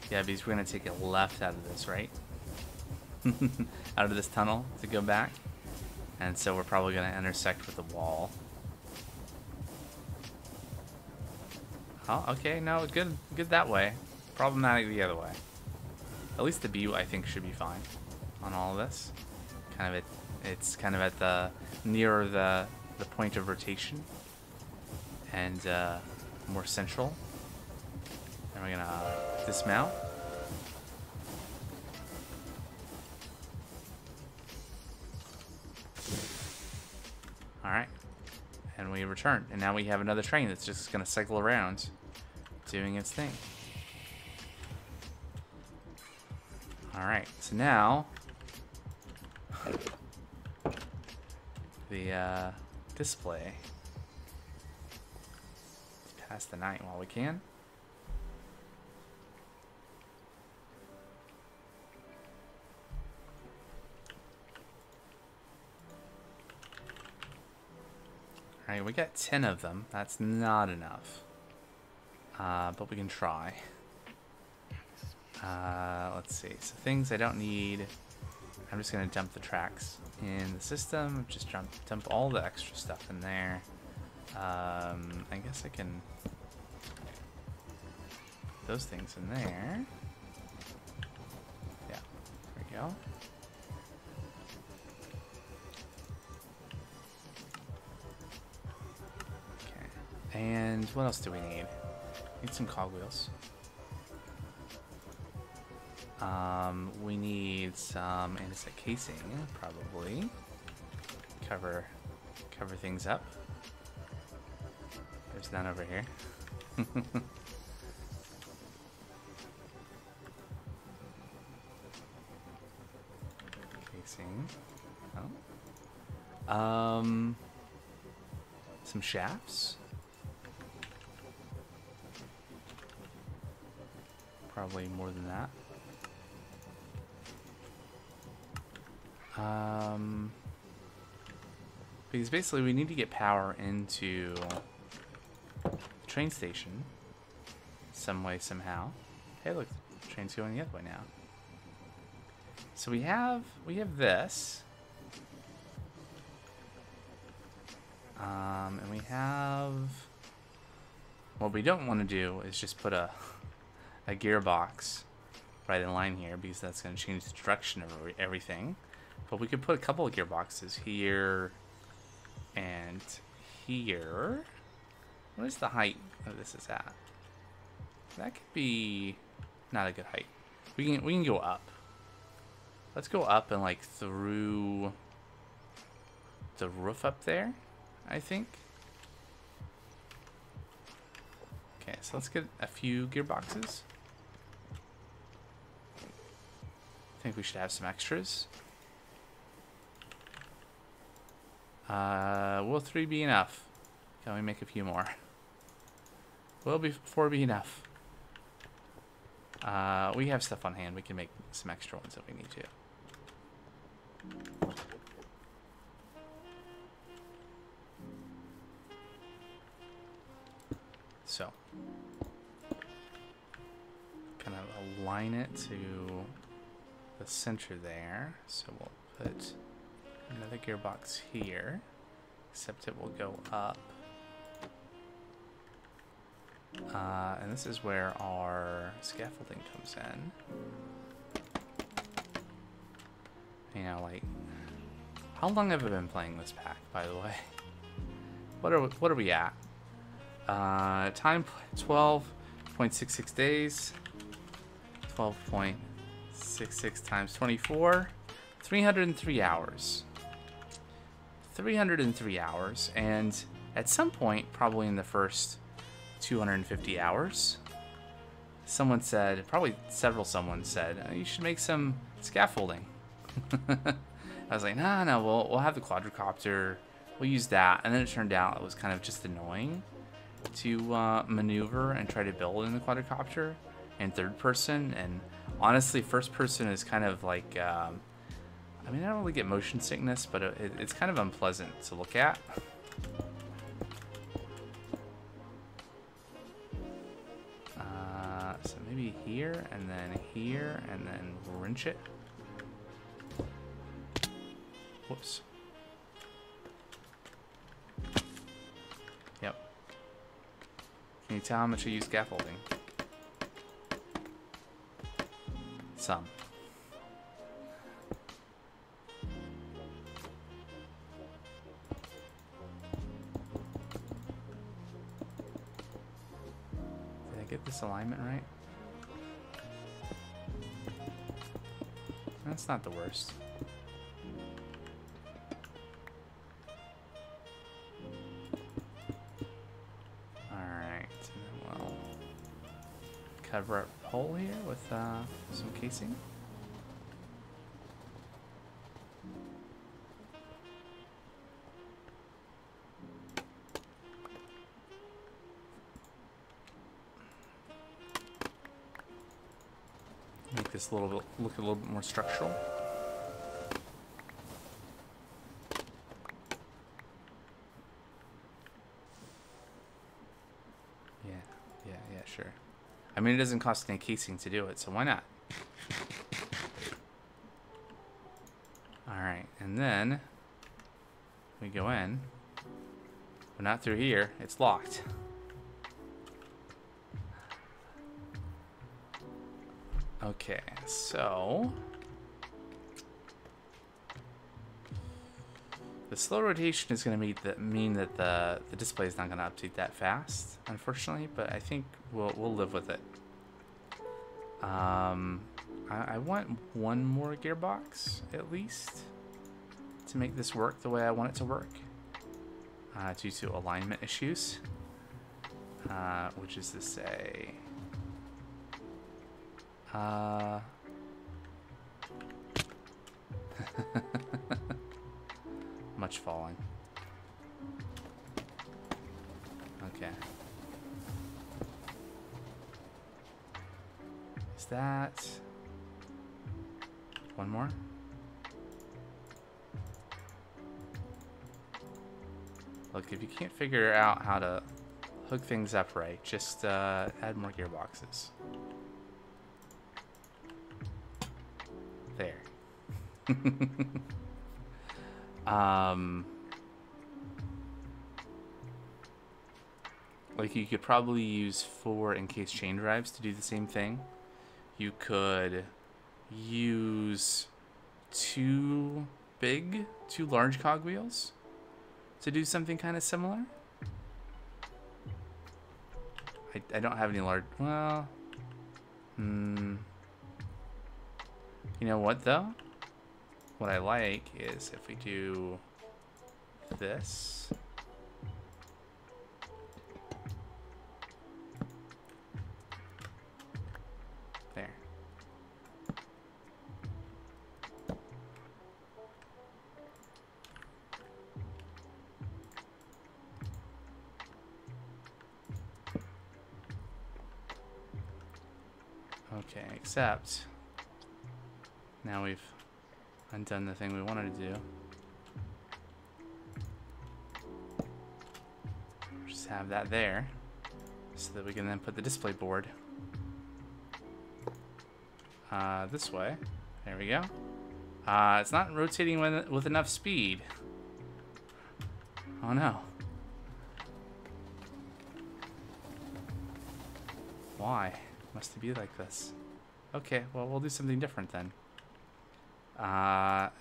Yeah, because we're gonna take a left out of this, right? Out of this tunnel to go back. And so we're probably going to intersect with the wall. Oh, okay, no, good that way. Problematic the other way. At least the view, I think, should be fine on all of this. It's kind of at the nearer the point of rotation and more central. And we're gonna dismount. All right, and we return, and now we have another train that's just gonna cycle around, doing its thing. All right, so now the display. Let's pass the night while we can. All right, we got 10 of them. That's not enough, but we can try. Let's see. So things I don't need. I'm just gonna dump the tracks in the system. Just dump all the extra stuff in there. I guess I can put those things in there. Yeah, there we go. Okay, and what else do we need? Need some cogwheels. We need some andesite casing, probably. Cover things up. There's none over here. Casing. Oh. Some shafts. Probably more than that. Because basically we need to get power into the train station some way, somehow. Hey, look, the train's going the other way now. So we have this. And we have, what we don't want to do is just put a gearbox right in line here, because that's going to change the direction of everything. But we could put a couple of gearboxes here and here. What is the height of this is at? That could be not a good height. We can go up. Let's go up and like through the roof up there, I think. Okay, so let's get a few gearboxes. I think we should have some extras. Will 3 be enough? Can we make a few more? Will 4 be enough? We have stuff on hand. We can make some extra ones if we need to. So, kind of align it to the center there. So we'll put another gearbox here, except it will go up. And this is where our scaffolding comes in. You know, like, how long have I been playing this pack, by the way? What are we at? Time 12.66 days. 12.66 times 24. 303 hours. 303 hours, and at some point, probably in the first 250 hours, someone said, probably someone said, you should make some scaffolding. I was like, no, we'll have the quadricopter, we'll use that. And then it turned out it was kind of just annoying to maneuver and try to build in the quadricopter in third person. And honestly, first person is kind of like, I mean, I don't really get motion sickness, but it's kind of unpleasant to look at. So maybe here, and then wrench it. Whoops. Can you tell how much I use scaffolding? Some. Did I get this alignment right? That's not the worst. Alright, and then we'll cover up the hole here with some casing. Make this a little bit look a little bit more structural. Yeah, sure. I mean, it doesn't cost any casing to do it, so why not? Alright, and then we go in, but not through here, it's locked. Okay, so the slow rotation is going to mean that the display is not going to update that fast, unfortunately, but I think we'll live with it. I want one more gearbox at least to make this work the way I want it to work, due to alignment issues. Which is to say, much falling. Okay. Is that one more? Look, if you can't figure out how to hook things up right, just add more gearboxes. There. Like, you could probably use 4 encased chain drives to do the same thing. You could use 2 large cogwheels to do something kind of similar. I don't have any large, well, you know what though? What I like is if we do this. There. Okay, except now we've undone the thing we wanted to do. Just have that there so that we can then put the display board this way. There we go. It's not rotating with enough speed. Oh no. Why must it be like this? Okay, well, we'll do something different then. If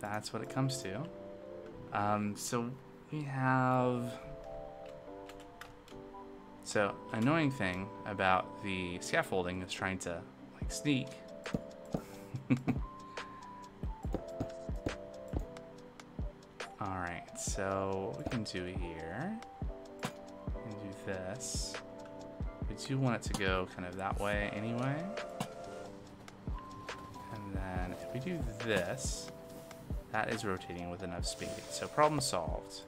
that's what it comes to. So we have... So, annoying thing about the scaffolding is trying to, like, sneak. Alright, so what we can do here, we can do this. We do want it to go kind of that way anyway. And then if we do this, that is rotating with enough speed. So problem solved.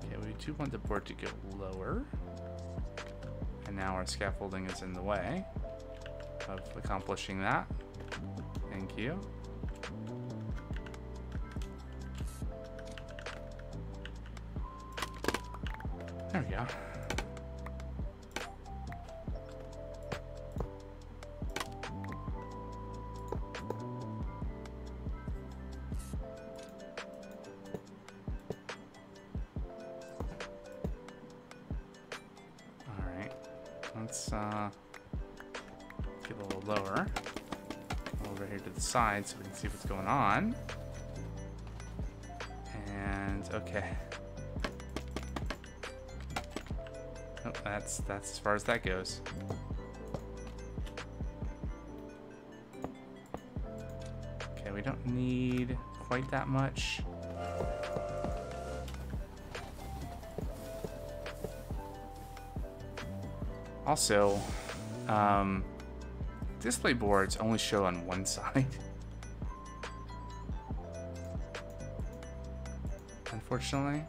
Okay, we do want the board to go lower. And now our scaffolding is in the way of accomplishing that. Thank you. There we go. Alright. Let's get a little lower. Over here to the side so we can see what's going on. And okay. Oh, that's as far as that goes. Okay, we don't need quite that much. Also, display boards only show on one side. Unfortunately.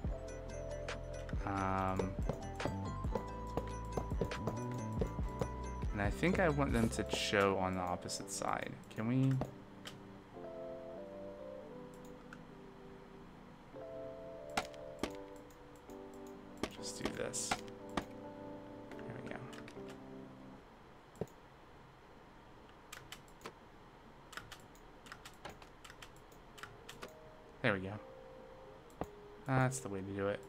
And I think I want them to show on the opposite side. Can we? Just do this. There we go. There we go. That's the way to do it.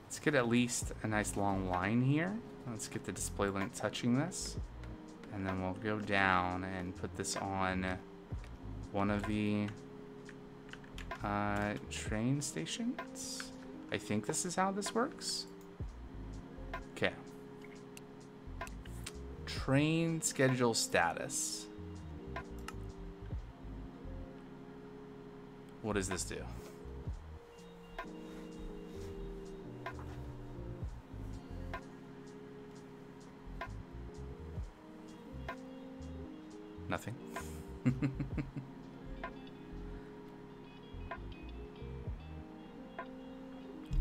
Let's get at least a nice long line here. Let's get the display link touching this. And then we'll go down and put this on one of the train stations. I think this is how this works. Okay. Train schedule status. What does this do? Nothing.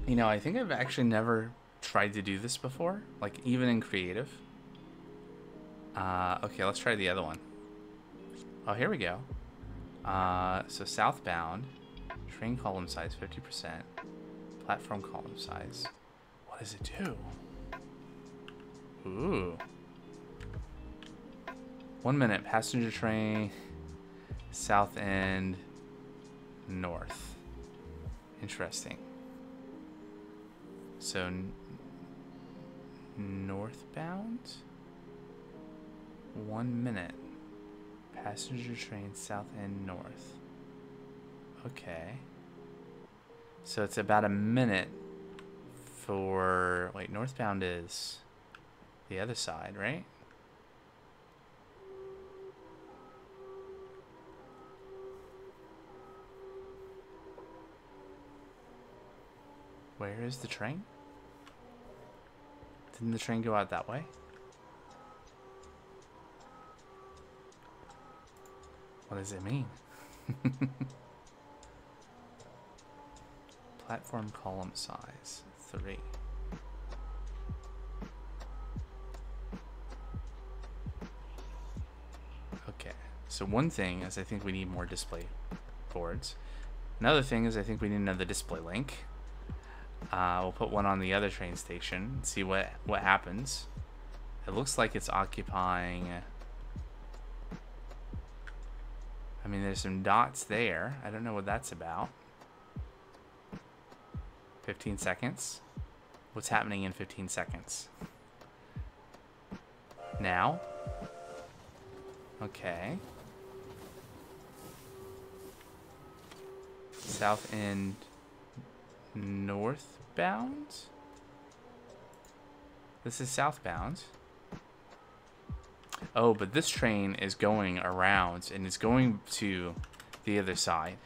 You know, I think I've actually never tried to do this before, like even in creative. Okay, let's try the other one. Oh, here we go. So southbound, train column size 50%, platform column size. What does it do? Ooh. 1 minute, passenger train, south end, north. Interesting. So northbound, 1 minute. Passenger train south end north. Okay. So it's about a minute for... Wait, northbound is the other side, right? Where is the train? Didn't the train go out that way? What does it mean? Platform column size 3. Okay, so one thing is I think we need more display boards. Another thing is I think we need another display link. We'll put one on the other train station and see what happens. It looks like it's occupying... I mean, there's some dots there. I don't know what that's about. 15 seconds. What's happening in 15 seconds? Now. Okay. South end northbound? This is southbound. Oh, but this train is going around and it's going to the other side.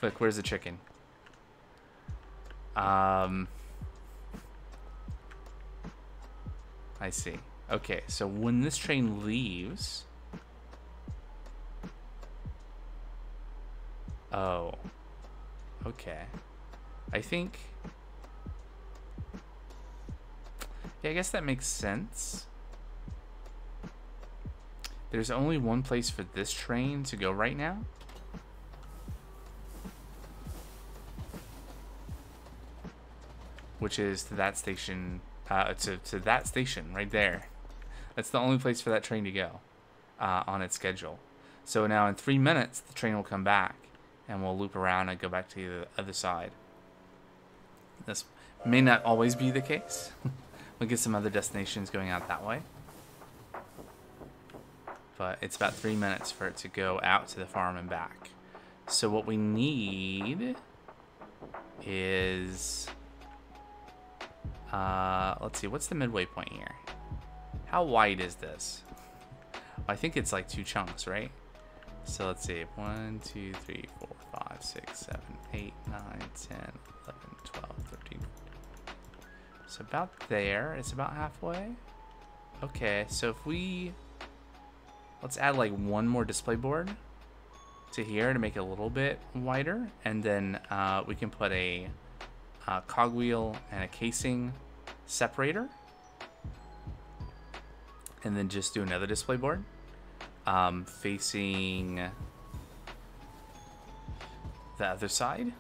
Look, where's the chicken? I see. Okay, so when this train leaves... Oh. Okay. I think... Yeah, I guess that makes sense. There's only one place for this train to go right now. which is to that station, to that station right there. That's the only place for that train to go on its schedule. So now in 3 minutes, the train will come back, and we'll loop around and go back to the other side. This may not always be the case. We'll get some other destinations going out that way. But it's about 3 minutes for it to go out to the farm and back. So what we need is... let's see, what's the midway point here? How wide is this? I think it's like 2 chunks, right? So let's see, 1, 2, 3, 4, 5, 6, 7, 8, 9, 10, 11, 12, 13, 14. So about there, it's about halfway. Okay, so if we, let's add like 1 more display board to here to make it a little bit wider, and then we can put a cogwheel and a casing separator, and then just do another display board facing the other side,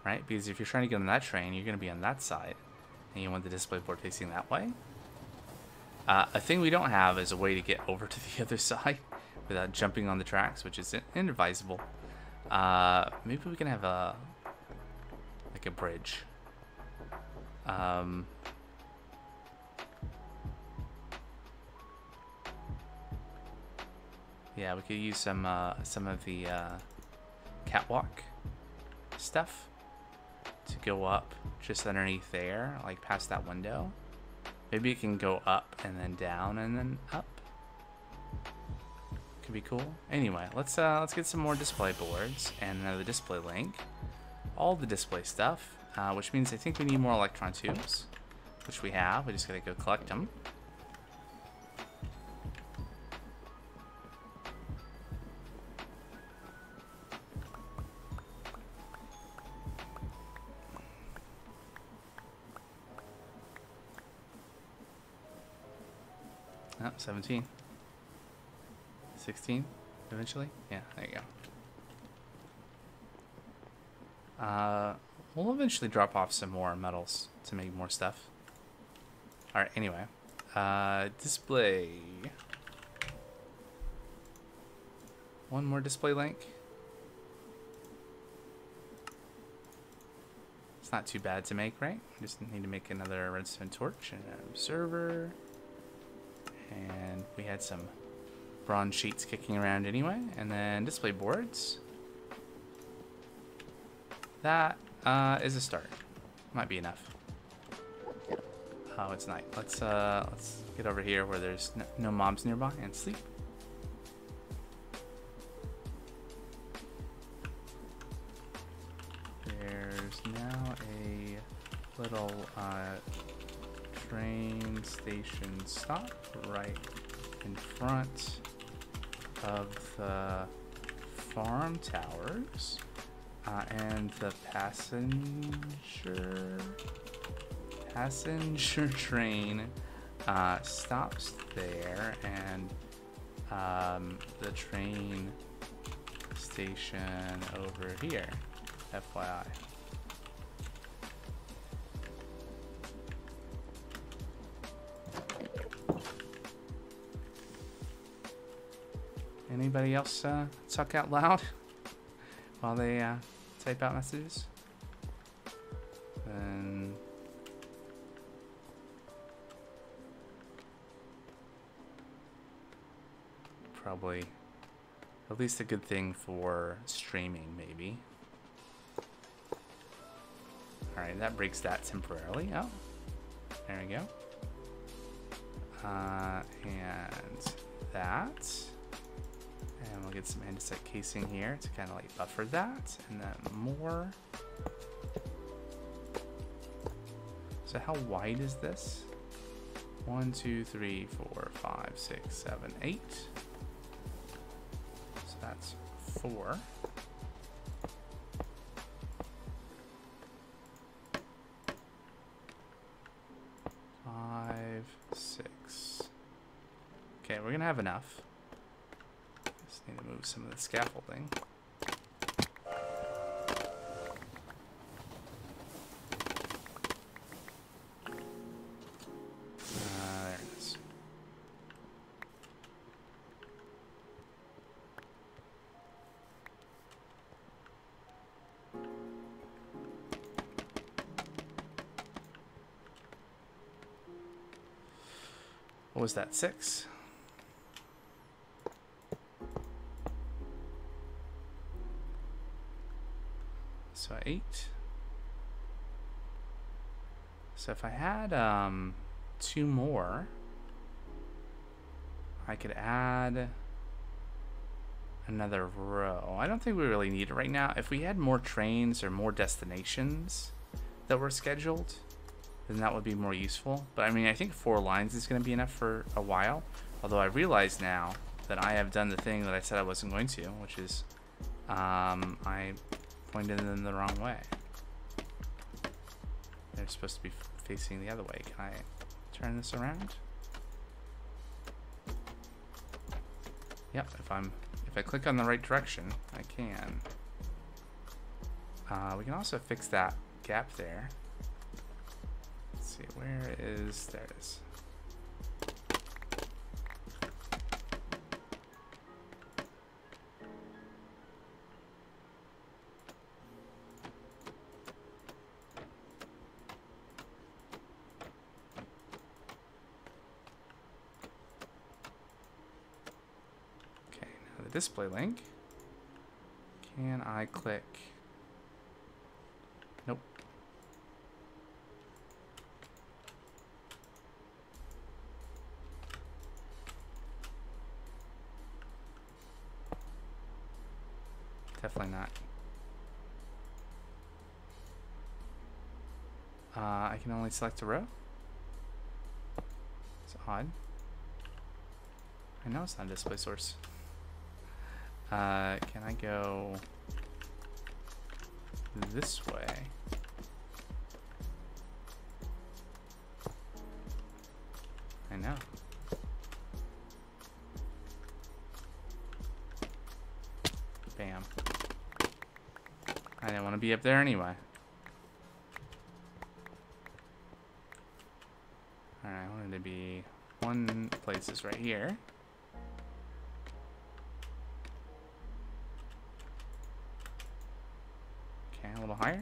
right? Because if you're trying to get on that train, you're going to be on that side, and you want the display board facing that way. A thing we don't have is a way to get over to the other side without jumping on the tracks, which is inadvisable. Maybe we can have a bridge. Yeah, we could use some of the catwalk stuff to go up just underneath there, like past that window. Maybe it can go up and then down and then up. Could be cool. Anyway, let's get some more display boards and another display link. All the display stuff, which means I think we need more electron tubes, which we have. We just gotta go collect them. Oh, 17. 16 eventually. Yeah, there you go. We'll eventually drop off some more metals to make more stuff. Alright, anyway. Display. 1 more display link. It's not too bad to make, right? We just need to make another redstone torch and an observer. And we had some bronze sheets kicking around anyway. And then display boards. That is a start. Might be enough. Oh, it's night. Let's get over here where there's no mobs nearby and sleep. There's now a little train station stop right in front of the farm towers, and the passenger train stops there, and the train station over here, FYI. Anybody else talk out loud while they type out messages? And probably at least a good thing for streaming, maybe. Alright, that breaks that temporarily. Oh, there we go. And that. And we'll get some andesite casing here to kind of like buffer that. And then more. So how wide is this? 1, 2, 3, 4, 5, 6, 7, 8. So that's 4. Okay, we're gonna have enough. Just need to move some of the scaffolding. What was that, 6? So 8. So if I had 2 more, I could add another row. I don't think we really need it right now. If we had more trains or more destinations that were scheduled, then that would be more useful. But I mean, I think 4 lines is going to be enough for a while. Although I realize now that I have done the thing that I said I wasn't going to, which is I pointed them the wrong way. They're supposed to be facing the other way. Can I turn this around? Yep, if I click on the right direction, I can. We can also fix that gap there. Let's see, where is, there it is. Display link. Can I click? Nope. Definitely not. I can only select a row. It's odd. I know it's not a display source. Can I go this way? I know. Bam. I didn't want to be up there anyway. Alright, I wanted to be one place is right here. A little higher.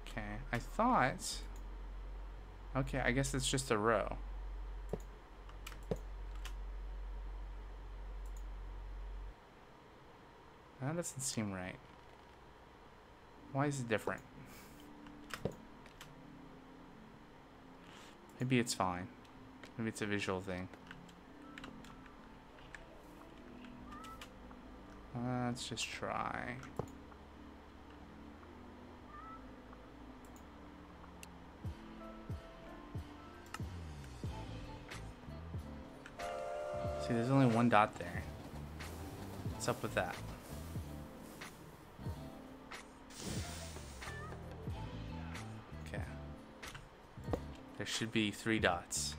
Okay, I thought... Okay, I guess it's just a row. That doesn't seem right. Why is it different? Maybe it's fine. Maybe it's a visual thing. Let's just try. See, there's only one dot there. What's up with that? Okay. There should be 3 dots.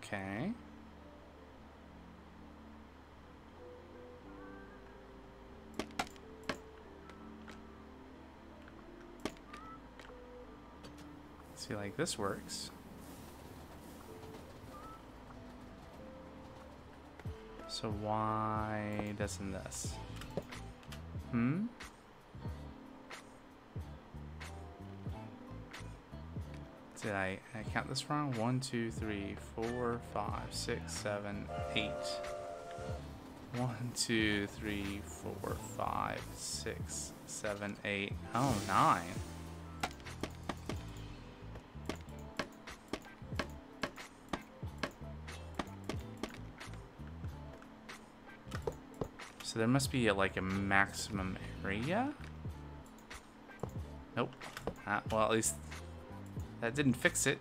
Okay. See, like this works. So why doesn't this? Did I count this wrong? 1, 2, 3, 4, 5, 6, 7, 8. 1, 2, 3, 4, 5, 6, 7, 8. Oh, 9. So there must be like a maximum area? Nope. Well, at least that didn't fix it.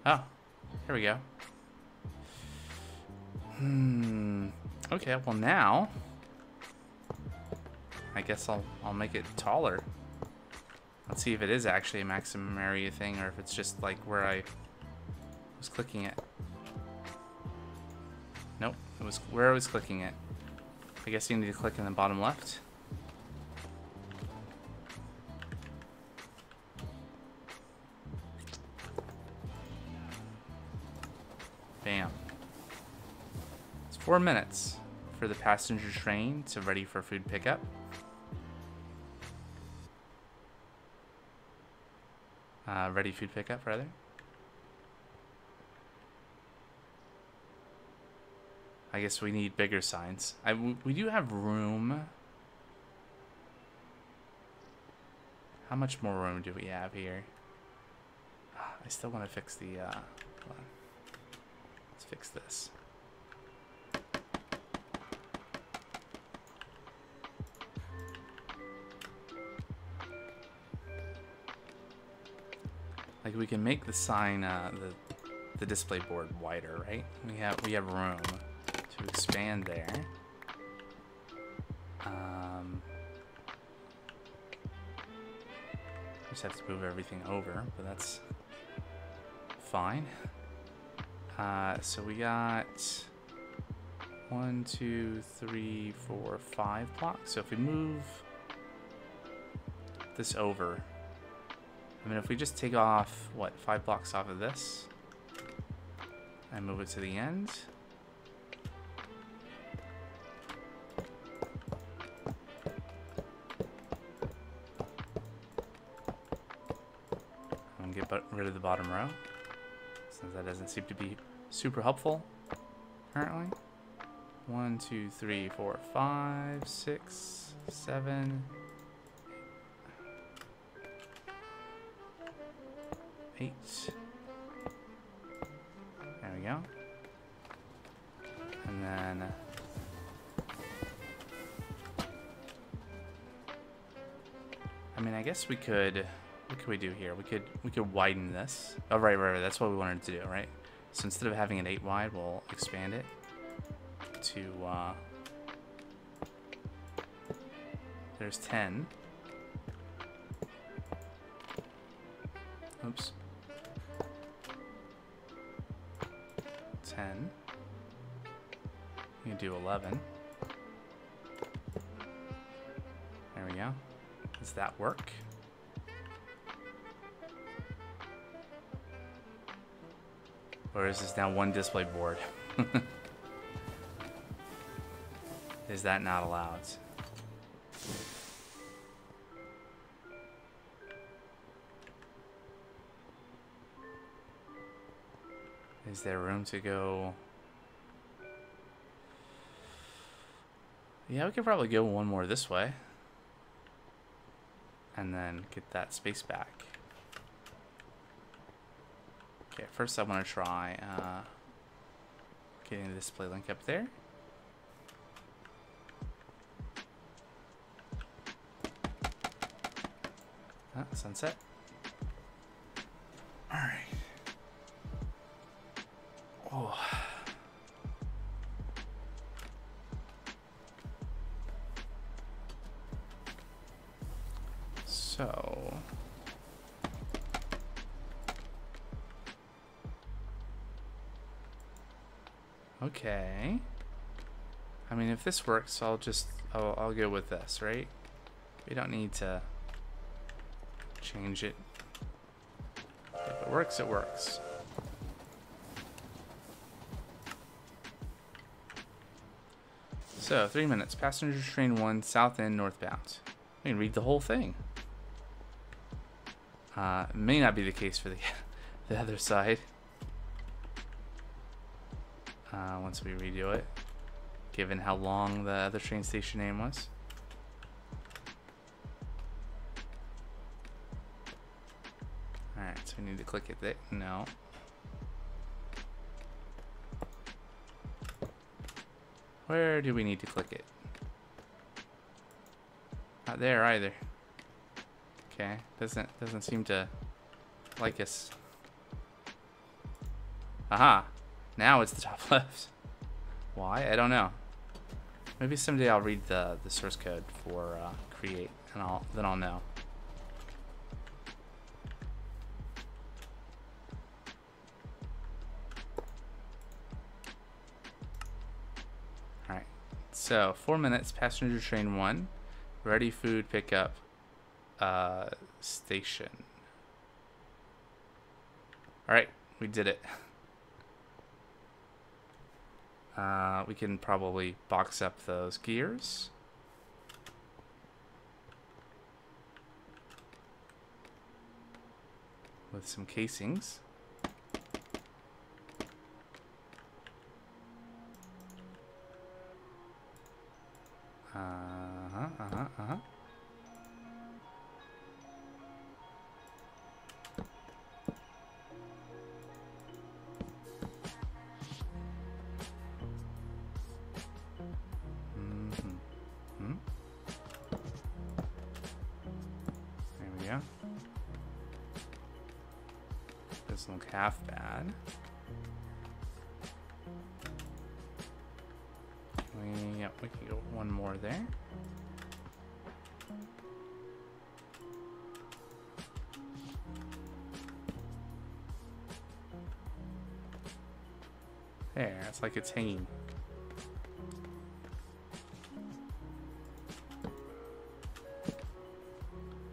Oh, here we go. Okay, well now I guess I'll make it taller. Let's see if it is actually a maximum area thing, or if it's just like where I was clicking it. Nope, it was where I was clicking it. I guess you need to click in the bottom left. Bam. It's 4 minutes for the passenger train to ready for food pickup. Ready food pickup, rather. I guess we need bigger signs. We do have room. How much more room do we have here? I still want to fix the... hold on. Let's fix this. Like, we can make the sign, the display board wider, right? We have room to expand there. Just have to move everything over, but that's fine. So we got 1, 2, 3, 4, 5 blocks. So if we move this over, I mean, if we just take off, what, 5 blocks off of this and move it to the end. And get rid of the bottom row, since that doesn't seem to be super helpful currently. 1, 2, 3, 4, 5, 6, 7, 8. There we go. And then I mean, I guess we could, what could we do here? We could widen this. Oh, right, that's what we wanted to do, right? So instead of having it 8 wide, we'll expand it to there's 10. Oops. 10. You can do 11. There we go. Does that work? Or is this now one display board? Is that not allowed? Is there room to go? Yeah, we could probably go one more this way. And then get that space back. Okay, first I want to try getting the display link up there. Sunset. All right. Oh. So. Okay. I mean, if this works, I'll go with this, right? We don't need to change it. If it works, it works. So, 3 minutes. Passenger train 1, south end, northbound. We can read the whole thing. May not be the case for the other side. Once we redo it, given how long the other train station name was. Alright, so we need to click it there. No. Where do we need to click it? Not there either. Okay, doesn't seem to like us. Aha! Now it's the top left. Why? I don't know. Maybe someday I'll read the source code for Create, and then I'll know. So 4 minutes. Passenger train 1. Ready food pickup. Station. All right, we did it. We can probably box up those gears. With some casings. There we go. Doesn't look half bad. Yep, we can go one more there. There, it's like it's hanging.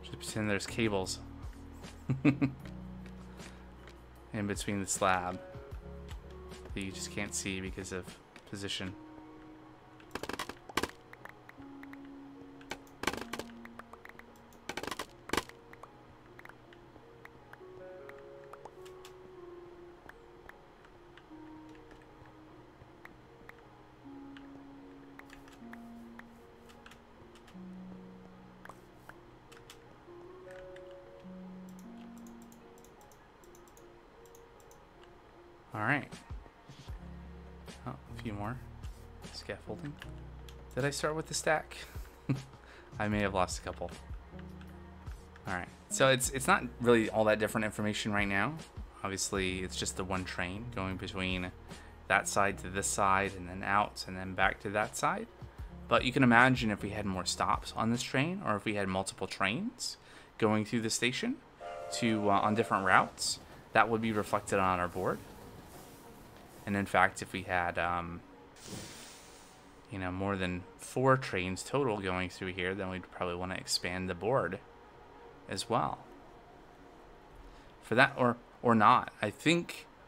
Just pretend there's cables in between the slab that you just can't see because of position. All right. Oh, a few more. Scaffolding. Did I start with the stack? I may have lost a couple. All right. So it's not really all that different information right now. Obviously, it's just the one train going between that side to this side and then out and then back to that side. But you can imagine if we had more stops on this train, or if we had multiple trains going through the station to on different routes, that would be reflected on our board. And in fact, if we had, you know, more than 4 trains total going through here, then we'd probably want to expand the board as well. For that, or not.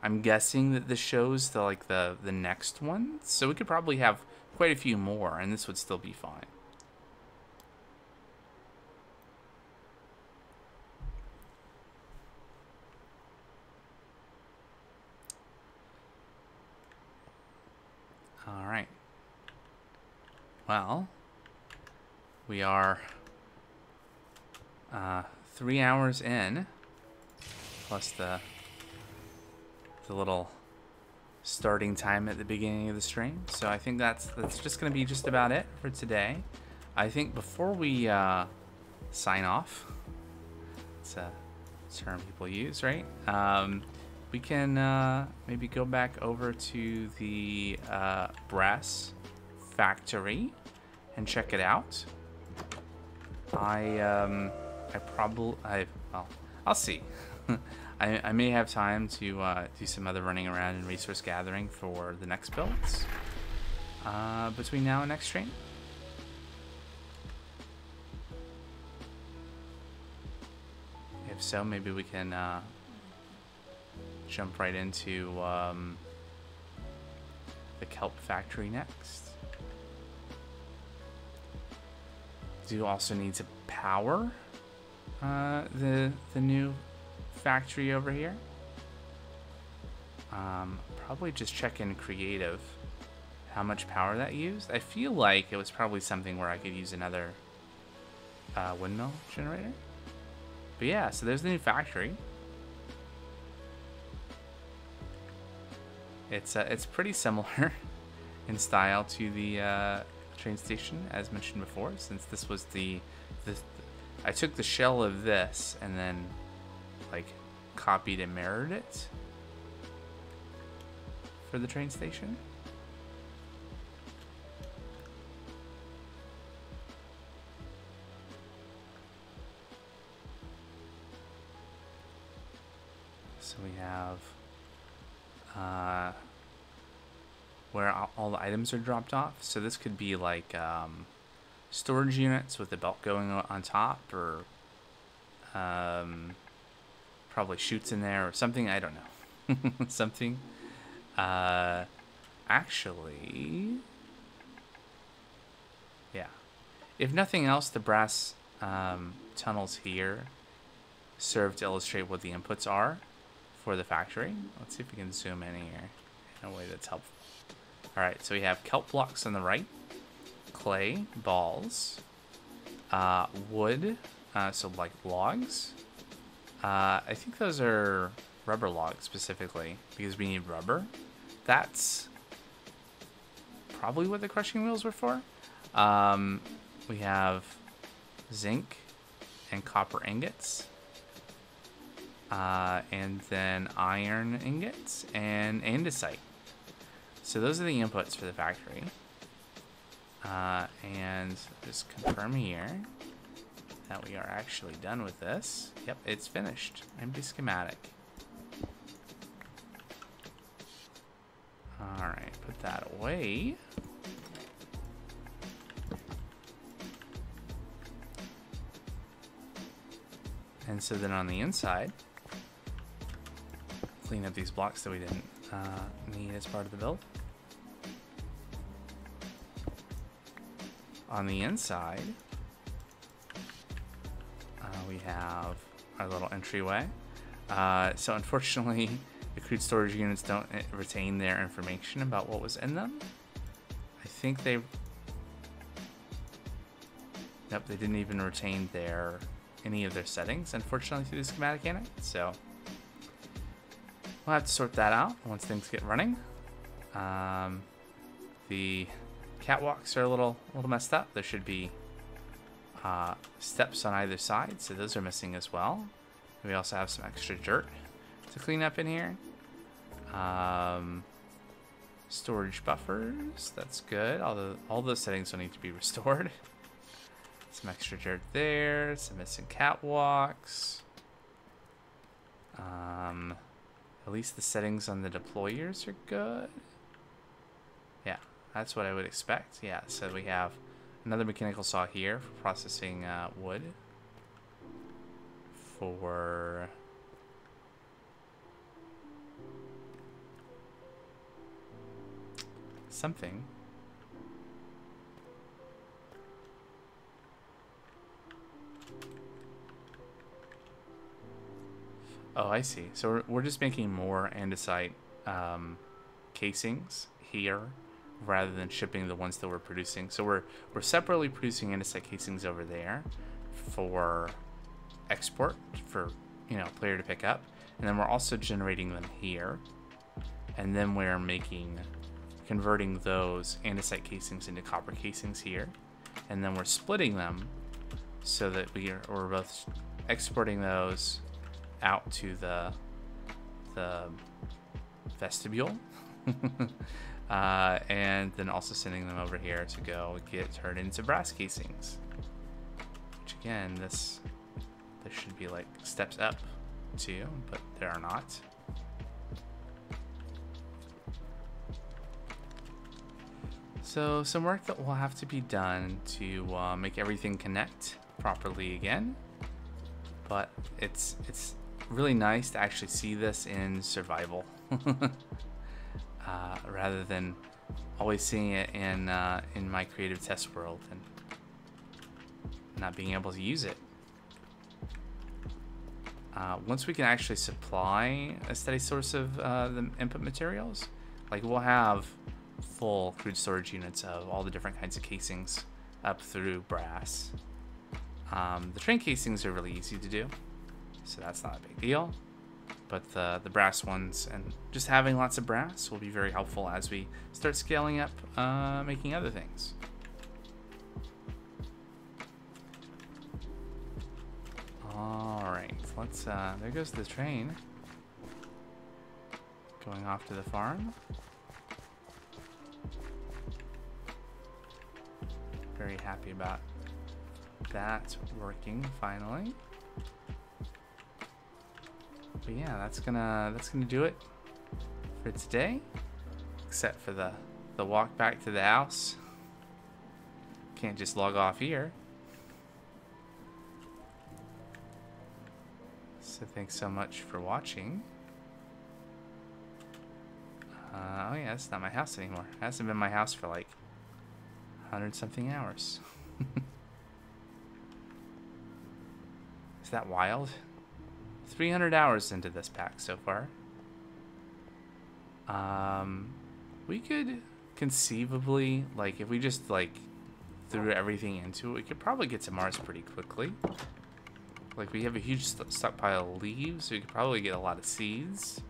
I'm guessing that this shows the next one, so we could probably have quite a few more, and this would still be fine. All right. Well, we are 3 hours in, plus the little starting time at the beginning of the stream. So I think that's just going to be just about it for today. I think before we sign off, it's a term people use, right? We can maybe go back over to the brass factory and check it out. I'll see. I may have time to do some other running around and resource gathering for the next builds between now and next stream. If so, maybe we can jump right into the kelp factory next. Do also need to power the new factory over here. Probably just check in creative how much power that used. I feel like it was probably something where I could use another windmill generator. But yeah, so there's the new factory. It's pretty similar in style to the train station as mentioned before, since this was I took the shell of this and then like copied and mirrored it for the train station. So we have where all the items are dropped off. So this could be like storage units with the belt going on top, or probably chutes in there or something. I don't know. Something. Actually, yeah. If nothing else, the brass tunnels here serve to illustrate what the inputs are for the factory. Let's see if we can zoom in here in a way that's helpful. All right, so we have kelp blocks on the right, clay balls, wood, so like logs. I think those are rubber logs specifically because we need rubber. That's probably what the crushing wheels were for. We have zinc and copper ingots, and then iron ingots and andesite. So those are the inputs for the factory. And just confirm here that we are actually done with this. Yep, it's finished. Empty schematic. Alright, put that away. And so then on the inside, clean up these blocks that we didn't need as part of the build. On the inside, we have our little entryway. So unfortunately, the crude storage units don't retain their information about what was in them. I think they... Nope, they didn't even retain any of their settings, unfortunately, through the schematic in it. So we'll have to sort that out once things get running. The catwalks are a little messed up. There should be steps on either side, so those are missing as well. We also have some extra dirt to clean up in here. Storage buffers, that's good. All those settings will need to be restored. Some extra dirt there, some missing catwalks. At least the settings on the deployers are good. Yeah, that's what I would expect. Yeah, so we have another mechanical saw here for processing wood. For something. Oh, I see. So we're just making more andesite casings here rather than shipping the ones that we're producing. So we're separately producing andesite casings over there for export for player to pick up, and then we're also generating them here, and then we're converting those andesite casings into copper casings here, and then we're splitting them so that we're both exporting those out to the vestibule and then also sending them over here to go get turned into brass casings, which again there should be like steps up to, but there are not. So some work that will have to be done to make everything connect properly again, but it's really nice to actually see this in survival rather than always seeing it in my creative test world and not being able to use it. Once we can actually supply a steady source of the input materials, like we'll have full crude storage units of all the different kinds of casings up through brass. The train casings are really easy to do, so that's not a big deal. But the brass ones and just having lots of brass will be very helpful as we start scaling up making other things. Alright, let's there goes the train going off to the farm. Very happy about that working finally. But yeah, that's gonna do it for today, except for the the walk back to the house. Can't just log off here. So thanks so much for watching. Oh yeah, it's not my house anymore. It hasn't been my house for like 100-something hours. Is that wild? 300 hours into this pack so far. We could conceivably, like, if we just like threw everything into it, we could probably get to Mars pretty quickly. Like, we have a huge stockpile of leaves, so we could probably get a lot of seeds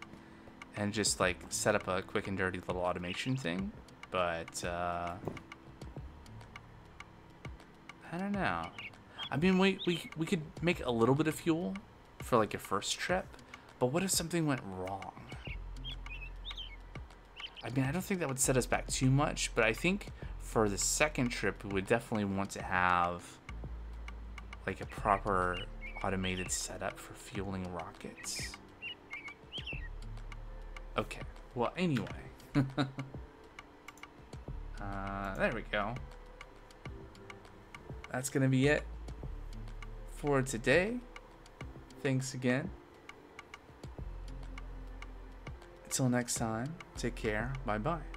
and just like set up a quick and dirty little automation thing. But I don't know. I mean, we could make a little bit of fuel for like a first trip, but what if something went wrong? I mean, I don't think that would set us back too much, but I think for the second trip, we would definitely want to have like a proper automated setup for fueling rockets. Okay, well, anyway. There we go. That's gonna be it for today. Thanks again. Until next time, take care. Bye-bye.